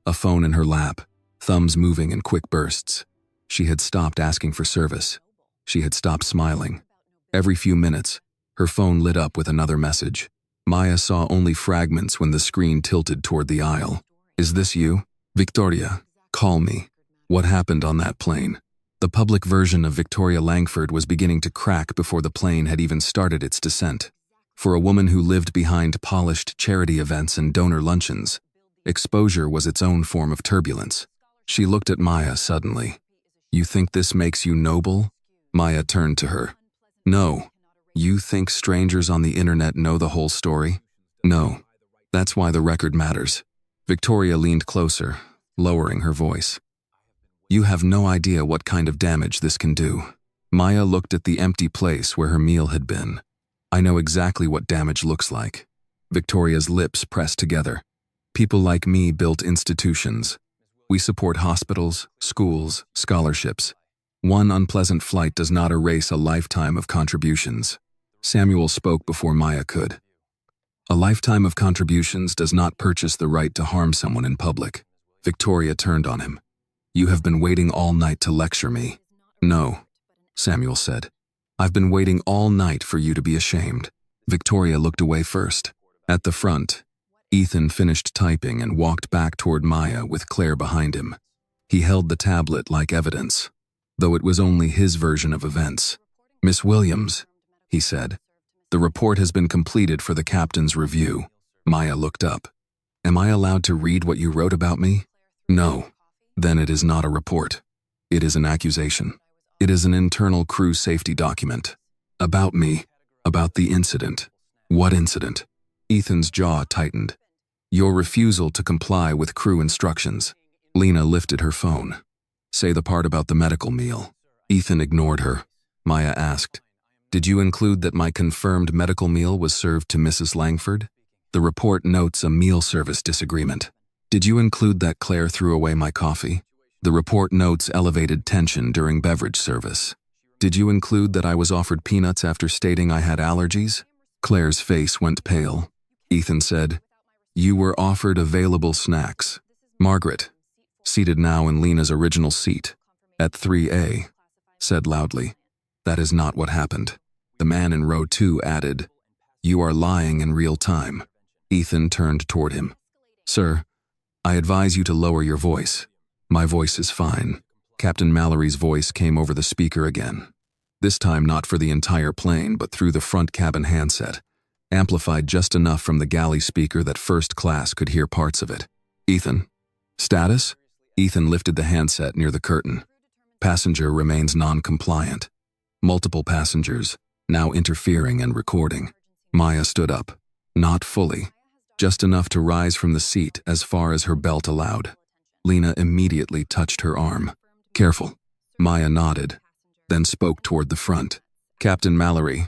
a phone in her lap, thumbs moving in quick bursts. She had stopped asking for service. She had stopped smiling. Every few minutes, her phone lit up with another message. Maya saw only fragments when the screen tilted toward the aisle. Is this you? Victoria, call me. What happened on that plane? The public version of Victoria Langford was beginning to crack before the plane had even started its descent. For a woman who lived behind polished charity events and donor luncheons, exposure was its own form of turbulence. She looked at Maya suddenly. You think this makes you noble? Maya turned to her. No. You think strangers on the internet know the whole story? No. That's why the record matters. Victoria leaned closer, lowering her voice. You have no idea what kind of damage this can do. Maya looked at the empty place where her meal had been. I know exactly what damage looks like. Victoria's lips pressed together. People like me built institutions. We support hospitals, schools, scholarships. One unpleasant flight does not erase a lifetime of contributions. Samuel spoke before Maya could. A lifetime of contributions does not purchase the right to harm someone in public. Victoria turned on him. You have been waiting all night to lecture me. No, Samuel said. I've been waiting all night for you to be ashamed. Victoria looked away first. At the front, Ethan finished typing and walked back toward Maya with Claire behind him. He held the tablet like evidence, though it was only his version of events. Miss Williams, he said, the report has been completed for the captain's review. Maya looked up. Am I allowed to read what you wrote about me? No. Then it is not a report. It is an accusation. It is an internal crew safety document. About me. About the incident. What incident? Ethan's jaw tightened. Your refusal to comply with crew instructions. Lena lifted her phone. Say the part about the medical meal. Ethan ignored her. Maya asked, did you include that my confirmed medical meal was served to Mrs. Langford? The report notes a meal service disagreement. Did you include that Claire threw away my coffee? The report notes elevated tension during beverage service. Did you include that I was offered peanuts after stating I had allergies? Claire's face went pale. Ethan said, you were offered available snacks. Margaret, seated now in Lena's original seat, at 3A, said loudly, that is not what happened. The man in row 2 added, you are lying in real time. Ethan turned toward him. Sir, I advise you to lower your voice. My voice is fine. Captain Mallory's voice came over the speaker again. This time not for the entire plane, but through the front cabin handset, amplified just enough from the galley speaker that first class could hear parts of it. Ethan. Status? Ethan lifted the handset near the curtain. Passenger remains non-compliant. Multiple passengers, now interfering and recording. Maya stood up. Not fully. Just enough to rise from the seat as far as her belt allowed. Lena immediately touched her arm. Careful. Maya nodded, then spoke toward the front. Captain Mallory,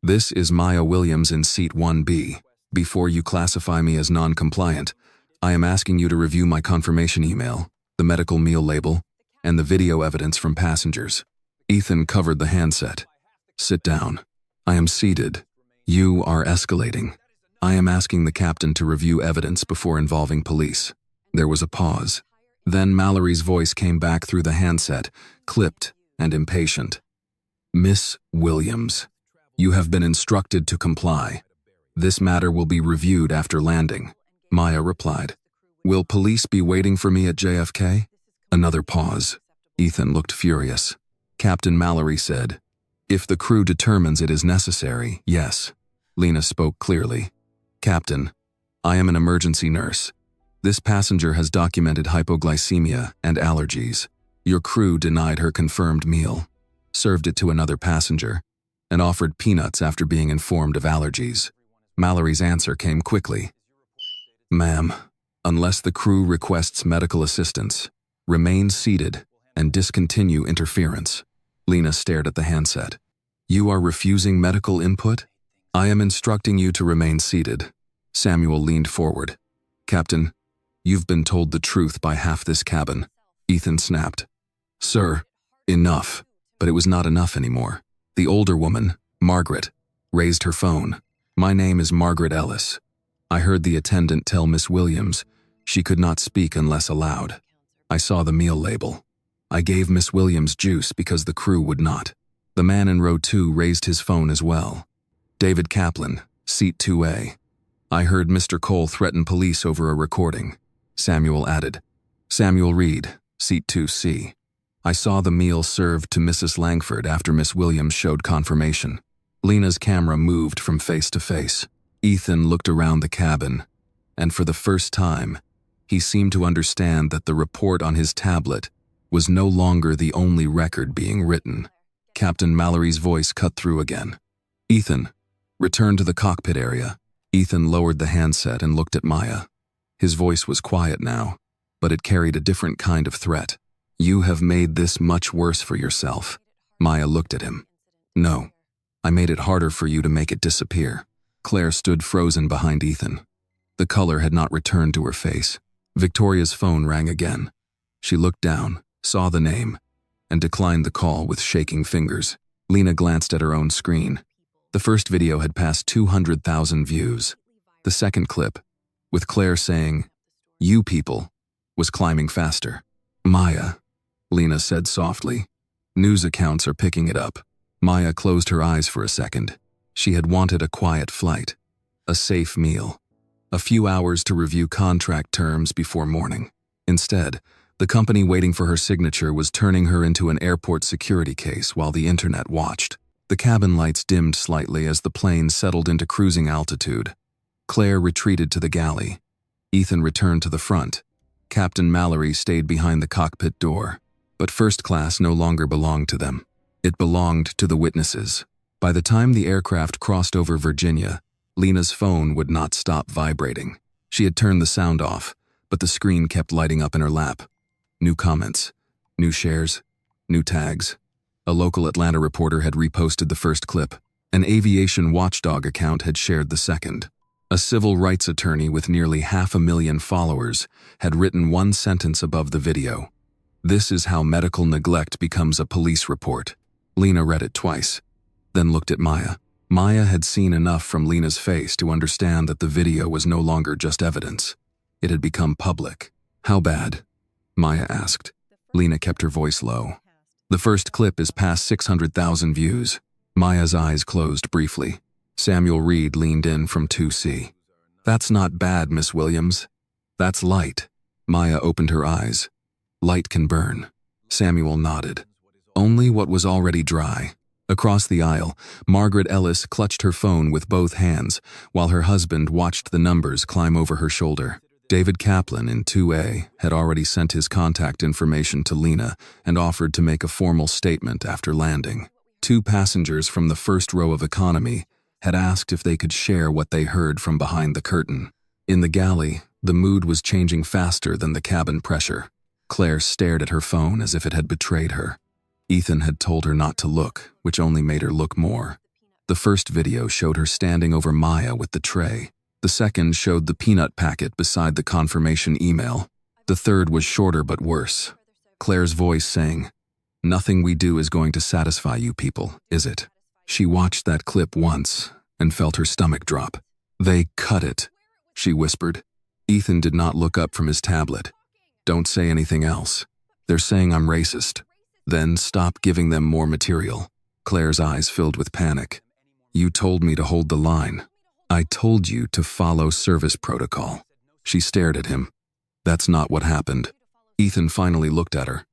this is Maya Williams in seat 1B. Before you classify me as non-compliant, I am asking you to review my confirmation email, the medical meal label, and the video evidence from passengers. Ethan covered the handset. Sit down. I am seated. You are escalating. I am asking the captain to review evidence before involving police. There was a pause. Then Mallory's voice came back through the handset, clipped and impatient. Miss Williams, you have been instructed to comply. This matter will be reviewed after landing. Maya replied. Will police be waiting for me at JFK? Another pause. Ethan looked furious. Captain Mallory said, if the crew determines it is necessary, yes. Lena spoke clearly. Captain, I am an emergency nurse. This passenger has documented hypoglycemia and allergies. Your crew denied her confirmed meal, served it to another passenger, and offered peanuts after being informed of allergies. Mallory's answer came quickly. Ma'am, unless the crew requests medical assistance, remain seated and discontinue interference. Lena stared at the handset. You are refusing medical input? I am instructing you to remain seated. Samuel leaned forward. Captain, you've been told the truth by half this cabin. Ethan snapped. Sir, enough. But it was not enough anymore. The older woman, Margaret, raised her phone. My name is Margaret Ellis. I heard the attendant tell Miss Williams she could not speak unless allowed. I saw the meal label. I gave Miss Williams juice because the crew would not. The man in row 2 raised his phone as well. David Kaplan, seat 2A. I heard Mr. Cole threaten police over a recording. Samuel added. Samuel Reed, seat 2C. I saw the meal served to Mrs. Langford after Miss Williams showed confirmation. Lena's camera moved from face to face. Ethan looked around the cabin, and for the first time, he seemed to understand that the report on his tablet was no longer the only record being written. Captain Mallory's voice cut through again. Ethan, return to the cockpit area. Ethan lowered the handset and looked at Maya. His voice was quiet now, but it carried a different kind of threat. You have made this much worse for yourself. Maya looked at him. No, I made it harder for you to make it disappear. Claire stood frozen behind Ethan. The color had not returned to her face. Victoria's phone rang again. She looked down, saw the name, and declined the call with shaking fingers. Lena glanced at her own screen. The first video had passed 200,000 views. The second clip, with Claire saying, "You people," was climbing faster. Maya, Lena said softly. News accounts are picking it up. Maya closed her eyes for a second. She had wanted a quiet flight, a safe meal, a few hours to review contract terms before morning. Instead, the company waiting for her signature was turning her into an airport security case while the internet watched. The cabin lights dimmed slightly as the plane settled into cruising altitude. Claire retreated to the galley. Ethan returned to the front. Captain Mallory stayed behind the cockpit door. But first class no longer belonged to them. It belonged to the witnesses. By the time the aircraft crossed over Virginia, Lena's phone would not stop vibrating. She had turned the sound off, but the screen kept lighting up in her lap. New comments, new shares, new tags. A local Atlanta reporter had reposted the first clip. An aviation watchdog account had shared the second. A civil rights attorney with nearly 500,000 followers had written one sentence above the video. This is how medical neglect becomes a police report. Lena read it twice, then looked at Maya. Maya had seen enough from Lena's face to understand that the video was no longer just evidence. It had become public. How bad? Maya asked. Lena kept her voice low. The first clip is past 600,000 views. Maya's eyes closed briefly. Samuel Reed leaned in from 2C. That's not bad, Miss Williams. That's light. Maya opened her eyes. Light can burn. Samuel nodded. Only what was already dry. Across the aisle, Margaret Ellis clutched her phone with both hands while her husband watched the numbers climb over her shoulder. David Kaplan in 2A had already sent his contact information to Lena and offered to make a formal statement after landing. 2 passengers from the first row of economy had asked if they could share what they heard from behind the curtain. In the galley, the mood was changing faster than the cabin pressure. Claire stared at her phone as if it had betrayed her. Ethan had told her not to look, which only made her look more. The first video showed her standing over Maya with the tray. The second showed the peanut packet beside the confirmation email. The third was shorter but worse. Claire's voice saying, "Nothing we do is going to satisfy you people, is it?" She watched that clip once and felt her stomach drop. "They cut it," she whispered. Ethan did not look up from his tablet. "Don't say anything else. They're saying I'm racist. Then stop giving them more material." Claire's eyes filled with panic. "You told me to hold the line. I told you to follow service protocol." She stared at him. "That's not what happened." Ethan finally looked at her.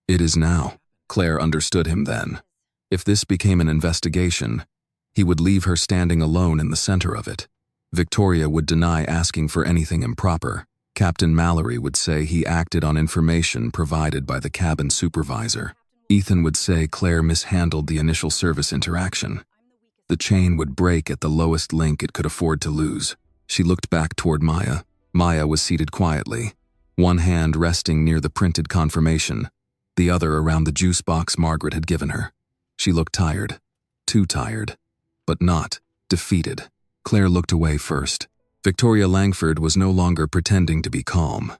"It is now." Claire understood him then. If this became an investigation, he would leave her standing alone in the center of it. Victoria would deny asking for anything improper. Captain Mallory would say he acted on information provided by the cabin supervisor. Ethan would say Claire mishandled the initial service interaction. The chain would break at the lowest link it could afford to lose. She looked back toward Maya. Maya was seated quietly, one hand resting near the printed confirmation, the other around the juice box Margaret had given her. She looked tired, too tired, but not defeated. Claire looked away first. Victoria Langford was no longer pretending to be calm.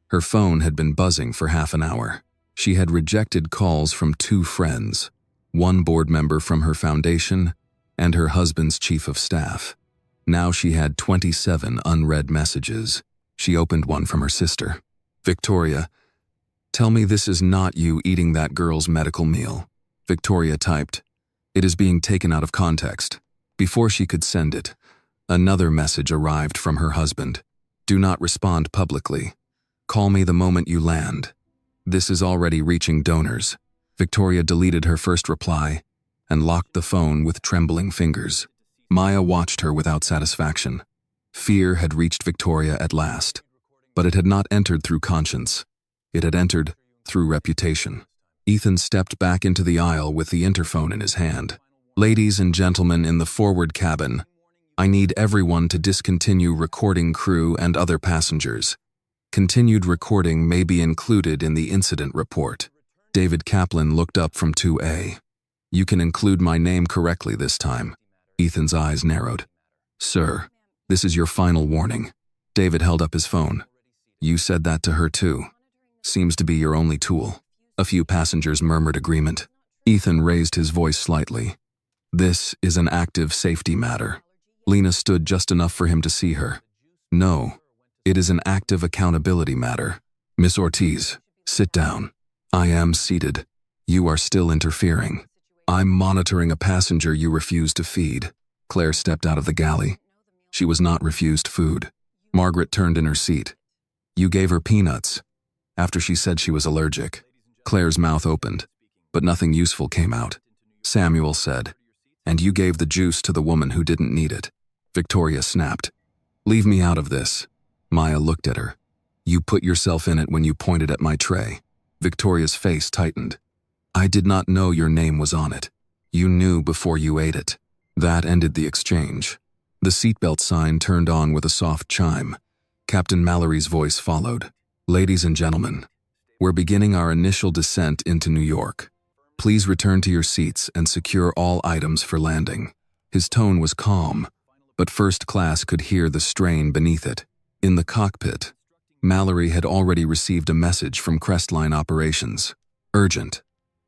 Her phone had been buzzing for half an hour. She had rejected calls from 2 friends, one board member from her foundation and her husband's chief of staff. Now she had 27 unread messages. She opened one from her sister. "Victoria, tell me this is not you eating that girl's medical meal." Victoria typed, It is being taken out of context. Before she could send it, another message arrived from her husband. Do not respond publicly. Call me the moment you land. This is already reaching donors. Victoria deleted her first reply and locked the phone with trembling fingers. Maya watched her without satisfaction. Fear had reached Victoria at last, but it had not entered through conscience. It had entered through reputation. Ethan stepped back into the aisle with the interphone in his hand. Ladies and gentlemen in the forward cabin, I need everyone to discontinue recording crew and other passengers. Continued recording may be included in the incident report. David Kaplan looked up from 2A. You can include my name correctly this time. Ethan's eyes narrowed. Sir, this is your final warning. David held up his phone. You said that to her too. Seems to be your only tool. A few passengers murmured agreement. Ethan raised his voice slightly. This is an active safety matter. Lena stood just enough for him to see her. No, it is an active accountability matter. Miss Ortiz, sit down. I am seated. You are still interfering. I'm monitoring a passenger you refused to feed. Claire stepped out of the galley. She was not refused food. Margaret turned in her seat. You gave her peanuts. After she said she was allergic. Claire's mouth opened, but nothing useful came out. Samuel said, and you gave the juice to the woman who didn't need it. Victoria snapped. Leave me out of this. Maya looked at her. You put yourself in it when you pointed at my tray. Victoria's face tightened. I did not know your name was on it. You knew before you ate it. That ended the exchange. The seatbelt sign turned on with a soft chime. Captain Mallory's voice followed. Ladies and gentlemen, we're beginning our initial descent into New York. Please return to your seats and secure all items for landing. His tone was calm, but first class could hear the strain beneath it. In the cockpit, Mallory had already received a message from Crestline Operations. Urgent.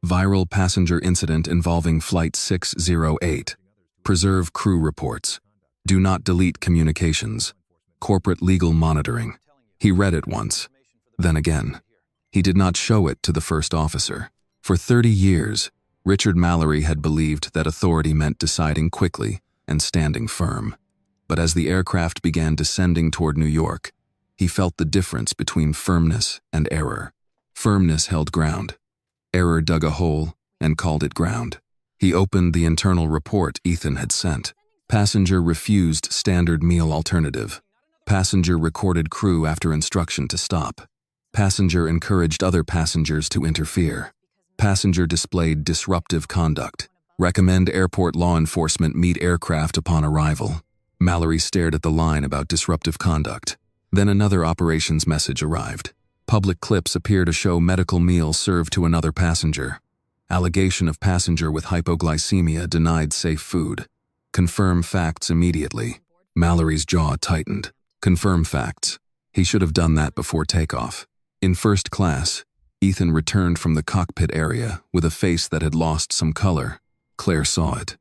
Viral passenger incident involving Flight 608. Preserve crew reports. Do not delete communications. Corporate legal monitoring. He read it once. Then again. He did not show it to the first officer. For 30 years, Richard Mallory had believed that authority meant deciding quickly and standing firm. But as the aircraft began descending toward New York, he felt the difference between firmness and error. Firmness held ground. Error dug a hole and called it ground. He opened the internal report Ethan had sent. Passenger refused standard meal alternative. Passenger recorded crew after instruction to stop. Passenger encouraged other passengers to interfere. Passenger displayed disruptive conduct. Recommend airport law enforcement meet aircraft upon arrival. Mallory stared at the line about disruptive conduct. Then another operations message arrived. Public clips appear to show medical meal served to another passenger. Allegation of passenger with hypoglycemia denied safe food. Confirm facts immediately. Mallory's jaw tightened. Confirm facts. He should have done that before takeoff. In first class, Ethan returned from the cockpit area with a face that had lost some color. Claire saw it.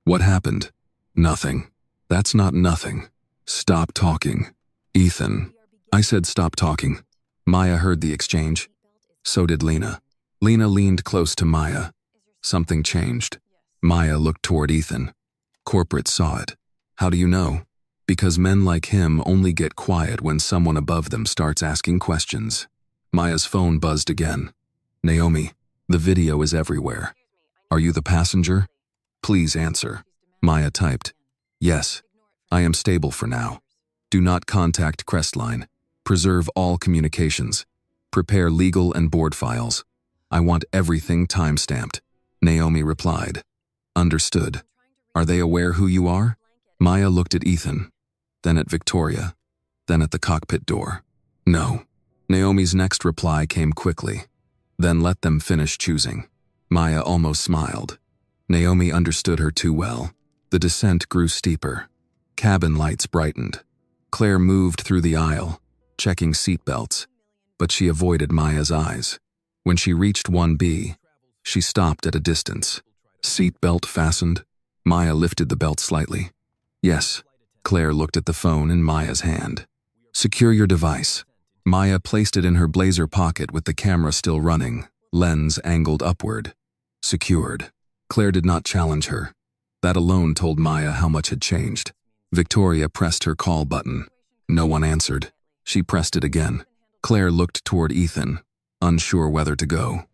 What happened? Nothing. That's not nothing. Stop talking. Ethan. I said stop talking. Maya heard the exchange. So did Lena. Lena leaned close to Maya. Something changed. Maya looked toward Ethan. Corporate saw it. How do you know? Because men like him only get quiet when someone above them starts asking questions. Maya's phone buzzed again. Naomi, the video is everywhere. Are you the passenger? Please answer. Maya typed. Yes, I am stable for now. Do not contact Crestline. Preserve all communications. Prepare legal and board files. I want everything timestamped. Naomi replied. Understood. Are they aware who you are? Maya looked at Ethan, then at Victoria, then at the cockpit door. No. Naomi's next reply came quickly. Then let them finish choosing. Maya almost smiled. Naomi understood her too well. The descent grew steeper. Cabin lights brightened. Claire moved through the aisle, checking seatbelts, but she avoided Maya's eyes. When she reached 1B, she stopped at a distance. Seatbelt fastened? Maya lifted the belt slightly. Yes. Claire looked at the phone in Maya's hand. Secure your device. Maya placed it in her blazer pocket with the camera still running, lens angled upward. Secured. Claire did not challenge her. That alone told Maya how much had changed. Victoria pressed her call button. No one answered. She pressed it again. Claire looked toward Ethan, unsure whether to go.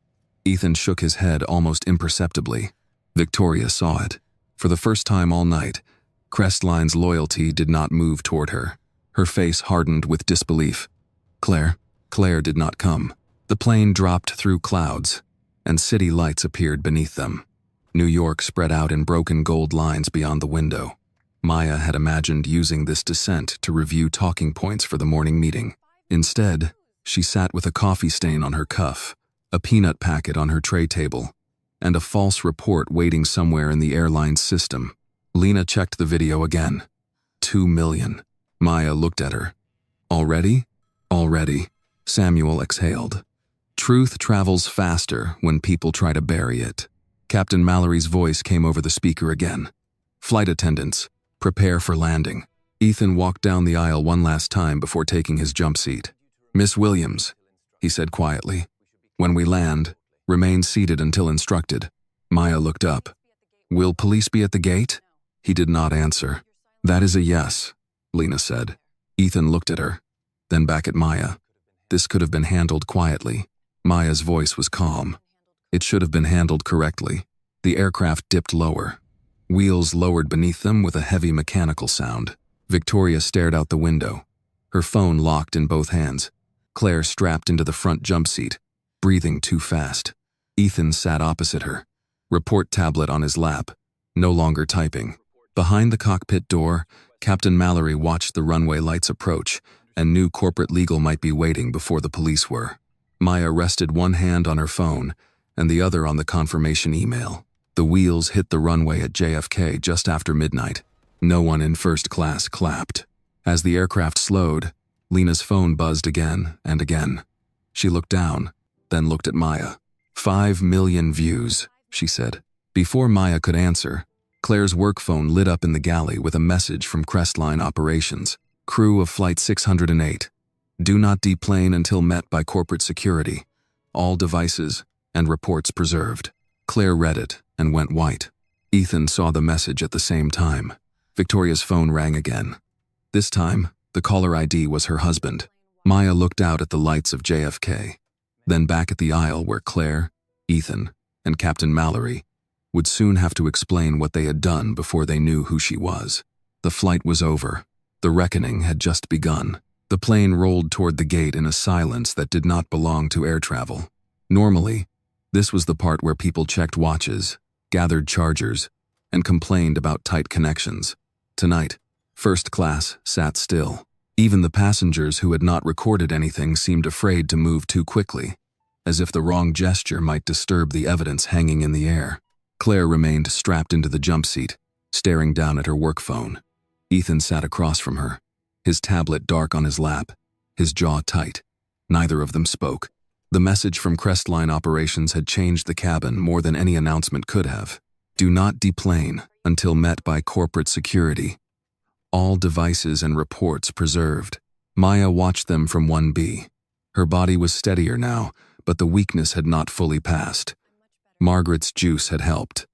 Ethan shook his head almost imperceptibly. Victoria saw it. For the first time all night, Crestline's loyalty did not move toward her. Her face hardened with disbelief. Claire did not come. The plane dropped through clouds, and city lights appeared beneath them. New York spread out in broken gold lines beyond the window. Maya had imagined using this descent to review talking points for the morning meeting. Instead, she sat with a coffee stain on her cuff, a peanut packet on her tray table, and a false report waiting somewhere in the airline's system. Lena checked the video again. 2 million. Maya looked at her. Already? Already. Samuel exhaled. Truth travels faster when people try to bury it. Captain Mallory's voice came over the speaker again. Flight attendants, prepare for landing. Ethan walked down the aisle one last time before taking his jump seat. Miss Williams, he said quietly. When we land, remain seated until instructed. Maya looked up. Will police be at the gate? He did not answer. That is a yes, Lena said. Ethan looked at her, then back at Maya. This could have been handled quietly. Maya's voice was calm. It should have been handled correctly. The aircraft dipped lower. Wheels lowered beneath them with a heavy mechanical sound. Victoria stared out the window, her phone locked in both hands. Claire strapped into the front jump seat, breathing too fast. Ethan sat opposite her, report tablet on his lap, no longer typing. Behind the cockpit door, Captain Mallory watched the runway lights approach and knew corporate legal might be waiting before the police were. Maya rested one hand on her phone and the other on the confirmation email. The wheels hit the runway at JFK just after midnight. No one in first class clapped. As the aircraft slowed, Lena's phone buzzed again and again. She looked down, then looked at Maya. 5 million views, she said. Before Maya could answer, Claire's work phone lit up in the galley with a message from Crestline Operations. Crew of Flight 608. Do not deplane until met by corporate security. All devices and reports preserved. Claire read it and went white. Ethan saw the message at the same time. Victoria's phone rang again. This time, the caller ID was her husband. Maya looked out at the lights of JFK, then back at the aisle where Claire, Ethan, and Captain Mallory would soon have to explain what they had done before they knew who she was. The flight was over. The reckoning had just begun. The plane rolled toward the gate in a silence that did not belong to air travel. Normally, this was the part where people checked watches, gathered chargers, and complained about tight connections. Tonight, first class sat still. Even the passengers who had not recorded anything seemed afraid to move too quickly, as if the wrong gesture might disturb the evidence hanging in the air. Claire remained strapped into the jump seat, staring down at her work phone. Ethan sat across from her, his tablet dark on his lap, his jaw tight. Neither of them spoke. The message from Crestline Operations had changed the cabin more than any announcement could have. Do not deplane until met by corporate security. All devices and reports preserved. Maya watched them from 1B. Her body was steadier now, but the weakness had not fully passed. Margaret's juice had helped.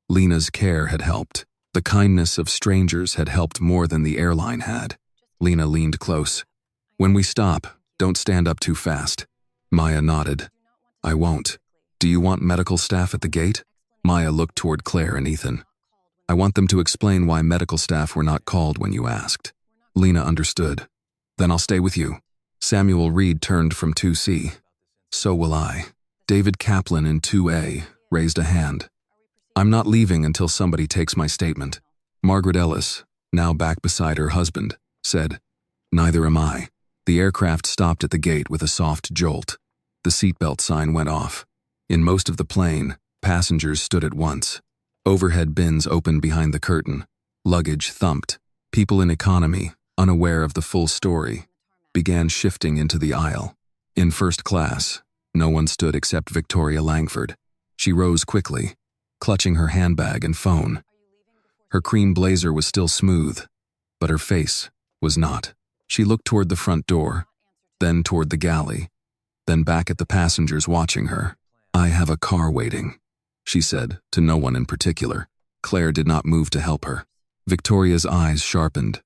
Lena's care had helped. The kindness of strangers had helped more than the airline had. Lena leaned close. When we stop, don't stand up too fast. Maya nodded. I won't. Do you want medical staff at the gate? Maya looked toward Claire and Ethan. I want them to explain why medical staff were not called when you asked. Lena understood. Then I'll stay with you. Samuel Reed turned from 2C. So will I. David Kaplan in 2A raised a hand. I'm not leaving until somebody takes my statement. Margaret Ellis, now back beside her husband, said, Neither am I. The aircraft stopped at the gate with a soft jolt. The seatbelt sign went off. In most of the plane, passengers stood at once. Overhead bins opened behind the curtain. Luggage thumped. People in economy, unaware of the full story, began shifting into the aisle. In first class, no one stood except Victoria Langford. She rose quickly, clutching her handbag and phone. Her cream blazer was still smooth, but her face was not. She looked toward the front door, then toward the galley, then back at the passengers watching her. I have a car waiting. she said, to no one in particular. Claire did not move to help her. Victoria's eyes sharpened.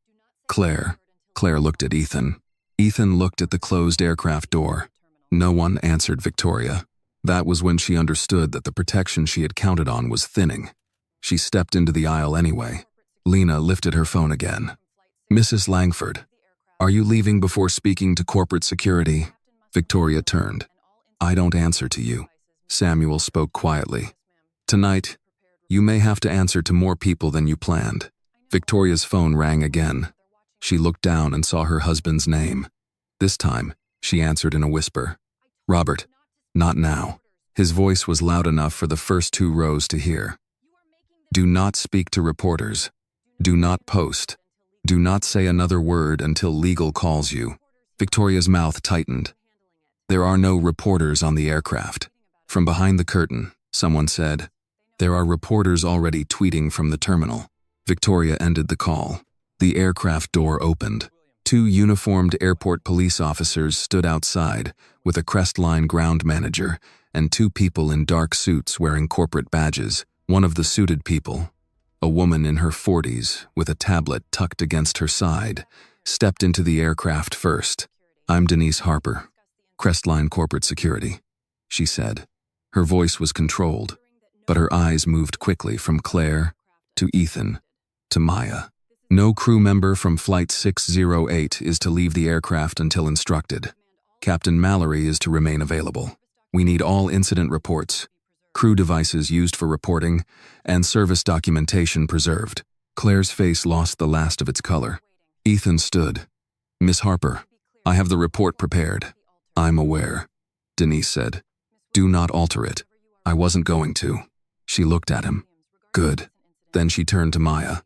Claire. Claire looked at Ethan. Ethan looked at the closed aircraft door. No one answered Victoria. That was when she understood that the protection she had counted on was thinning. She stepped into the aisle anyway. Lena lifted her phone again. "Mrs. Langford, are you leaving before speaking to corporate security?" Victoria turned. "I don't answer to you." Samuel spoke quietly. "Tonight, you may have to answer to more people than you planned." Victoria's phone rang again. She looked down and saw her husband's name. This time, she answered in a whisper. "Robert, not now." His voice was loud enough for the first 2 rows to hear. "Do not speak to reporters. Do not post. Do not say another word until legal calls you." Victoria's mouth tightened. "There are no reporters on the aircraft." From behind the curtain, someone said, "There are reporters already tweeting from the terminal." Victoria ended the call. The aircraft door opened. 2 uniformed airport police officers stood outside with a Crestline ground manager and 2 people in dark suits wearing corporate badges. One of the suited people, a woman in her 40s with a tablet tucked against her side, stepped into the aircraft first. "I'm Denise Harper, Crestline Corporate Security," she said. Her voice was controlled, but her eyes moved quickly from Claire to Ethan to Maya. "No crew member from Flight 608 is to leave the aircraft until instructed. Captain Mallory is to remain available. We need all incident reports, crew devices used for reporting, and service documentation preserved." Claire's face lost the last of its color. Ethan stood. "Miss Harper, I have the report prepared." "I'm aware," Denise said. "Do not alter it." "I wasn't going to." She looked at him. "Good." Then she turned to Maya.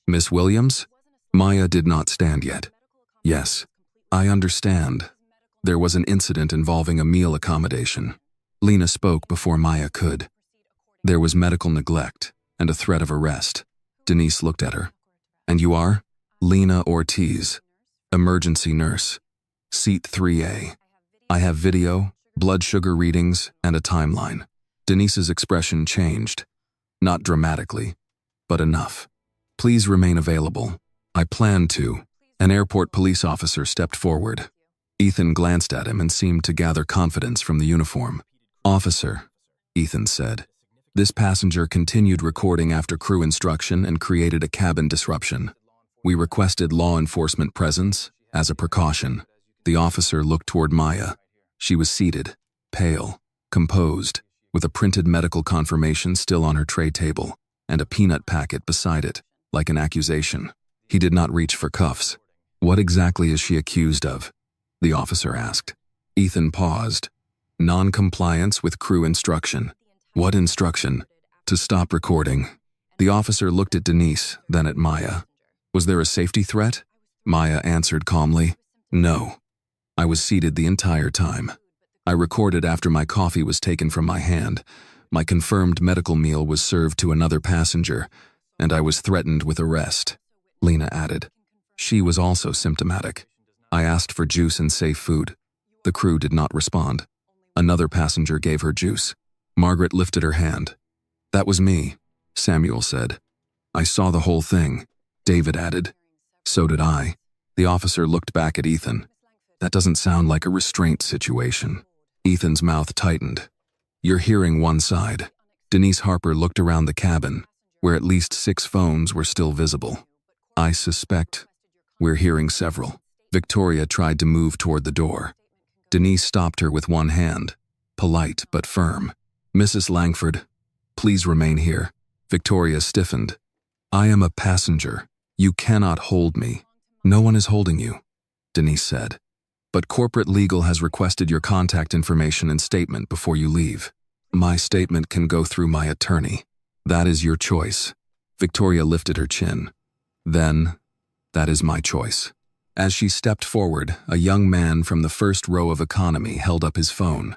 "Miss Williams?" Maya did not stand yet. "Yes, I understand. There was an incident involving a meal accommodation." Lena spoke before Maya could. "There was medical neglect and a threat of arrest." Denise looked at her. "And you are?" "Lena Ortiz, emergency nurse, seat 3A. I have video, blood sugar readings, and a timeline." Denise's expression changed. Not dramatically, but enough. "Please remain available." "I plan to." An airport police officer stepped forward. Ethan glanced at him and seemed to gather confidence from the uniform. "Officer," Ethan said. "This passenger continued recording after crew instruction and created a cabin disruption. We requested law enforcement presence as a precaution." The officer looked toward Maya. She was seated, pale, composed, with a printed medical confirmation still on her tray table and a peanut packet beside it, like an accusation. He did not reach for cuffs. "What exactly is she accused of?" the officer asked. Ethan paused. "Non-compliance with crew instruction." "What instruction?" "To stop recording." The officer looked at Denise, then at Maya. "Was there a safety threat?" Maya answered calmly, "No. I was seated the entire time. I recorded after my coffee was taken from my hand. My confirmed medical meal was served to another passenger, and I was threatened with arrest." Lena added. She was also symptomatic. "I asked for juice and safe food. The crew did not respond. Another passenger gave her juice." Margaret lifted her hand. "That was me," Samuel said. "I saw the whole thing," David added. "So did I." The officer looked back at Ethan. "That doesn't sound like a restraint situation." Ethan's mouth tightened. "You're hearing one side." Denise Harper looked around the cabin, where at least 6 phones were still visible. "I suspect we're hearing several." Victoria tried to move toward the door. Denise stopped her with one hand, polite but firm. "Mrs. Langford, please remain here." Victoria stiffened. "I am a passenger. You cannot hold me." "No one is holding you," Denise said. "But corporate legal has requested your contact information and statement before you leave." "My statement can go through my attorney." "That is your choice." Victoria lifted her chin. "Then, that is my choice." As she stepped forward, a young man from the first row of economy held up his phone.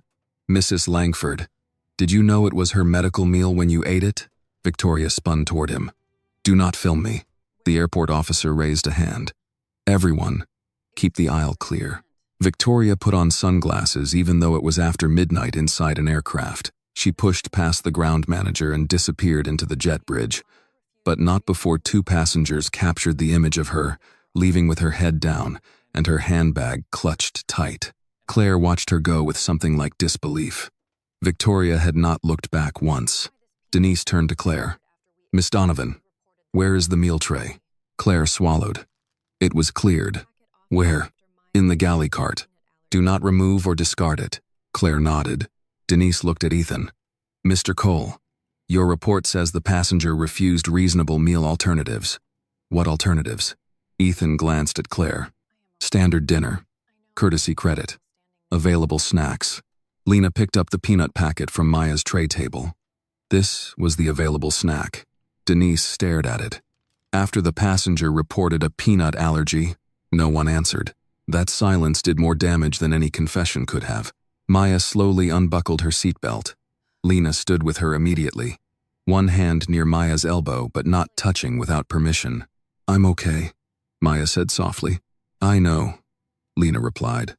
"Mrs. Langford, did you know it was her medical meal when you ate it?" Victoria spun toward him. "Do not film me." The airport officer raised a hand. "Everyone, keep the aisle clear." Victoria put on sunglasses even though it was after midnight inside an aircraft. She pushed past the ground manager and disappeared into the jet bridge, but not before two passengers captured the image of her, leaving with her head down and her handbag clutched tight. Claire watched her go with something like disbelief. Victoria had not looked back once. Denise turned to Claire. "Miss Donovan, where is the meal tray?" Claire swallowed. "It was cleared." "Where?" "In the galley cart. Do not remove or discard it." Claire nodded. Denise looked at Ethan. "Mr. Cole, your report says the passenger refused reasonable meal alternatives." "What alternatives?" Ethan glanced at Claire. "Standard dinner. Courtesy credit. Available snacks." Lena picked up the peanut packet from Maya's tray table. This was the available snack. Denise stared at it. After the passenger reported a peanut allergy, no one answered. That silence did more damage than any confession could have. Maya slowly unbuckled her seatbelt. Lena stood with her immediately, one hand near Maya's elbow but not touching without permission. "I'm okay," Maya said softly. "I know," Lena replied.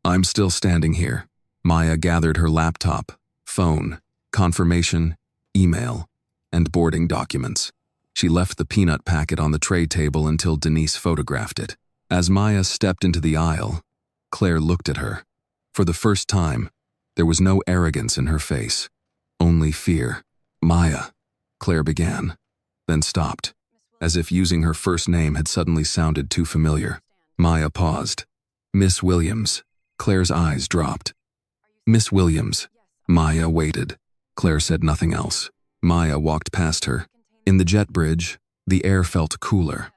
"I'm still standing here." Maya gathered her laptop, phone, confirmation, email, and boarding documents. She left the peanut packet on the tray table until Denise photographed it. As Maya stepped into the aisle, Claire looked at her. For the first time, there was no arrogance in her face, only fear. "Maya," Claire began, then stopped, as if using her first name had suddenly sounded too familiar. Maya paused. "Miss Williams." Claire's eyes dropped. "Miss Williams." Maya waited. Claire said nothing else. Maya walked past her. In the jet bridge, the air felt cooler.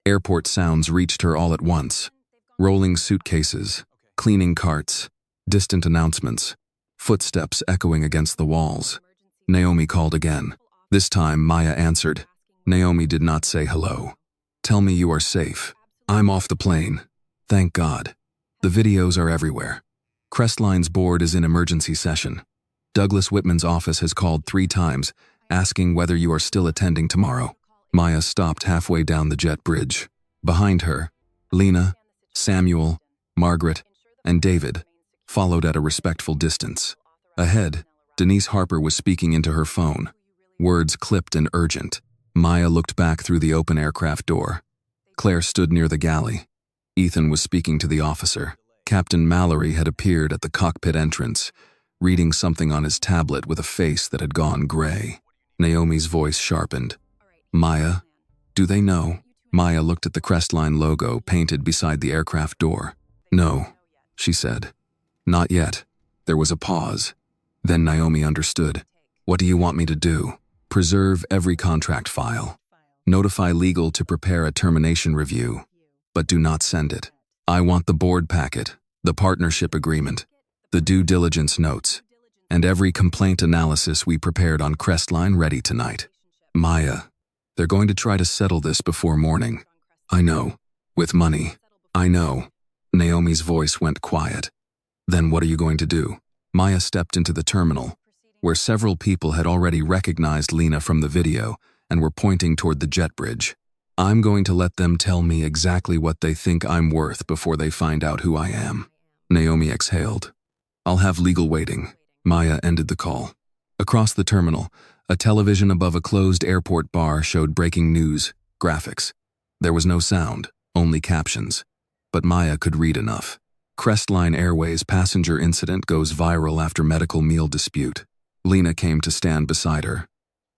Airport sounds reached her all at once. Rolling suitcases, cleaning carts, distant announcements, footsteps echoing against the walls. Naomi called again. This time, Maya answered. Naomi did not say hello. "Tell me you are safe." "I'm off the plane. Thank God. The videos are everywhere. Crestline's board is in emergency session. Douglas Whitman's office has called 3 times, asking whether you are still attending tomorrow." Maya stopped halfway down the jet bridge. Behind her, Lena, Samuel, Margaret, and David followed at a respectful distance. Ahead, Denise Harper was speaking into her phone, words clipped and urgent. Maya looked back through the open aircraft door. Claire stood near the galley. Ethan was speaking to the officer. Captain Mallory had appeared at the cockpit entrance, reading something on his tablet with a face that had gone gray. Naomi's voice sharpened. "Maya, do they know?" Maya looked at the Crestline logo painted beside the aircraft door. "No," she said. "Not yet." There was a pause. Then Naomi understood. "What do you want me to do?" "Preserve every contract file. Notify legal to prepare a termination review, but do not send it. I want the board packet, the partnership agreement, the due diligence notes, and every complaint analysis we prepared on Crestline ready tonight." "Maya, they're going to try to settle this before morning." "I know. With money." "I know." Naomi's voice went quiet. "Then what are you going to do?" Maya stepped into the terminal, where several people had already recognized Lena from the video and were pointing toward the jet bridge. "I'm going to let them tell me exactly what they think I'm worth before they find out who I am." Naomi exhaled. "I'll have legal waiting." Maya ended the call. Across the terminal, a television above a closed airport bar showed breaking news, graphics. There was no sound, only captions. But Maya could read enough. Crestline Airways passenger incident goes viral after medical meal dispute. Lena came to stand beside her.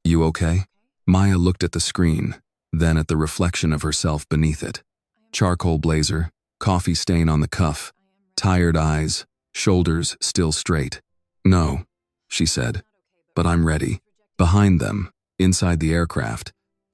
"You okay?" Maya looked at the screen, then at the reflection of herself beneath it. Charcoal blazer, coffee stain on the cuff, tired eyes, shoulders still straight. "No," she said, "but I'm ready." Behind them, inside the aircraft,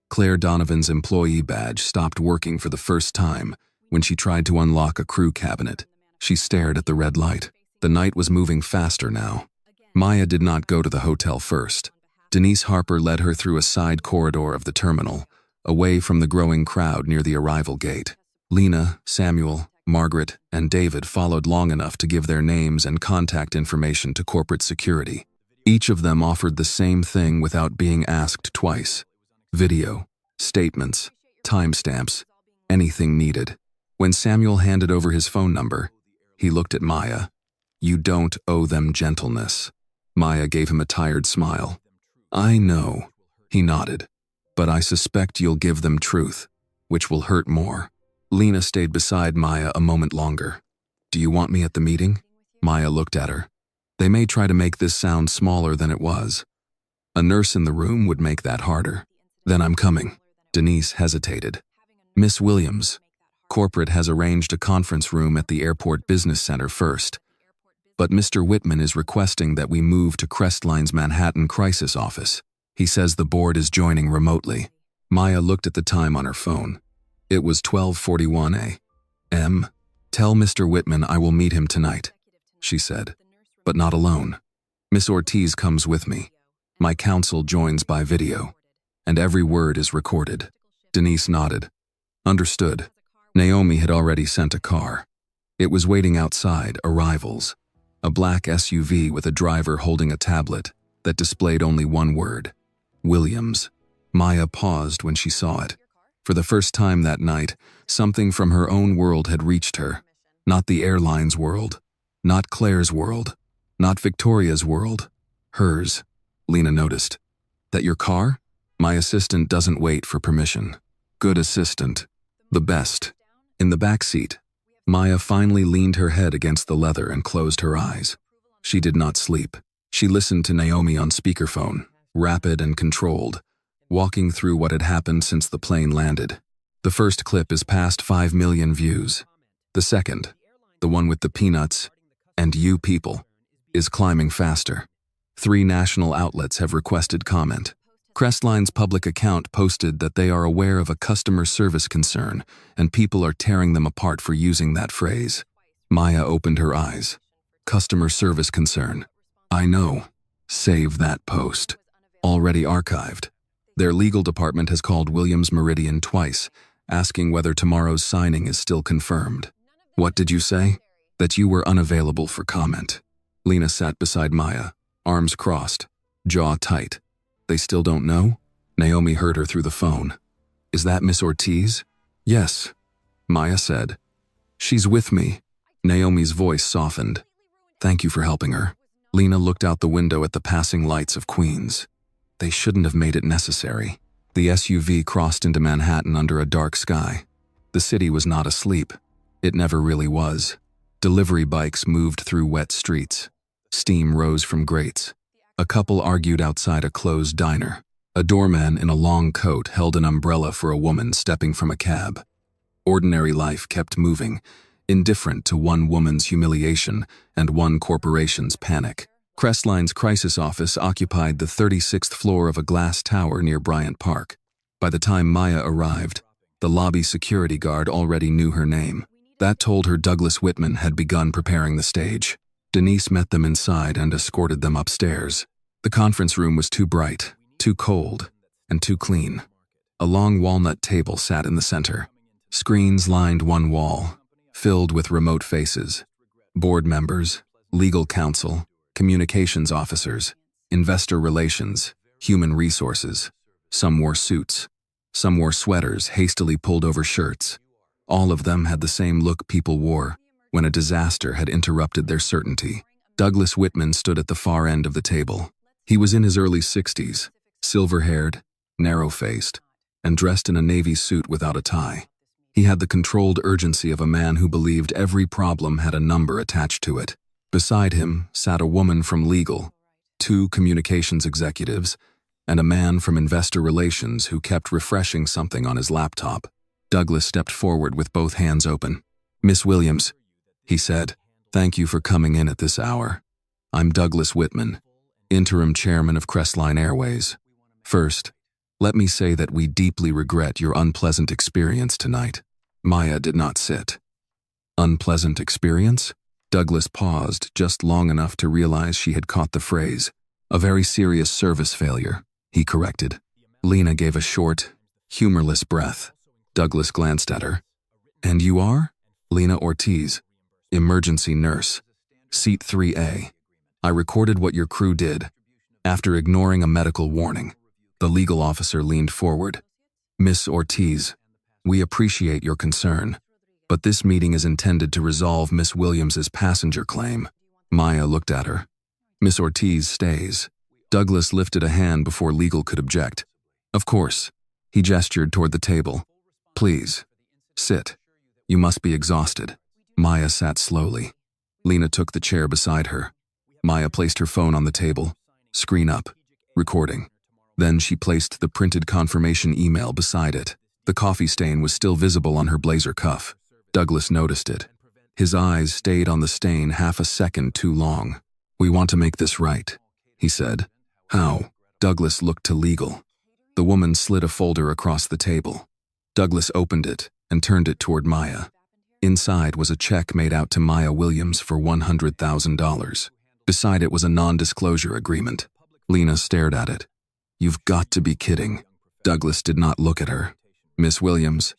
Claire Donovan's employee badge stopped working for the first time when she tried to unlock a crew cabinet. She stared at the red light. The night was moving faster now. Maya did not go to the hotel first. Denise Harper led her through a side corridor of the terminal, away from the growing crowd near the arrival gate. Lena, Samuel, Margaret, and David followed long enough to give their names and contact information to corporate security. Each of them offered the same thing without being asked twice. Video, statements, timestamps, anything needed. When Samuel handed over his phone number, he looked at Maya. "You don't owe them gentleness." Maya gave him a tired smile. I know, he nodded, but I suspect you'll give them truth, which will hurt more. Lena stayed beside Maya a moment longer. Do you want me at the meeting? Maya looked at her. They may try to make this sound smaller than it was. A nurse in the room would make that harder. Then I'm coming. Denise hesitated. Miss Williams, corporate has arranged a conference room at the airport business center first. But Mr. Whitman is requesting that we move to Crestline's Manhattan crisis office. He says the board is joining remotely. Maya looked at the time on her phone. It was 12:41 a.m. Tell Mr. Whitman I will meet him tonight, she said, but not alone. Miss Ortiz comes with me. My counsel joins by video, and every word is recorded. Denise nodded. Understood. Naomi had already sent a car. It was waiting outside, arrivals. A black SUV with a driver holding a tablet that displayed only one word, Williams. Maya paused when she saw it. For the first time that night, something from her own world had reached her. Not the airline's world, not Claire's world, not Victoria's world. Hers. Lena noticed. That your car? My assistant doesn't wait for permission. Good assistant. The best. In the back seat, Maya finally leaned her head against the leather and closed her eyes. She did not sleep. She listened to Naomi on speakerphone, rapid and controlled, walking through what had happened since the plane landed. The first clip is past 5 million views. The second, the one with the peanuts, and you people, is climbing faster. 3 national outlets have requested comment. Crestline's public account posted that they are aware of a customer service concern and people are tearing them apart for using that phrase. Maya opened her eyes. Customer service concern. I know. Save that post. Already archived. Their legal department has called Williams Meridian twice, asking whether tomorrow's signing is still confirmed. What did you say? That you were unavailable for comment. Lena sat beside Maya, arms crossed, jaw tight. They still don't know? Naomi heard her through the phone. Is that Miss Ortiz? Yes, Maya said. She's with me. Naomi's voice softened. Thank you for helping her. Lena looked out the window at the passing lights of Queens. They shouldn't have made it necessary. The SUV crossed into Manhattan under a dark sky. The city was not asleep. It never really was. Delivery bikes moved through wet streets. Steam rose from grates. A couple argued outside a closed diner. A doorman in a long coat held an umbrella for a woman stepping from a cab. Ordinary life kept moving, indifferent to one woman's humiliation and one corporation's panic. Crestline's crisis office occupied the 36th floor of a glass tower near Bryant Park. By the time Maya arrived, the lobby security guard already knew her name. That told her Douglas Whitman had begun preparing the stage. Denise met them inside and escorted them upstairs. The conference room was too bright, too cold, and too clean. A long walnut table sat in the center. Screens lined one wall, filled with remote faces. Board members, legal counsel, communications officers, investor relations, human resources. Some wore suits. Some wore sweaters hastily pulled over shirts. All of them had the same look people wore when a disaster had interrupted their certainty. Douglas Whitman stood at the far end of the table. He was in his early 60s, silver-haired, narrow-faced, and dressed in a navy suit without a tie. He had the controlled urgency of a man who believed every problem had a number attached to it. Beside him sat a woman from legal, 2 communications executives, and a man from investor relations who kept refreshing something on his laptop. Douglas stepped forward with both hands open. Miss Williams, he said, thank you for coming in at this hour. I'm Douglas Whitman, interim chairman of Crestline Airways. First, let me say that we deeply regret your unpleasant experience tonight. Maya did not sit. Unpleasant experience? Douglas paused just long enough to realize she had caught the phrase. A very serious service failure, he corrected. Lena gave a short, humorless breath. Douglas glanced at her. And you are? Lena Ortiz, emergency nurse. Seat 3A. I recorded what your crew did. After ignoring a medical warning, the legal officer leaned forward. Miss Ortiz, we appreciate your concern, but this meeting is intended to resolve Miss Williams's passenger claim. Maya looked at her. Miss Ortiz stays. Douglas lifted a hand before legal could object. Of course. He gestured toward the table. Please. Sit. You must be exhausted. Maya sat slowly. Lena took the chair beside her. Maya placed her phone on the table. Screen up. Recording. Then she placed the printed confirmation email beside it. The coffee stain was still visible on her blazer cuff. Douglas noticed it. His eyes stayed on the stain half a second too long. We want to make this right, he said. How? Douglas looked to legal. The woman slid a folder across the table. Douglas opened it and turned it toward Maya. Inside was a check made out to Maya Williams for $100,000. Beside it was a non-disclosure agreement. Lena stared at it. You've got to be kidding. Douglas did not look at her. Miss Williams,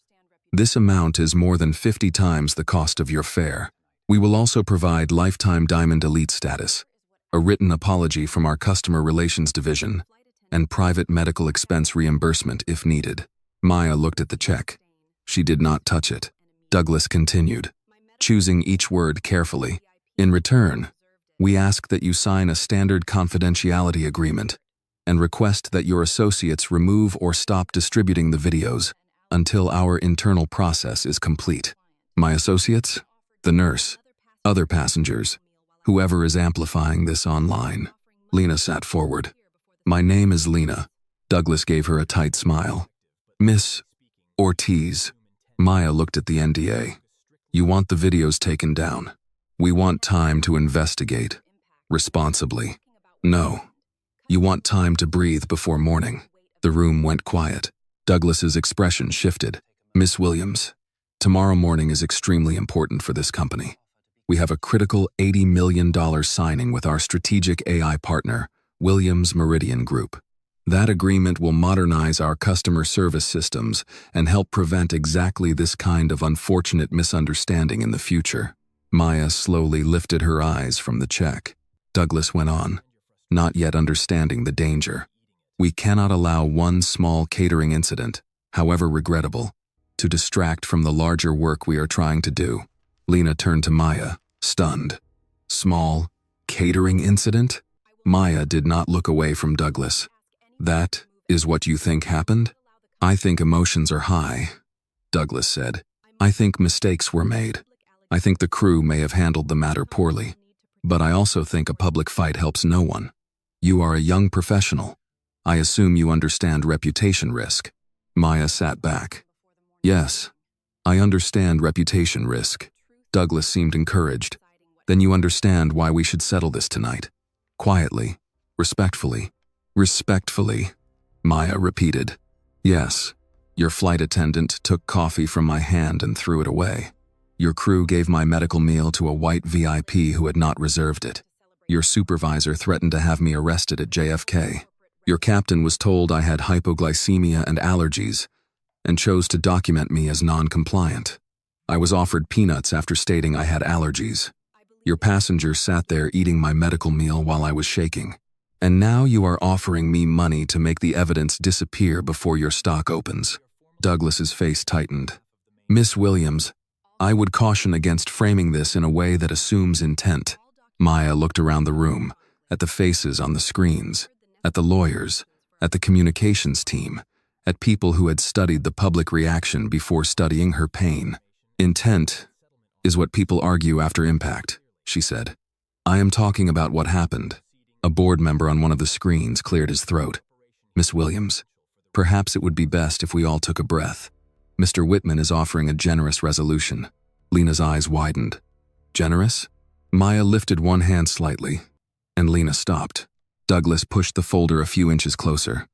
this amount is more than 50 times the cost of your fare. We will also provide lifetime Diamond Elite status, a written apology from our Customer Relations Division, and private medical expense reimbursement if needed. Maya looked at the check. She did not touch it. Douglas continued, choosing each word carefully. In return, we ask that you sign a standard confidentiality agreement and request that your associates remove or stop distributing the videos until our internal process is complete. My associates? The nurse, other passengers, whoever is amplifying this online. Lena sat forward. My name is Lena. Douglas gave her a tight smile. Miss Ortiz. Maya looked at the NDA. You want the videos taken down. We want time to investigate. Responsibly. No. You want time to breathe before morning. The room went quiet. Douglas's expression shifted. Miss Williams, tomorrow morning is extremely important for this company. We have a critical $80 million signing with our strategic AI partner, Williams Meridian Group. That agreement will modernize our customer service systems and help prevent exactly this kind of unfortunate misunderstanding in the future. Maya slowly lifted her eyes from the check. Douglas went on, not yet understanding the danger. We cannot allow one small catering incident, however regrettable, to distract from the larger work we are trying to do. Lena turned to Maya, stunned. Small catering incident? Maya did not look away from Douglas. That is what you think happened? I think emotions are high, Douglas said. I think mistakes were made. I think the crew may have handled the matter poorly. But I also think a public fight helps no one. You are a young professional. I assume you understand reputation risk. Maya sat back. Yes, I understand reputation risk. Douglas seemed encouraged. Then you understand why we should settle this tonight. Quietly, respectfully. Respectfully, Maya repeated. Yes, your flight attendant took coffee from my hand and threw it away. Your crew gave my medical meal to a white VIP who had not reserved it. Your supervisor threatened to have me arrested at JFK. Your captain was told I had hypoglycemia and allergies and chose to document me as non-compliant. I was offered peanuts after stating I had allergies. Your passenger sat there eating my medical meal while I was shaking. And now you are offering me money to make the evidence disappear before your stock opens. Douglas's face tightened. Miss Williams, I would caution against framing this in a way that assumes intent. Maya looked around the room, at the faces on the screens, at the lawyers, at the communications team, at people who had studied the public reaction before studying her pain. Intent is what people argue after impact, she said. I am talking about what happened. A board member on one of the screens cleared his throat. Miss Williams, perhaps it would be best if we all took a breath. Mr. Whitman is offering a generous resolution. Lena's eyes widened. Generous? Maya lifted one hand slightly, and Lena stopped. Douglas pushed the folder a few inches closer.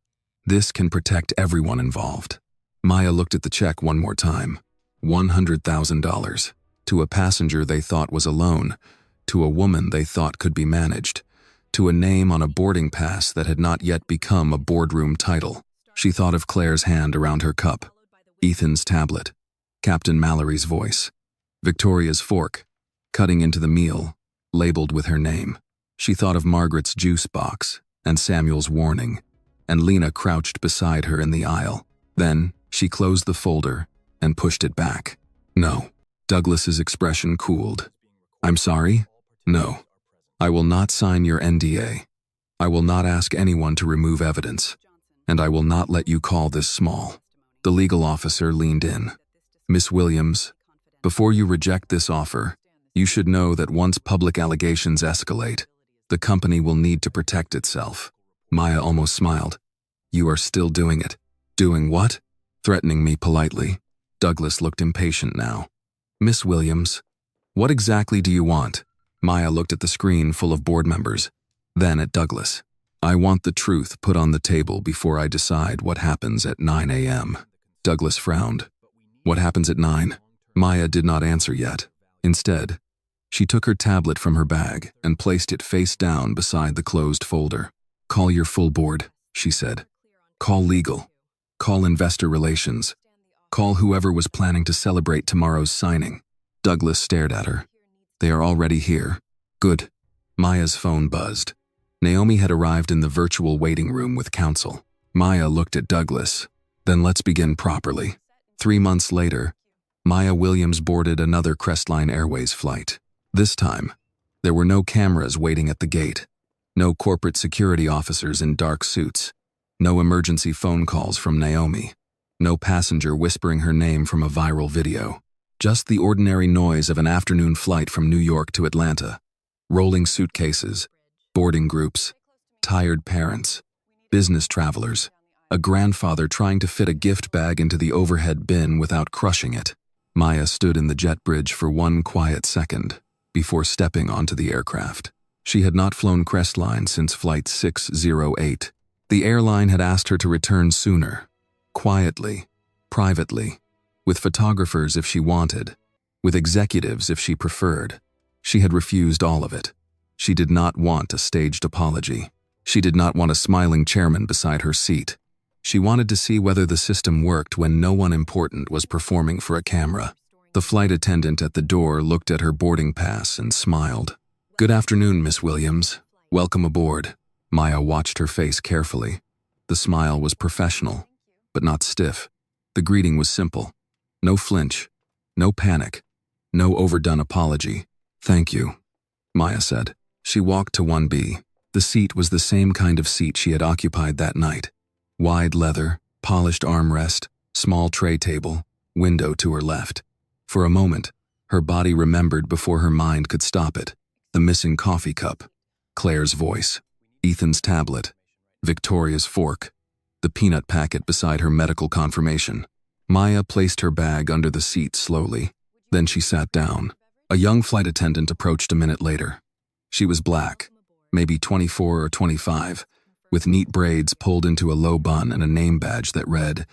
This can protect everyone involved. Maya looked at the check one more time. $100,000. To a passenger they thought was alone, to a woman they thought could be managed, to a name on a boarding pass that had not yet become a boardroom title. She thought of Claire's hand around her cup, Ethan's tablet, Captain Mallory's voice, Victoria's fork, cutting into the meal, labeled with her name. She thought of Margaret's juice box and Samuel's warning, and Lena crouched beside her in the aisle. Then she closed the folder and pushed it back. No. Douglas's expression cooled. I'm sorry? No. I will not sign your NDA. I will not ask anyone to remove evidence. And I will not let you call this small. The legal officer leaned in. Miss Williams, before you reject this offer, you should know that once public allegations escalate, the company will need to protect itself. Maya almost smiled. You are still doing it. Doing what? Threatening me politely. Douglas looked impatient now. Miss Williams, what exactly do you want? Maya looked at the screen full of board members, then at Douglas. I want the truth put on the table before I decide what happens at 9 a.m. Douglas frowned. What happens at 9? Maya did not answer yet. Instead, she took her tablet from her bag and placed it face down beside the closed folder. Call your full board, she said. Call legal. Call investor relations. Call whoever was planning to celebrate tomorrow's signing. Douglas stared at her. They are already here. Good. Maya's phone buzzed. Naomi had arrived in the virtual waiting room with counsel. Maya looked at Douglas. Then let's begin properly. 3 months later, Maya Williams boarded another Crestline Airways flight. This time, there were no cameras waiting at the gate, no corporate security officers in dark suits, no emergency phone calls from Naomi, no passenger whispering her name from a viral video. Just the ordinary noise of an afternoon flight from New York to Atlanta. Rolling suitcases, boarding groups, tired parents, business travelers, a grandfather trying to fit a gift bag into the overhead bin without crushing it. Maya stood in the jet bridge for one quiet second before stepping onto the aircraft. She had not flown Crestline since Flight 608. The airline had asked her to return sooner, quietly, privately, with photographers if she wanted, with executives if she preferred. She had refused all of it. She did not want a staged apology. She did not want a smiling chairman beside her seat. She wanted to see whether the system worked when no one important was performing for a camera. The flight attendant at the door looked at her boarding pass and smiled. Good afternoon, Miss Williams. Welcome aboard. Maya watched her face carefully. The smile was professional, but not stiff. The greeting was simple. No flinch, no panic, no overdone apology. Thank you, Maya said. She walked to 1B. The seat was the same kind of seat she had occupied that night. Wide leather, polished armrest, small tray table, window to her left. For a moment, her body remembered before her mind could stop it. The missing coffee cup, Claire's voice, Ethan's tablet, Victoria's fork, the peanut packet beside her medical confirmation. Maya placed her bag under the seat slowly. Then she sat down. A young flight attendant approached a minute later. She was black, maybe 24 or 25, with neat braids pulled into a low bun and a name badge that read,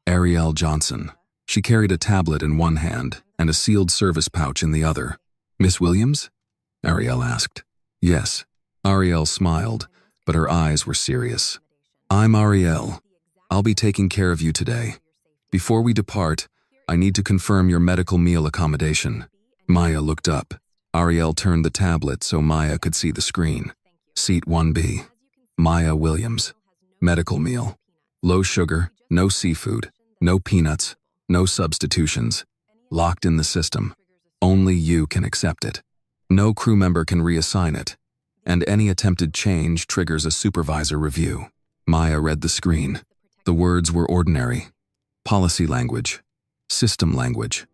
Ariel Johnson. She carried a tablet in one hand and a sealed service pouch in the other. Miss Williams? Ariel asked. Yes. Ariel smiled, but her eyes were serious. I'm Ariel. I'll be taking care of you today. Before we depart, I need to confirm your medical meal accommodation. Maya looked up. Ariel turned the tablet so Maya could see the screen. Seat 1B. Maya Williams. Medical meal. Low sugar, no seafood, no peanuts, no substitutions. Locked in the system. Only you can accept it. No crew member can reassign it, and any attempted change triggers a supervisor review. Maya read the screen. The words were ordinary. Policy language. System language.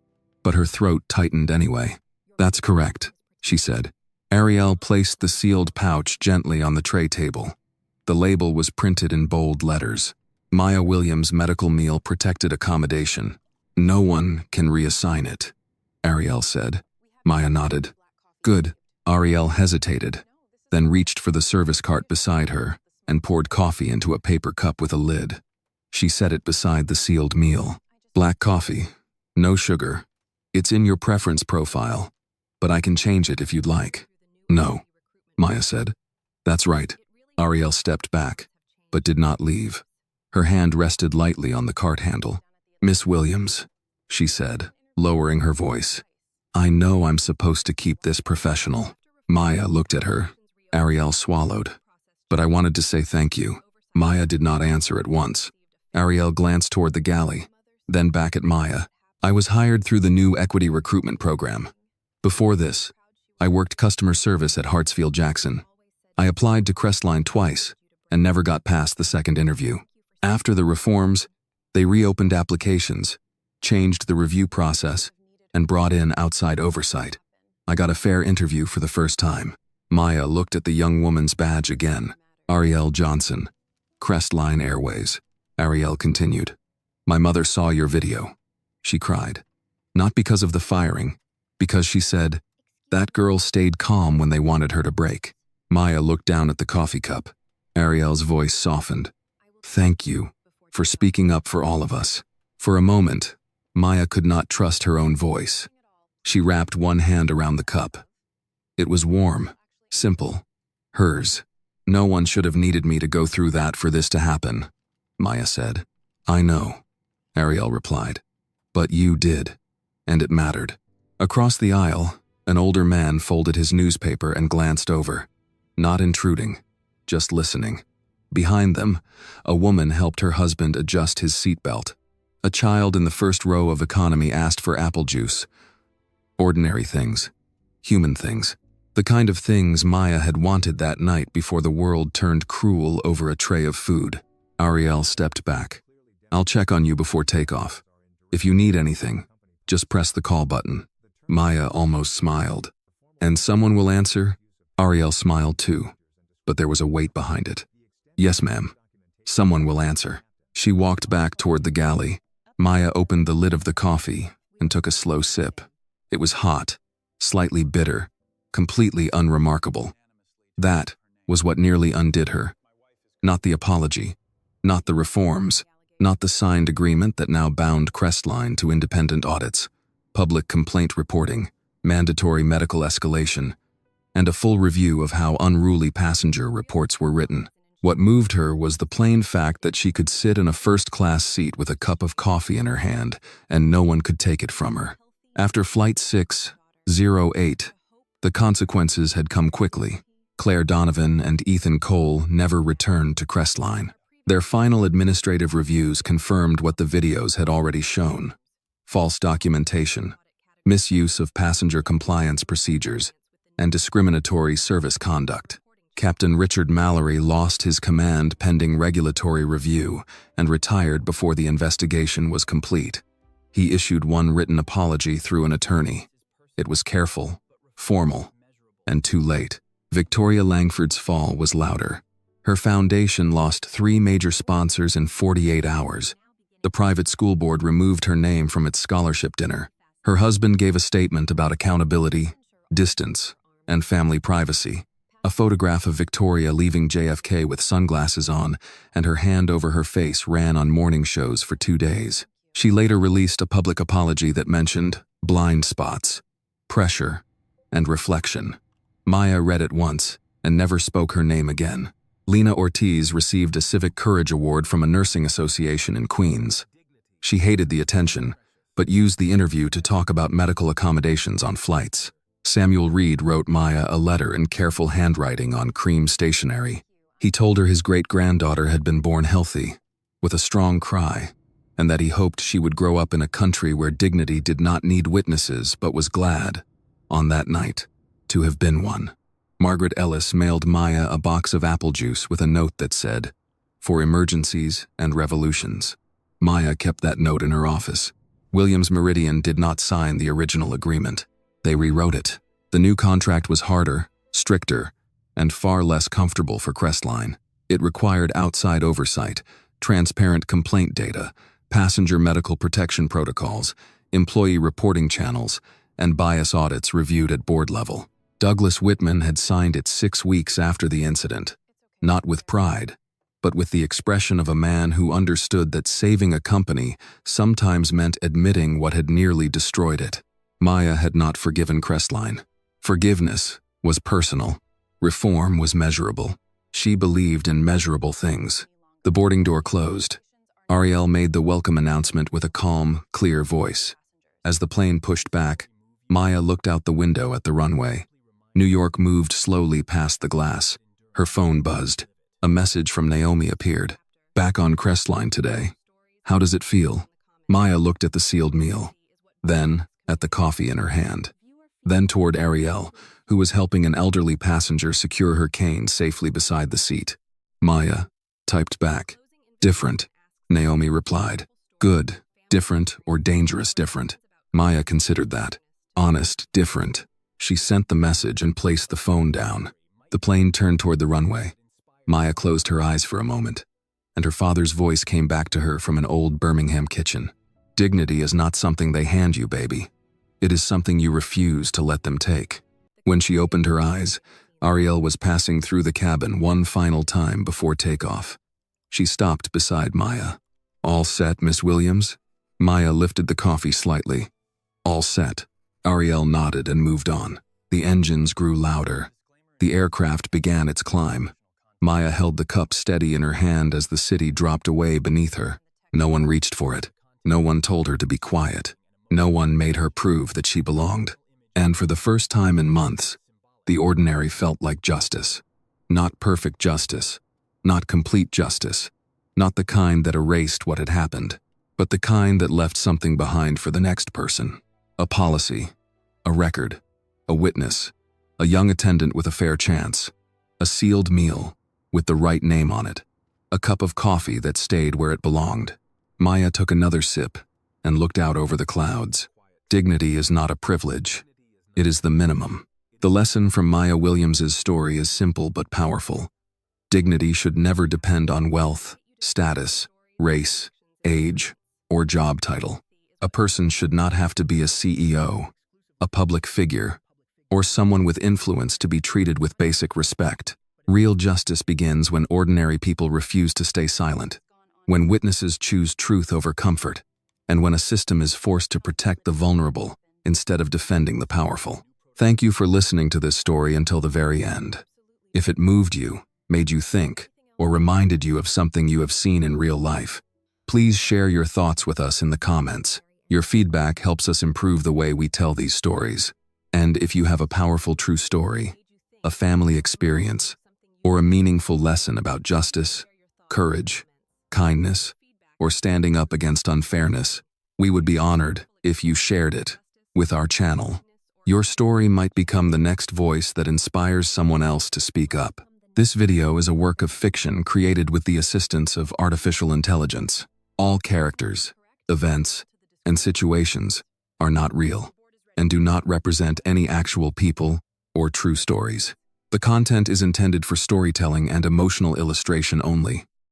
But her throat tightened anyway. That's correct, she said. Ariel placed the sealed pouch gently on the tray table. The label was printed in bold letters. Maya Williams' medical meal protected accommodation. No one can reassign it, Ariel said. Maya nodded. Good. Ariel hesitated, then reached for the service cart beside her and poured coffee into a paper cup with a lid. She set it beside the sealed meal. Black coffee. No sugar. It's in your preference profile, but I can change it if you'd like. No, Maya said. That's right. Ariel stepped back, but did not leave. Her hand rested lightly on the cart handle. Miss Williams, she said, lowering her voice. I know I'm supposed to keep this professional. Maya looked at her. Ariel swallowed. But I wanted to say thank you. Maya did not answer at once. Ariel glanced toward the galley, then back at Maya. I was hired through the new equity recruitment program. Before this, I worked customer service at Hartsfield-Jackson. I applied to Crestline twice and never got past the second interview. After the reforms, they reopened applications, changed the review process, and brought in outside oversight. I got a fair interview for the first time. Maya looked at the young woman's badge again. Ariel Johnson, Crestline Airways. Ariel continued. My mother saw your video. She cried. Not because of the firing, because she said, that girl stayed calm when they wanted her to break. Maya looked down at the coffee cup. Ariel's voice softened. Thank you for speaking up for all of us. For a moment, Maya could not trust her own voice. She wrapped one hand around the cup. It was warm, simple, hers. No one should have needed me to go through that for this to happen, Maya said. I know, Ariel replied. But you did, and it mattered. Across the aisle, an older man folded his newspaper and glanced over, not intruding, just listening. Behind them, a woman helped her husband adjust his seatbelt. A child in the first row of economy asked for apple juice. Ordinary things, human things, the kind of things Maya had wanted that night before the world turned cruel over a tray of food. Ariel stepped back. I'll check on you before takeoff. If you need anything, just press the call button. Maya almost smiled. And someone will answer? Ariel smiled too, but there was a weight behind it. Yes, ma'am. Someone will answer. She walked back toward the galley. Maya opened the lid of the coffee and took a slow sip. It was hot, slightly bitter, completely unremarkable. That was what nearly undid her. Not the apology, not the reforms, not the signed agreement that now bound Crestline to independent audits, public complaint reporting, mandatory medical escalation, and a full review of how unruly passenger reports were written. What moved her was the plain fact that she could sit in a first-class seat with a cup of coffee in her hand and no one could take it from her. After Flight 608, the consequences had come quickly. Claire Donovan and Ethan Cole never returned to Crestline. Their final administrative reviews confirmed what the videos had already shown. False documentation, misuse of passenger compliance procedures, and discriminatory service conduct. Captain Richard Mallory lost his command pending regulatory review and retired before the investigation was complete. He issued one written apology through an attorney. It was careful, formal, and too late. Victoria Langford's fall was louder. Her foundation lost 3 major sponsors in 48 hours. The private school board removed her name from its scholarship dinner. Her husband gave a statement about accountability, distance, and family privacy. A photograph of Victoria leaving JFK with sunglasses on and her hand over her face ran on morning shows for 2 days. She later released a public apology that mentioned blind spots, pressure, and reflection. Maya read it once and never spoke her name again. Lena Ortiz received a Civic Courage Award from a nursing association in Queens. She hated the attention, but used the interview to talk about medical accommodations on flights. Samuel Reed wrote Maya a letter in careful handwriting on cream stationery. He told her his great-granddaughter had been born healthy, with a strong cry, and that he hoped she would grow up in a country where dignity did not need witnesses but was glad, on that night, to have been one. Margaret Ellis mailed Maya a box of apple juice with a note that said, "For emergencies and revolutions." Maya kept that note in her office. Williams Meridian did not sign the original agreement. They rewrote it. The new contract was harder, stricter, and far less comfortable for Crestline. It required outside oversight, transparent complaint data, passenger medical protection protocols, employee reporting channels, and bias audits reviewed at board level. Douglas Whitman had signed it 6 weeks after the incident, not with pride, but with the expression of a man who understood that saving a company sometimes meant admitting what had nearly destroyed it. Maya had not forgiven Crestline. Forgiveness was personal. Reform was measurable. She believed in measurable things. The boarding door closed. Ariel made the welcome announcement with a calm, clear voice. As the plane pushed back, Maya looked out the window at the runway. New York moved slowly past the glass. Her phone buzzed. A message from Naomi appeared. "Back on Crestline today. How does it feel?" Maya looked at the sealed meal. Then, at the coffee in her hand. then toward Ariel, who was helping an elderly passenger secure her cane safely beside the seat. Maya typed back, "Different," Naomi replied. "Good, different, or dangerous different." Maya considered that. Honest, different. She sent the message and placed the phone down. The plane turned toward the runway. Maya closed her eyes for a moment, and her father's voice came back to her from an old Birmingham kitchen. "Dignity is not something they hand you, baby. It is something you refuse to let them take." When she opened her eyes, Ariel was passing through the cabin one final time before takeoff. She stopped beside Maya. "All set, Miss Williams?" Maya lifted the coffee slightly. "All set." Ariel nodded and moved on. The engines grew louder. The aircraft began its climb. Maya held the cup steady in her hand as the city dropped away beneath her. No one reached for it. No one told her to be quiet. No one made her prove that she belonged. And for the first time in months, the ordinary felt like justice. Not perfect justice. Not complete justice. Not the kind that erased what had happened, but the kind that left something behind for the next person. A policy. A record. A witness. A young attendant with a fair chance. A sealed meal with the right name on it. A cup of coffee that stayed where it belonged. Maya took another sip and looked out over the clouds. Dignity is not a privilege. It is the minimum. The lesson from Maya Williams's story is simple but powerful. Dignity should never depend on wealth, status, race, age, or job title. A person should not have to be a CEO, a public figure, or someone with influence to be treated with basic respect. Real justice begins when ordinary people refuse to stay silent, when witnesses choose truth over comfort, and when a system is forced to protect the vulnerable instead of defending the powerful. Thank you for listening to this story until the very end. If it moved you, made you think, or reminded you of something you have seen in real life, please share your thoughts with us in the comments. Your feedback helps us improve the way we tell these stories. And if you have a powerful true story, a family experience, or a meaningful lesson about justice, courage, kindness, or standing up against unfairness, we would be honored if you shared it with our channel. Your story might become the next voice that inspires someone else to speak up. This video is a work of fiction created with the assistance of artificial intelligence. All characters, events, and situations are not real and do not represent any actual people or true stories. The content is intended for storytelling and emotional illustration only.